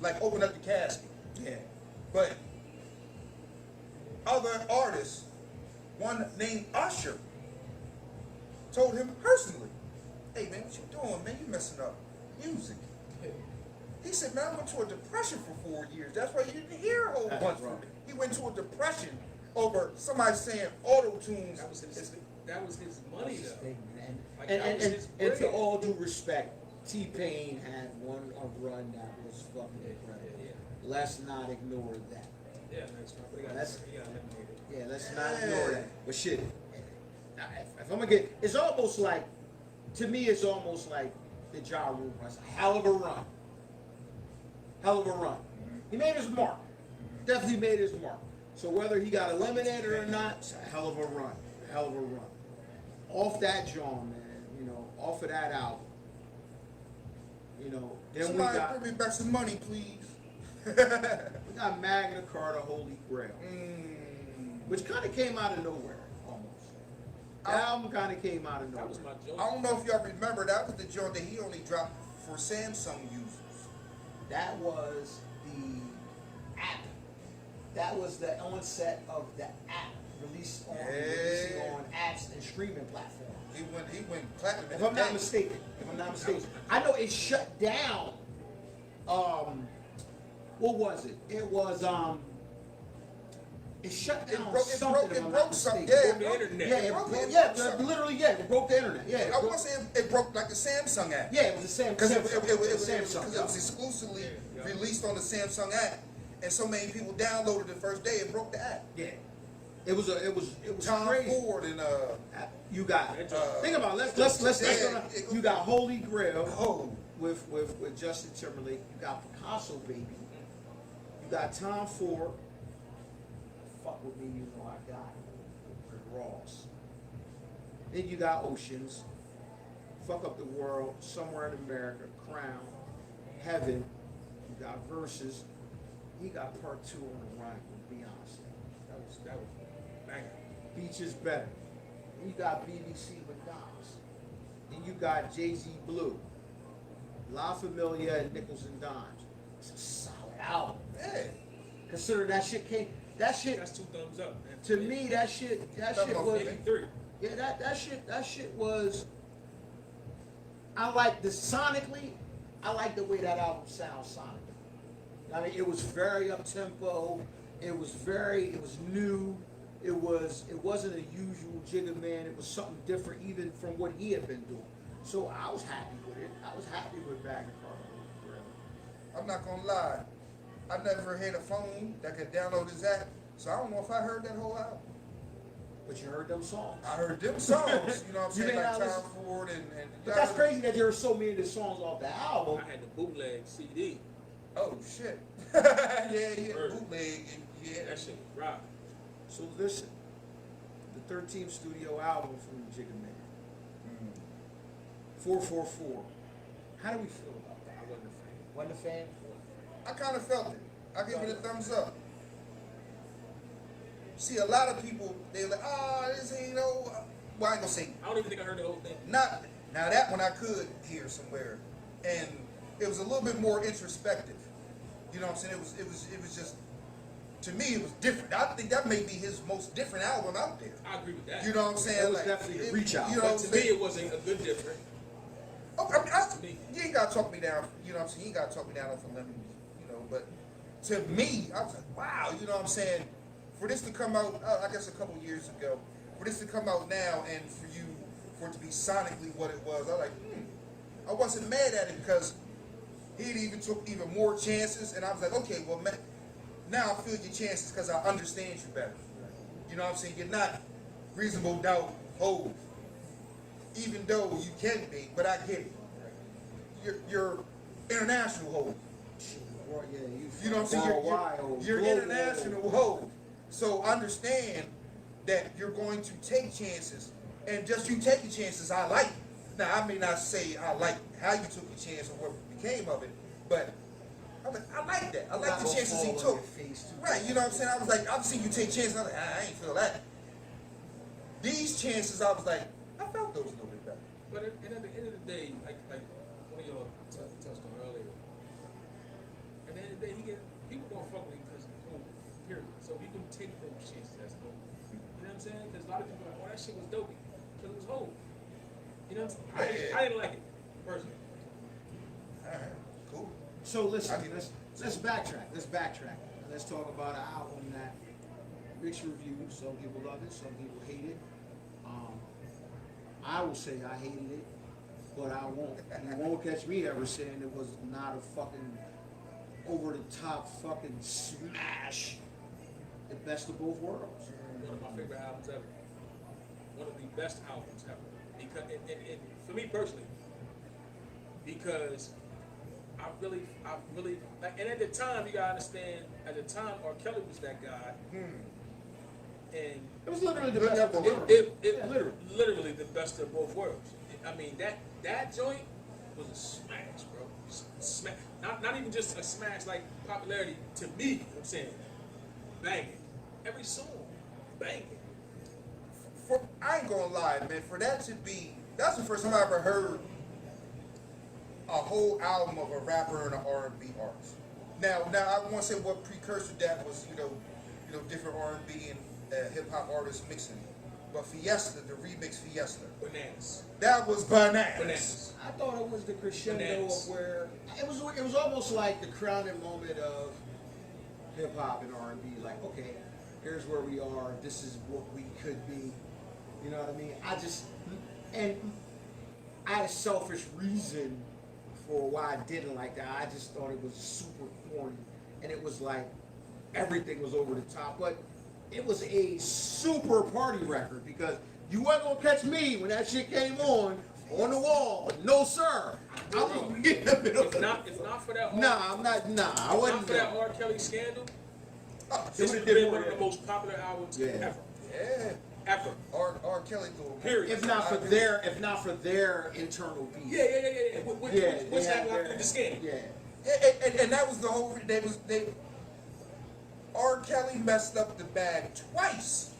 like opened up the casket. Yeah. But other artists, one named Usher, told him personally, "Hey man, what you doing, man? You messing up music." He said, "Man, I went to a depression for 4 years. That's why you didn't hear a whole bunch from me." He went to a depression over somebody saying auto-tunes. That was his money though. Thing, man. Like, that was his And to bread. all due respect, T-Pain had a run that was fucking incredible. Yeah. Let's not ignore that. Yeah, next month. He got eliminated. Yeah, let's not ignore that. But shit, if I'm gonna get, it's almost like, to me, it's almost like the Ja Rule runs. A hell of a run. Hell of a run. He made his mark. Definitely made his mark. So whether he got eliminated or not, it's a hell of a run. A hell of a run. Off that John, man, off of that album. Then Somebody bring me back some money, please. we got Magna, Carta, Holy Grail. Which kind of came out of nowhere, almost. That album kind of came out of nowhere. That was my joke. I don't know if y'all remember, that was the joint that he only dropped for Samsung users. That was the app. That was the onset of the app releasing on apps and streaming platforms. He went platinum. If I'm not mistaken. I know it shut down. What was it? It was it shut down something. It broke something. Yeah, it broke the internet. Yeah, it broke the internet. Yeah, I want to say it broke like the Samsung app. Yeah, it was the Because it Samsung. was exclusively released on the Samsung app, and so many people downloaded the first day. It broke the app. Yeah, it was Tom crazy. Ford and You got think about it. Let's you got Holy Grail with Justin Timberlake. You got Picasso Baby. You got Tom Ford. Fuck with me, you know I got it. Ross. Then you got Oceans. Fuck Up the World. Somewhere in America. Crown. Heaven. You got Verses. He got part 2 on the run with Beyonce. That was Magna. Beach is better. Then you got BBC McDonald's. Then you got Jay-Z Blue. La Familia and Nickels and Dimes. It's a solid album. yeah. Consider that shit came. That shit That's 2 thumbs up, man. to me. That shit was. Maybe 3. Yeah, that shit was. I like the sonically. I like the way that album sounds sonically. I mean, it was very up tempo. It was new. It wasn't a usual Jigga Man. It was something different, even from what he had been doing. So I was happy with it. I was happy with Magna Carta. I'm not gonna lie. I never had a phone that could download his app, so I don't know if I heard that whole album. But you heard them songs. I heard them songs, you know what I'm You saying, may like not Tom listen- Ford and But that's crazy that there are so many of the songs off the album. I had the bootleg CD. Oh shit. yeah, Heard. bootleg and yeah. That shit was rock. So listen, the 13th studio album from Jigga Man. 444. How do we feel about that? I wasn't a fan. Wasn't a fan? I kind of felt it. I give it a thumbs up. See, a lot of people, they're like, this ain't no. Well, I ain't gonna say. I don't even think I heard the whole thing. Not now that one I could hear somewhere, and it was a little bit more introspective. You know what I'm saying? It was just to me it was different. I think that may be his most different album out there. I agree with that. You know what I'm saying? It was definitely a reach out. You know But what I'm to me, saying? it wasn't a good different. Oh, To me. you ain't gotta talk me down. You know what I'm saying? You ain't gotta talk me down off a lemon. You know, but to me, I was like, wow. You know what I'm saying? For this to come out, I guess a couple years ago, for this to come out now, and for it to be sonically what it was, I was like, I wasn't mad at it because he even took even more chances, and I was like, okay, well, now I feel your chances because I understand you better. You know what I'm saying? You're not reasonable doubt Hov, even though you can be, but I get it. You're international Hov. You know what I'm saying? You're international Hov. So understand that you're going to take chances, and just you taking chances, I like. Now I may not say I like how you took the chance or what became of it, but I like that. I like the chances he took. Right, you know what I'm saying? I was like, I've seen you take chances. I was like, I ain't feel that. These chances, I was like, I felt those a little bit better. But at the end of the day, like one of y'all touched on earlier, at the end of the day, people gonna fuck with him because he's cool. Period. So he can take those chances as cool. You know what I'm saying? Because a lot of people are like, oh, that shit was dopey because it was whole. You know what I'm saying? I didn't like it personally. All right, cool. So listen, let's backtrack. Let's talk about an album that mixed reviews. Some people love it, some people hate it. I will say I hated it, but I won't. You won't catch me ever saying it was not a fucking over the top fucking smash. The best of both worlds. One of my favorite albums ever. One of the best albums ever. Because and for me personally, because I really like, and at the time you gotta understand, at the time R. Kelly was that guy. And It was literally the best of both worlds. Literally the best of both worlds. I mean that joint was a smash, bro. Smash. Not even just a smash like popularity to me. You know what I'm saying, banging. Every song, banging. I ain't gonna lie, man. For that to be, that's the first time I ever heard a whole album of a rapper and an R&B artist. Now I want to say what precursor that was, you know, different R&B and hip hop artists mixing. But Fiesta, the remix Fiesta, Bananas. that was bananas. Bananas. I thought it was the crescendo Bananas. of where it was almost like the crowning moment of hip hop and R&B. Like, okay, here's where we are. This is what we could be. You know what I mean? I had a selfish reason for why I didn't like that. I just thought it was super corny, and it was like everything was over the top. But it was a super party record because you wasn't gonna catch me when that shit came on the wall. No sir. I was getting up in If not for that, Nah, I'm not. Nah, I If wasn't. not for that R. Kelly scandal, Oh, this shit. would have been one of the most popular albums Yeah. ever. Yeah. Ever. R. Kelly go. Period. If not for their internal beef. Yeah. What's happened after the scandal? Yeah. And that was the whole. R. Kelly messed up the bag twice.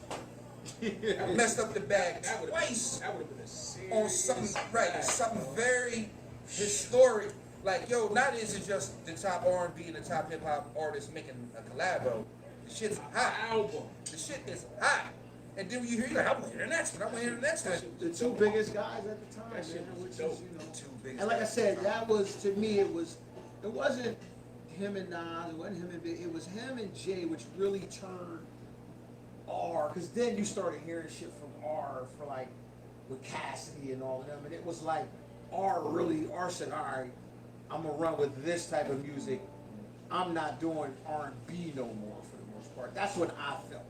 Messed up the bag twice That would have been a serious on something bag, something bro. very historic. Like, yo, not is it just the top R&B and the top hip hop artists making a collabo. The shit's hot. Album. The shit is hot. And then when you hear, you're like, I want to hear the next one. I want to hear the next one. The two biggest guys at the time, That shit man, was which is, dope. you know. Two big. And like I said, that was, to me, it wasn't him and Nas, it wasn't him and Big, it was him and Jay, which really turned R, because then you started hearing shit from R for like, with Cassidy and all of them, and it was like, R said, all right, I'm gonna run with this type of music. I'm not doing R&B no more for the most part. That's what I felt.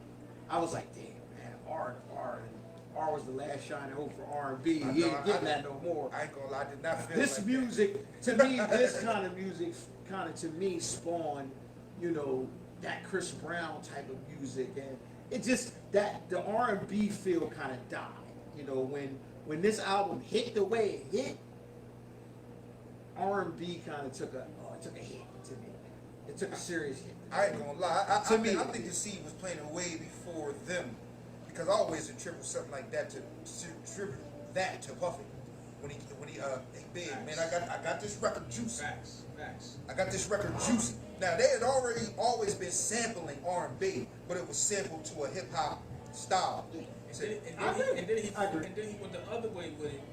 I was like, damn, man, R was the last shining hope for R&B. He ain't getting that no more. I ain't gonna lie, I did not feel This like music, to me, this kind of music, kind of to me spawned, you know, that Chris Brown type of music, and it just that the R&B feel kind of died. You know, when this album hit the way it hit, R&B kind of took a hit to me. It took a serious hit. I ain't gonna lie. I To me, think the seed was planted way before them, because I always attribute something like that to Puffy when he hey big man, I got this record juicy. Facts. I got this record juicy. Now they had always been sampling R&B, but it was sampled to a hip hop style. And then he went the other way with it,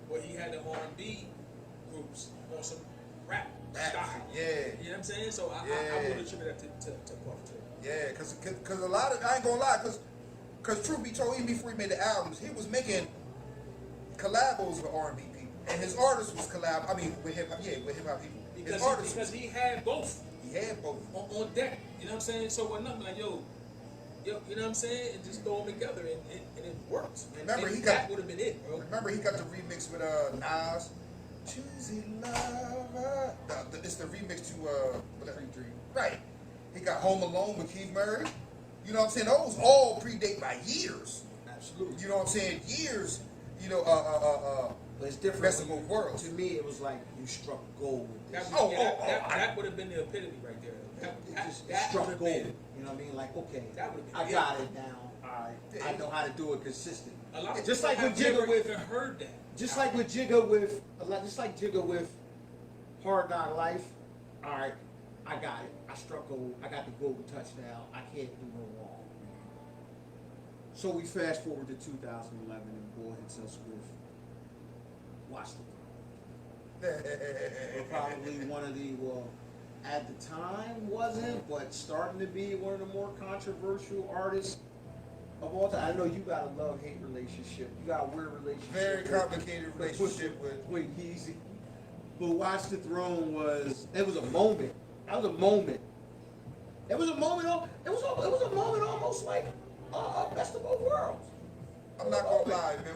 where he had the R&B groups on some rap style. Yeah. You know what I'm saying? So I would attribute that to Puff too. Yeah, cause a lot of, I ain't gonna lie, cause truth be told, even before he made the albums, he was making collabos with R&B people, and his artist was with hip hop people. Because he had both. He had both on deck. You know what I'm saying? So when nothing like yo, you know what I'm saying? And just throw them together, and it works. Remember, that would have been it, bro. Remember, he got the remix with Nas, Choosy Lover. It's the remix to Dream. Right. He got Home Alone with Keith Murray. You know what I'm saying? Those all predate by years. Absolutely. You know what I'm saying? Years. You know, but it's different. Rest of the world. To me, it was like you struck gold with this. That would have been the epitome right there. That struck gold. Been, you know what I mean? Like, okay, I got it now. All right, I know how to do it consistent. A lot of just people like with have Jigga never with even heard that. Just like with Jigga with Hard Knock Life. All right, I got it. I struck gold. I got the golden touchdown. I can't do no wrong. So we fast forward to 2011, and Boy hits us with Watch the Throne. Probably one of the, at the time wasn't, but starting to be one of the more controversial artists of all time. I know you got a love-hate relationship. You got a weird relationship. Very complicated relationship with Yeezy. But Watch the Throne was a moment. That was a moment. It was a moment. It was a moment almost like Best of Both Worlds. I'm not gonna lie, man.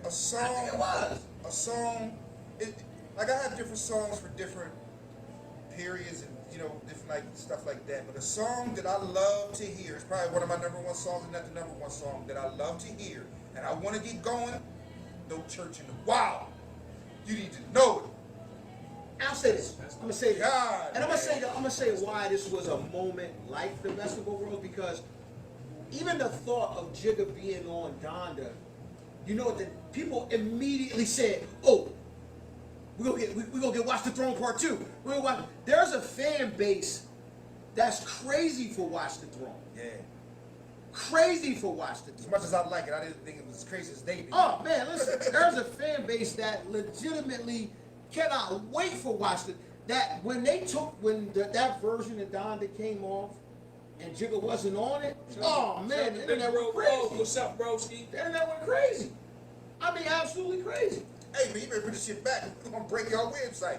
A song. I think it was. A song. Like I have different songs for different periods and different like stuff like that. But a song that I love to hear is probably one of my number one songs, and not the number one song that I love to hear, and I want to get going. No Church in the Wild. You need to know it. I'll say this. I'm gonna say this. God, and I'm gonna say why this was a moment like the Best of Both Worlds, because even the thought of Jigga being on Donda, you know, that people immediately said, "Oh, we're gonna get Watch the Throne Part 2." There's a fan base that's crazy for Watch the Throne. Yeah. Crazy for Watch the Throne. As much as I like it, I didn't think it was as crazy as they did. Oh man, listen, there's a fan base that legitimately cannot wait for Watch the. That when that version of Donda came off and Jigga wasn't on it, oh man, the internet went crazy. What's up, broski? The internet went crazy. I mean, absolutely crazy. Hey man, you better put this shit back. We're gonna break your website.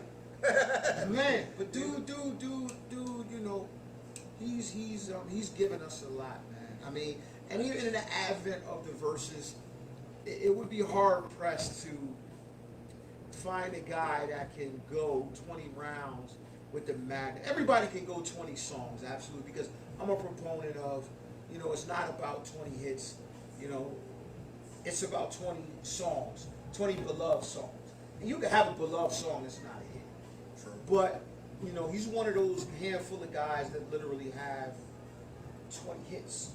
Man, but dude, you know, he's given us a lot, man. I mean, and even in the advent of the verses, it would be hard pressed to find a guy that can go 20 rounds with the Magna. Everybody can go 20 songs, absolutely, because I'm a proponent of, it's not about 20 hits, it's about 20 songs, 20 beloved songs. And you can have a beloved song that's not a hit. True. But, he's one of those handful of guys that literally have 20 hits.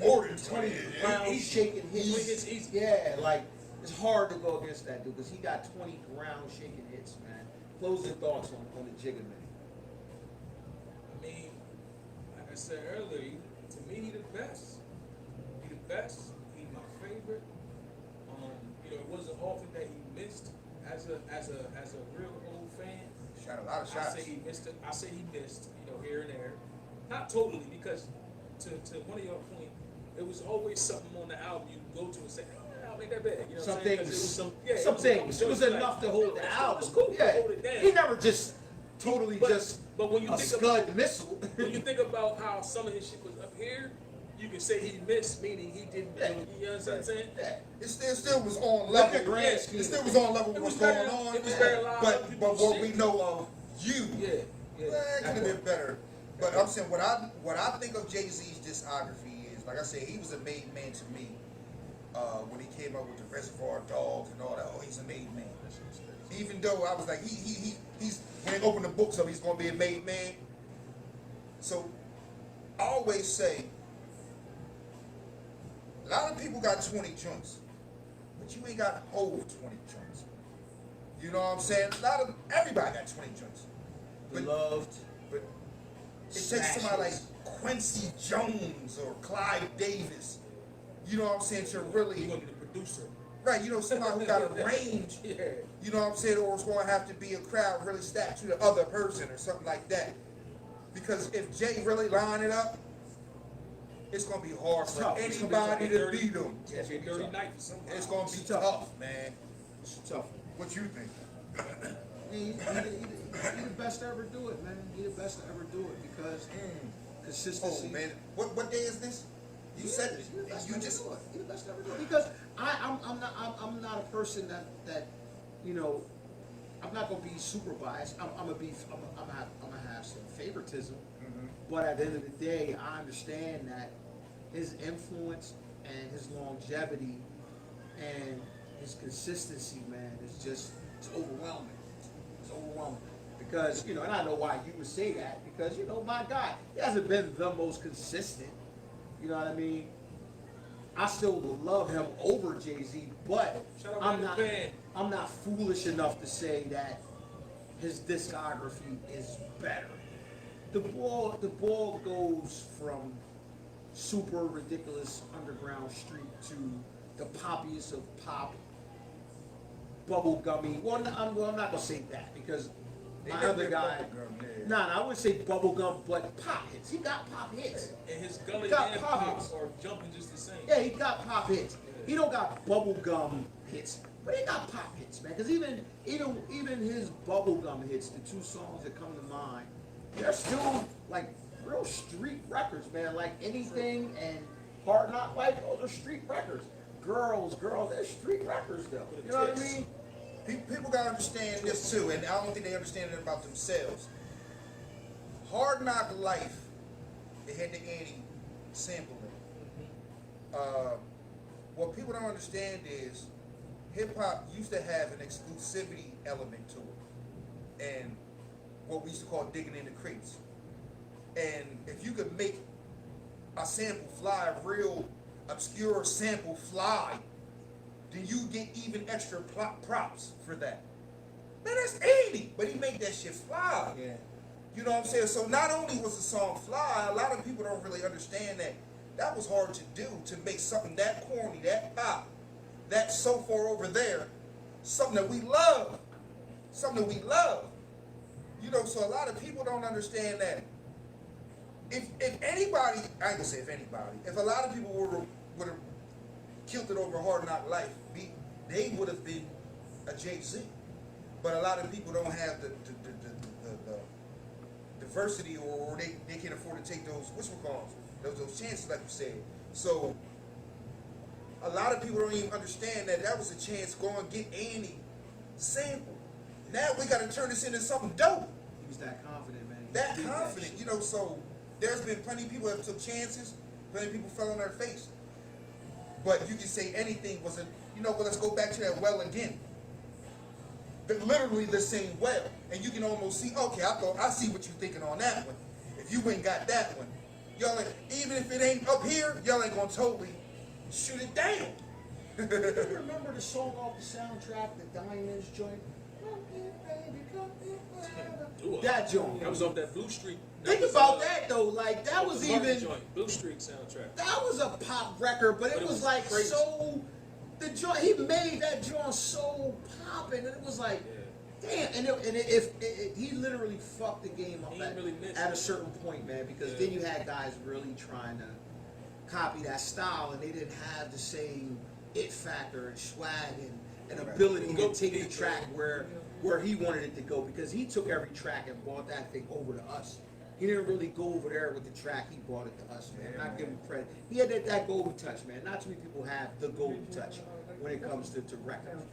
More than 20 20. ground shaking hits. 20 hits easy. Yeah, like, it's hard to go against that dude because he got 20 ground shaking hits, man. Closing thoughts on the Jigga, man. I mean, like I said earlier, to me, he the best. He the best. He's my favorite. It wasn't often that he missed as a real old fan. Shot a lot of shots. I say he missed. Here and there. Not totally, because to one of your point, it was always something on the album you go to and say, "Oh, I'll make that bad." You know Some what I'm saying? things. Some things. It was enough to hold the album. It was cool. Yeah. Hold it down. He never just totally But when you a think Scud about missile. when you think about how some of his shit was up here, you can say he missed, meaning he didn't. You know what I'm saying? It still was on Like level. a grand scheme. It still was on level with It what's was going very- on. it was very loud. But what we know of you, Yeah. it could have been better. But I'm saying what I think of Jay-Z's discography is, like I said, he was a made man to me when he came up with the Reservoir Dogs and all that. Oh, he's a made man. Even though I was like, he's when they open the books up, he's gonna be a made man. So I always say, a lot of people got 20 joints, but you ain't got whole 20 joints. You know what I'm saying? Everybody got 20 joints. beloved. But it takes somebody like Quincy Jones or Clyde Davis, you know what I'm saying, to You're really, gonna be the producer. right, you know, somebody who got a range, Yeah. you know what I'm saying, or it's going to have to be a crowd really stacked to the other person or something like that. Because if Jay really line it up, it's going to be hard for tough. It's gonna be anybody to beat him. It's gonna be a dirty night for somebody. It's going to be It's tough. tough, man. It's tough. What you think? He the best to ever do it, man. He the best to ever do it because consistency. Oh, man. What day is this? You said it. He the best You to ever just... do it. He the best to ever do it because I'm not a person that you know. I'm not gonna be super biased. I'm gonna have some favoritism. But at the end of the day, I understand that his influence and his longevity and his consistency, man, it's overwhelming. It's overwhelming. Because, you know, and I know why you would say that, because, you know, my God, he hasn't been the most consistent. You know what I mean? I still love him over Jay-Z, but Shout out I'm to the not band. I'm not foolish enough to say that his discography is better. The ball goes from super ridiculous underground street to the poppiest of pop, bubblegummy. Well, I'm not gonna say that because my other guy. Nah, I wouldn't say bubblegum, but pop hits. He got pop hits. And his gully got and pop pop hits. are jumping just the same. Yeah, he got pop hits. He don't got bubblegum hits, but he got pop hits, man. Because even his bubblegum hits, the two songs that come to mind, they're still like real street records, man. Like Anything and Hard Knock Life, those are street records. Girls, they're street records though. You know what I mean? People gotta understand this too, and I don't think they understand it about themselves. Hard Knock Life, they had the Annie sample in it. What people don't understand is hip hop used to have an exclusivity element to it, and what we used to call digging in the crates. And if you could make a sample fly, a real obscure sample fly, then you get even extra props for that. Man, that's 80, but he made that shit fly. Yeah. You know what I'm saying? So not only was the song fly, a lot of people don't really understand that that was hard to do, to make something that corny, that pop, that so far over there, something that we love. Something that we love. You know, so a lot of people don't understand that. If anybody, I ain't gonna say if anybody, if a lot of people would have killed it over Hard Knock Life, they would have been a Jay-Z. But a lot of people don't have the diversity, or they can't afford to take those those chances, like you said. So a lot of people don't even understand that was a chance. Go and get Annie sample. Now we got to turn this into something dope. He was that confident, man. That confident, you know. So there's been plenty of people that took chances. Plenty of people fell on their face. But you can say Anything was well, let's go back to that well again. But literally the same well. And you can almost see, okay, I see what you're thinking on that one. If you ain't got that one, y'all ain't, even if it ain't up here, y'all ain't gonna totally shoot it down. You remember the song off the soundtrack, the Diamonds joint? Come here, baby, come here. That joint. That was off that Blue Street. Think about that though, like that was even joint, Blue Street soundtrack. that was a pop record, but it was like crazy. so. The joint he made that joint so popping, and it was like, damn. And he literally fucked the game up at a certain point, man, because then you had guys really trying to copy that style, and they didn't have the same it factor and swag and ability to take the track where he wanted it to go, because he took every track and brought that thing over to us. He didn't really go over there with the track. He brought it to us, man. Not give him credit. He had that golden touch, man. Not too many people have the golden touch when it comes to records.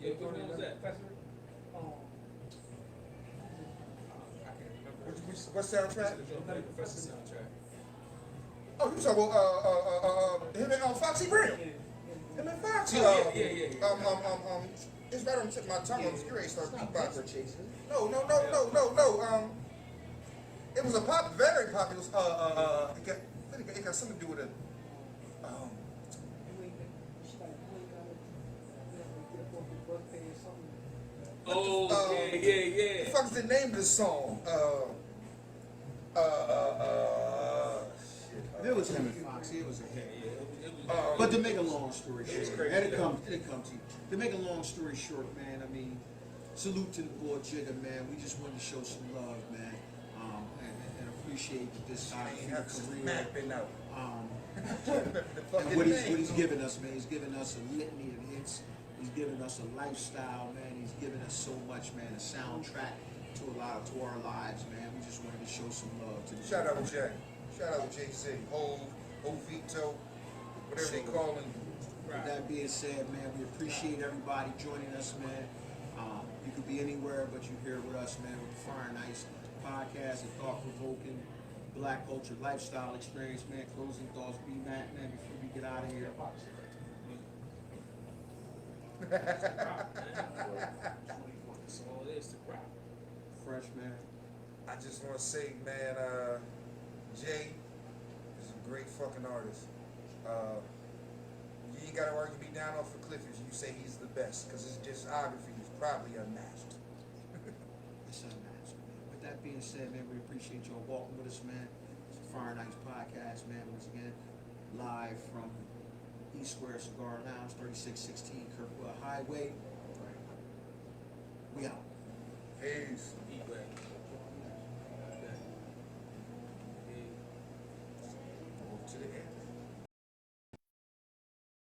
Yeah, what one was that? What soundtrack? Professor soundtrack. Oh, you talking about him and Foxy Brown? Him and Foxy. Yeah. It's right on the tip of my tongue. I'm curious. Start beatboxing. Chasing. No. It was a very popular. It got something to do with it. Oh, the yeah. fuck's the name of the song? If it was him and Foxy, it was a hit. It was But to make a long story It was short, crazy, and it though. comes to you. To make a long story short, man, I mean, salute to the boy Jigga, man. We just wanted to show some love, man, and appreciate that this time Ain't for your have this career. mapping out. The The fucking and what name. he's given us, man, he's given us a litany of hits. He's given us a lifestyle, man. He's given us so much, man. A soundtrack to our lives, man. We just wanted to show some love to the Shout out to Jay. Shout out to Jay-Z. Vito, whatever they call him. With that being said, man, we appreciate everybody joining us, man. You could be anywhere, but you're here with us, man, with the Fire and Ice podcast, a thought-provoking black culture lifestyle experience, man. Closing thoughts, B-Mac, man, before we get out of here. That's all it is to crap. Fresh, man. I just want to say, man, Jay is a great fucking artist. You ain't got to argue me down off the cliff if you say he's the best, because his discography is probably unmatched. It's unmatched, man. With that being said, man, we appreciate y'all walking with us, man. It's the Fire and Ice podcast, man. Once again, live from East Square Cigar Lounge, 3616 Kirkwood Highway. We out. Peace. Eat well.